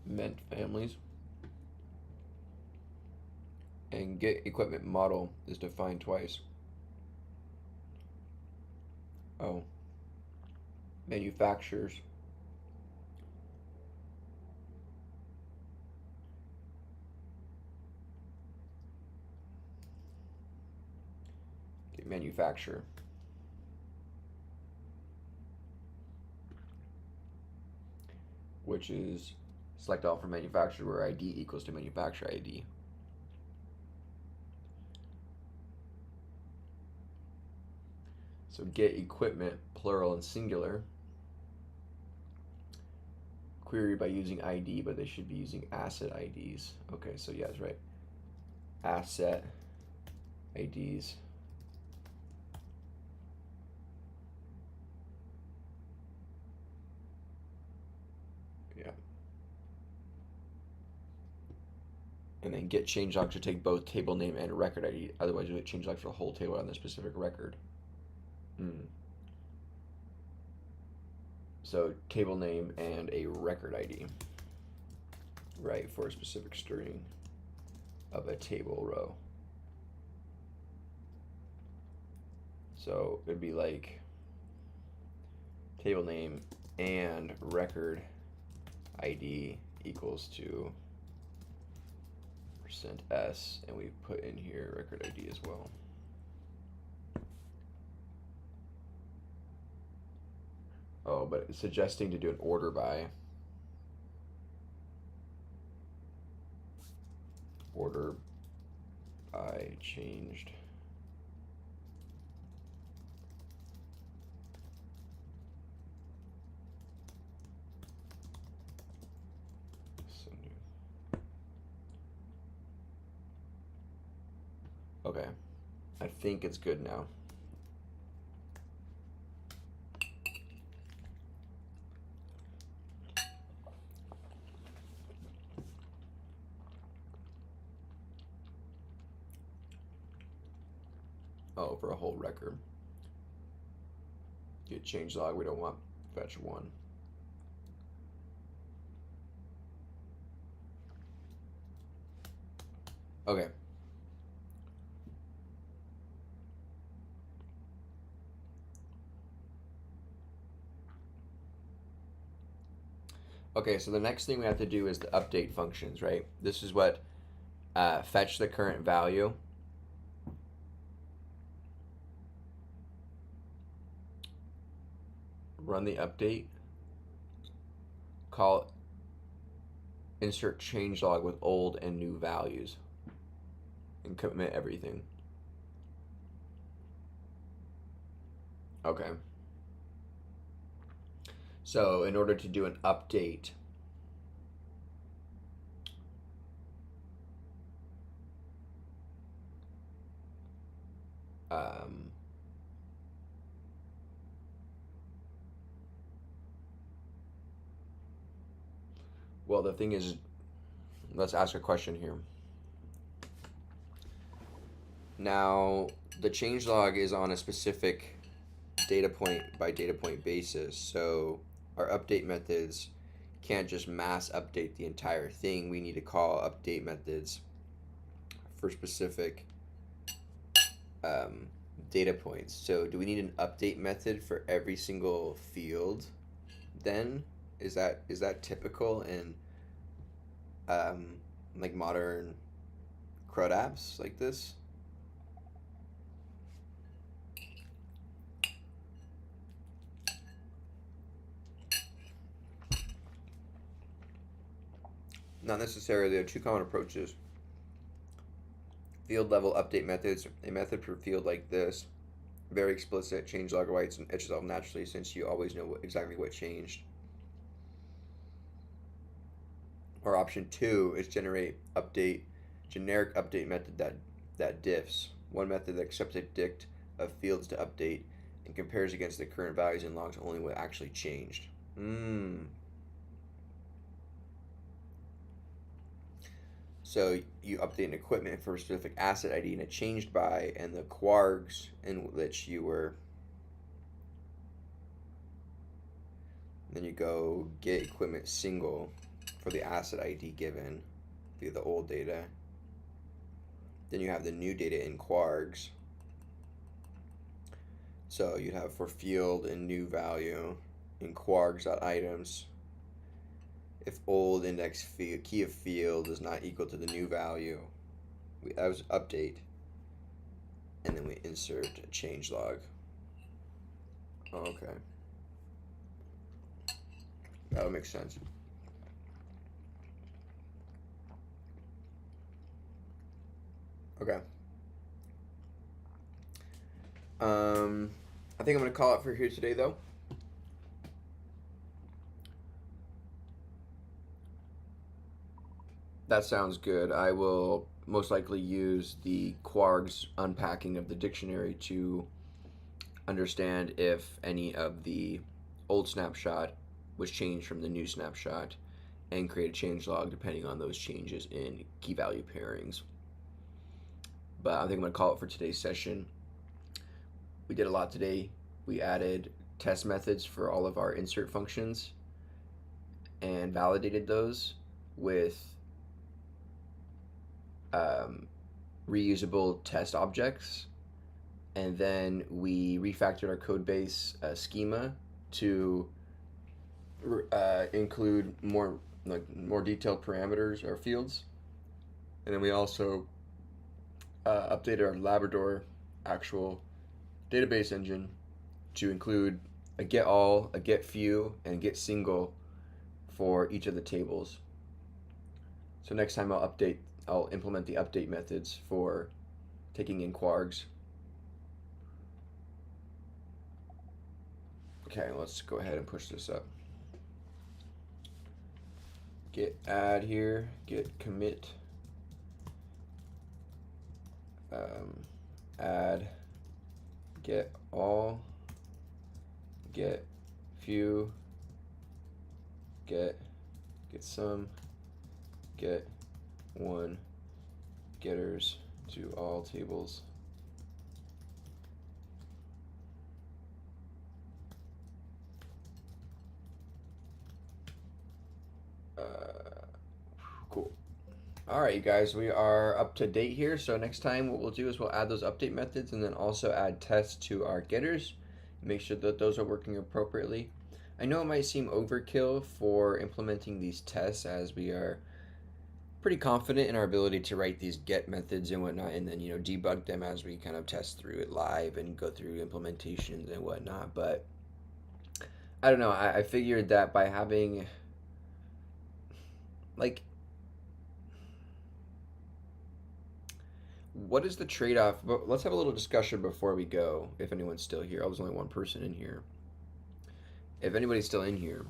Speaker 1: Meant families. And get equipment model is defined twice. Oh. Manufacturers. Get manufacturer. Which is select all for manufacturer where ID equals to manufacturer ID. So get equipment, plural and singular. Query by using ID, but they should be using asset IDs. Okay, so yeah, that's right. Asset IDs. Yeah. And then get changelog to take both table name and record ID. Otherwise, you get changelog for the whole table on the specific record. So table name and a record ID, right, for a specific string of a table row. So it'd be like table name and record ID equals to %s, and we put in here record ID as well. Oh, but it's suggesting to do an order by. Order by changed. So new. Okay, I think it's good now. Oh, for a whole record. Get change log, we don't want fetch 1. Okay. Okay, so the next thing we have to do is the update functions, right? This is what fetch the current value. Run the update. Call insert changelog with old and new values. And commit everything. Okay. So in order to do an update, well, the thing is, let's ask a question here. Now, the changelog is on a specific data point by data point basis. So our update methods can't just mass update the entire thing. We need to call update methods for specific um, data points. So do we need an update method for every single field then? Is that typical in um, like modern CRUD apps like this? Not necessarily. There are two common approaches. Field level update methods, a method per field like this, very explicit, change log writes and itself naturally since you always know exactly what changed. Or option two is generic update method that diffs. One method that accepts a dict of fields to update and compares against the current values and logs only what actually changed. So you update an equipment for a specific asset ID and it changed by, and the quargs in which you were. Then you go get equipment single for the asset ID given via the old data. Then you have the new data in quargs. So you'd have for field and new value in quargs.items. If old index key of field is not equal to the new value, that was update. And then we insert a change log. Okay. That'll make sense. Okay. I think I'm going to call it for here today, though. That sounds good. I will most likely use the quargs unpacking of the dictionary to understand if any of the old snapshot was changed from the new snapshot and create a change log depending on those changes in key value pairings. But I think I'm going to call it for today's session. We did a lot today. We added test methods for all of our insert functions and validated those with reusable test objects, and then we refactored our code base schema to include more detailed parameters or fields, and then we also updated our Labrador actual database engine to include a get all, a get few, and get single for each of the tables. So next time I'll implement the update methods for taking in quargs. Okay, let's go ahead and push this up. Get add here, get commit, add, get all, get few, get some, get one, getters to all tables. Cool. All right, you guys, we are up to date here. So next time what we'll do is we'll add those update methods and then also add tests to our getters. Make sure that those are working appropriately. I know it might seem overkill for implementing these tests as we are pretty confident in our ability to write these get methods and whatnot, and then debug them as we kind of test through it live and go through implementations and whatnot. But I don't know. I figured that by having what is the trade-off? But let's have a little discussion before we go. If anyone's still here, there's only one person in here. If anybody's still in here,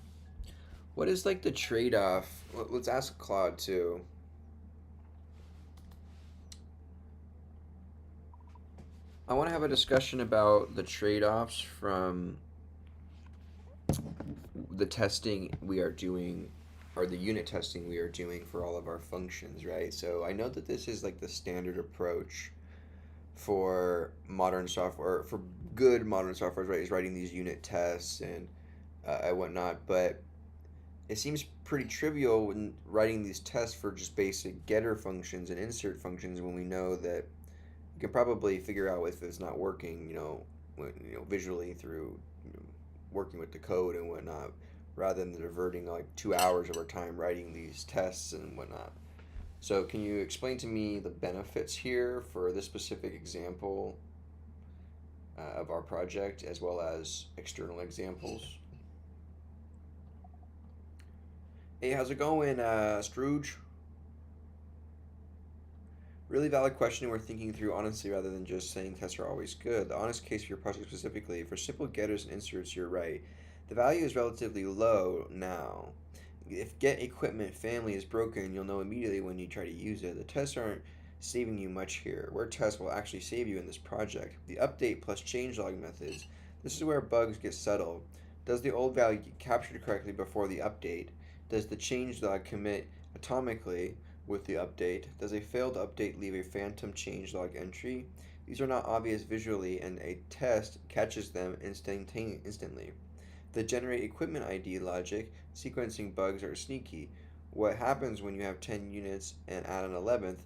Speaker 1: what is the trade-off? Let's ask Claude too. I want to have a discussion about the trade-offs from the testing we are doing, or the unit testing we are doing for all of our functions, right? So I know that this is the standard approach for modern software, for good modern software, right? Is writing these unit tests and and whatnot, but it seems pretty trivial when writing these tests for just basic getter functions and insert functions when we know that you can probably figure out if it's not working, visually through working with the code and whatnot, rather than diverting like 2 hours of our time writing these tests and whatnot. So, can you explain to me the benefits here for this specific example of our project as well as external examples? Hey, how's it going, Scrooge? Really valid question we're thinking through honestly rather than just saying tests are always good. The honest case for your project specifically, for simple getters and inserts, you're right. The value is relatively low now. If get equipment family is broken, you'll know immediately when you try to use it. The tests aren't saving you much here. Where tests will actually save you in this project. The update plus changelog methods. This is where bugs get settled. Does the old value get captured correctly before the update? Does the changelog commit atomically with the update? Does a failed update leave a phantom changelog entry? These are not obvious visually, and a test catches them instantly. The generate equipment ID logic, sequencing bugs are sneaky. What happens when you have 10 units and add an 11th?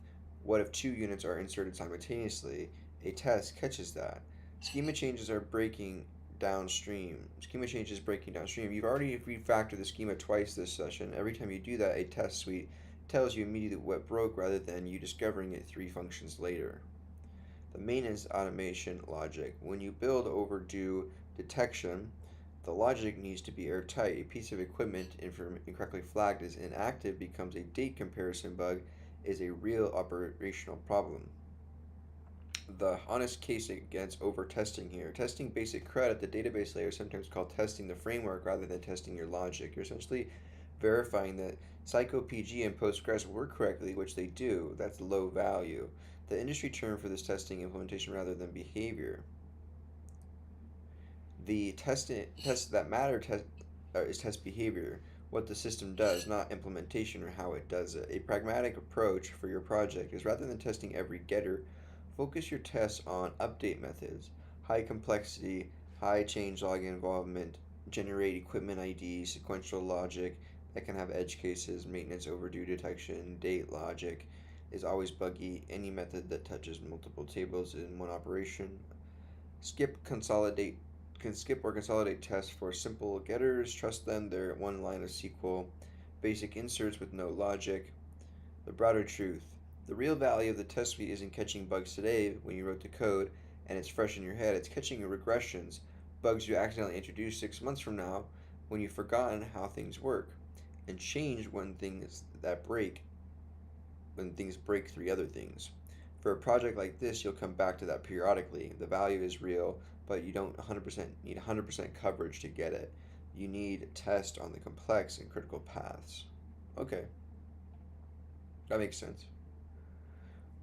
Speaker 1: What if 2 units are inserted simultaneously? A test catches that. Schema changes are breaking downstream. Schema changes breaking downstream. You've already refactored the schema twice this session. Every time you do that, a test suite tells you immediately what broke rather than you discovering it 3 functions later. The maintenance automation logic. When you build overdue detection, the logic needs to be airtight. A piece of equipment incorrectly flagged as inactive becomes a date comparison bug is a real operational problem. The honest case against over testing here. Testing basic CRUD at the database layer is sometimes called testing the framework rather than testing your logic. You're essentially verifying that PsychoPG and Postgres work correctly, which they do. That's low value. The industry term for this testing implementation rather than behavior. The test that matter is test behavior, what the system does, not implementation or how it does it. A pragmatic approach for your project is rather than testing every getter, focus your tests on update methods, high complexity, high changelog involvement, generate equipment ID, sequential logic that can have edge cases, maintenance overdue detection, date logic is always buggy, any method that touches multiple tables in one operation. Skip consolidate can skip or consolidate tests for simple getters, trust them, they're one line of SQL, basic inserts with no logic. The broader truth. The real value of the test suite isn't catching bugs today when you wrote the code and it's fresh in your head, it's catching regressions, bugs you accidentally introduced 6 months from now when you've forgotten how things work, and change when things break 3 other things. For a project like this, you'll come back to that periodically. The value is real, but you don't 100% need 100% coverage to get it. You need test on the complex and critical paths. Okay, that makes sense.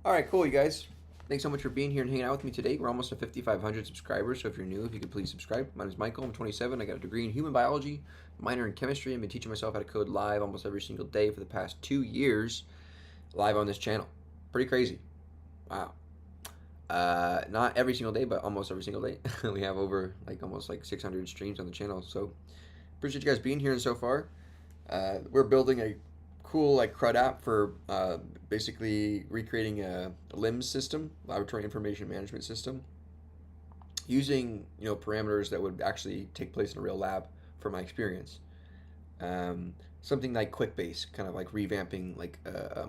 Speaker 1: All right, cool, you guys. Thanks so much for being here and hanging out with me today. We're almost at 5,500 subscribers, so if you're new, if you could please subscribe. My name is Michael. I'm 27. I got a degree in human biology, minor in chemistry. I've been teaching myself how to code live almost every single day for the past 2 years, live on this channel. Pretty crazy. Wow. Not every single day, but almost every single day. We have over almost 600 streams on the channel. So appreciate you guys being here and so far. We're building a cool CRUD app for basically recreating a LIMS system, laboratory information management system, using parameters that would actually take place in a real lab from my experience. Something like QuickBase, kind of like revamping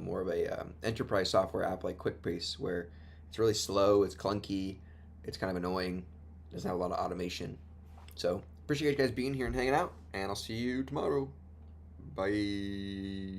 Speaker 1: more of a enterprise software app like QuickBase, where it's really slow, it's clunky, it's kind of annoying, doesn't have a lot of automation. So appreciate you guys being here and hanging out, and I'll see you tomorrow. Bye.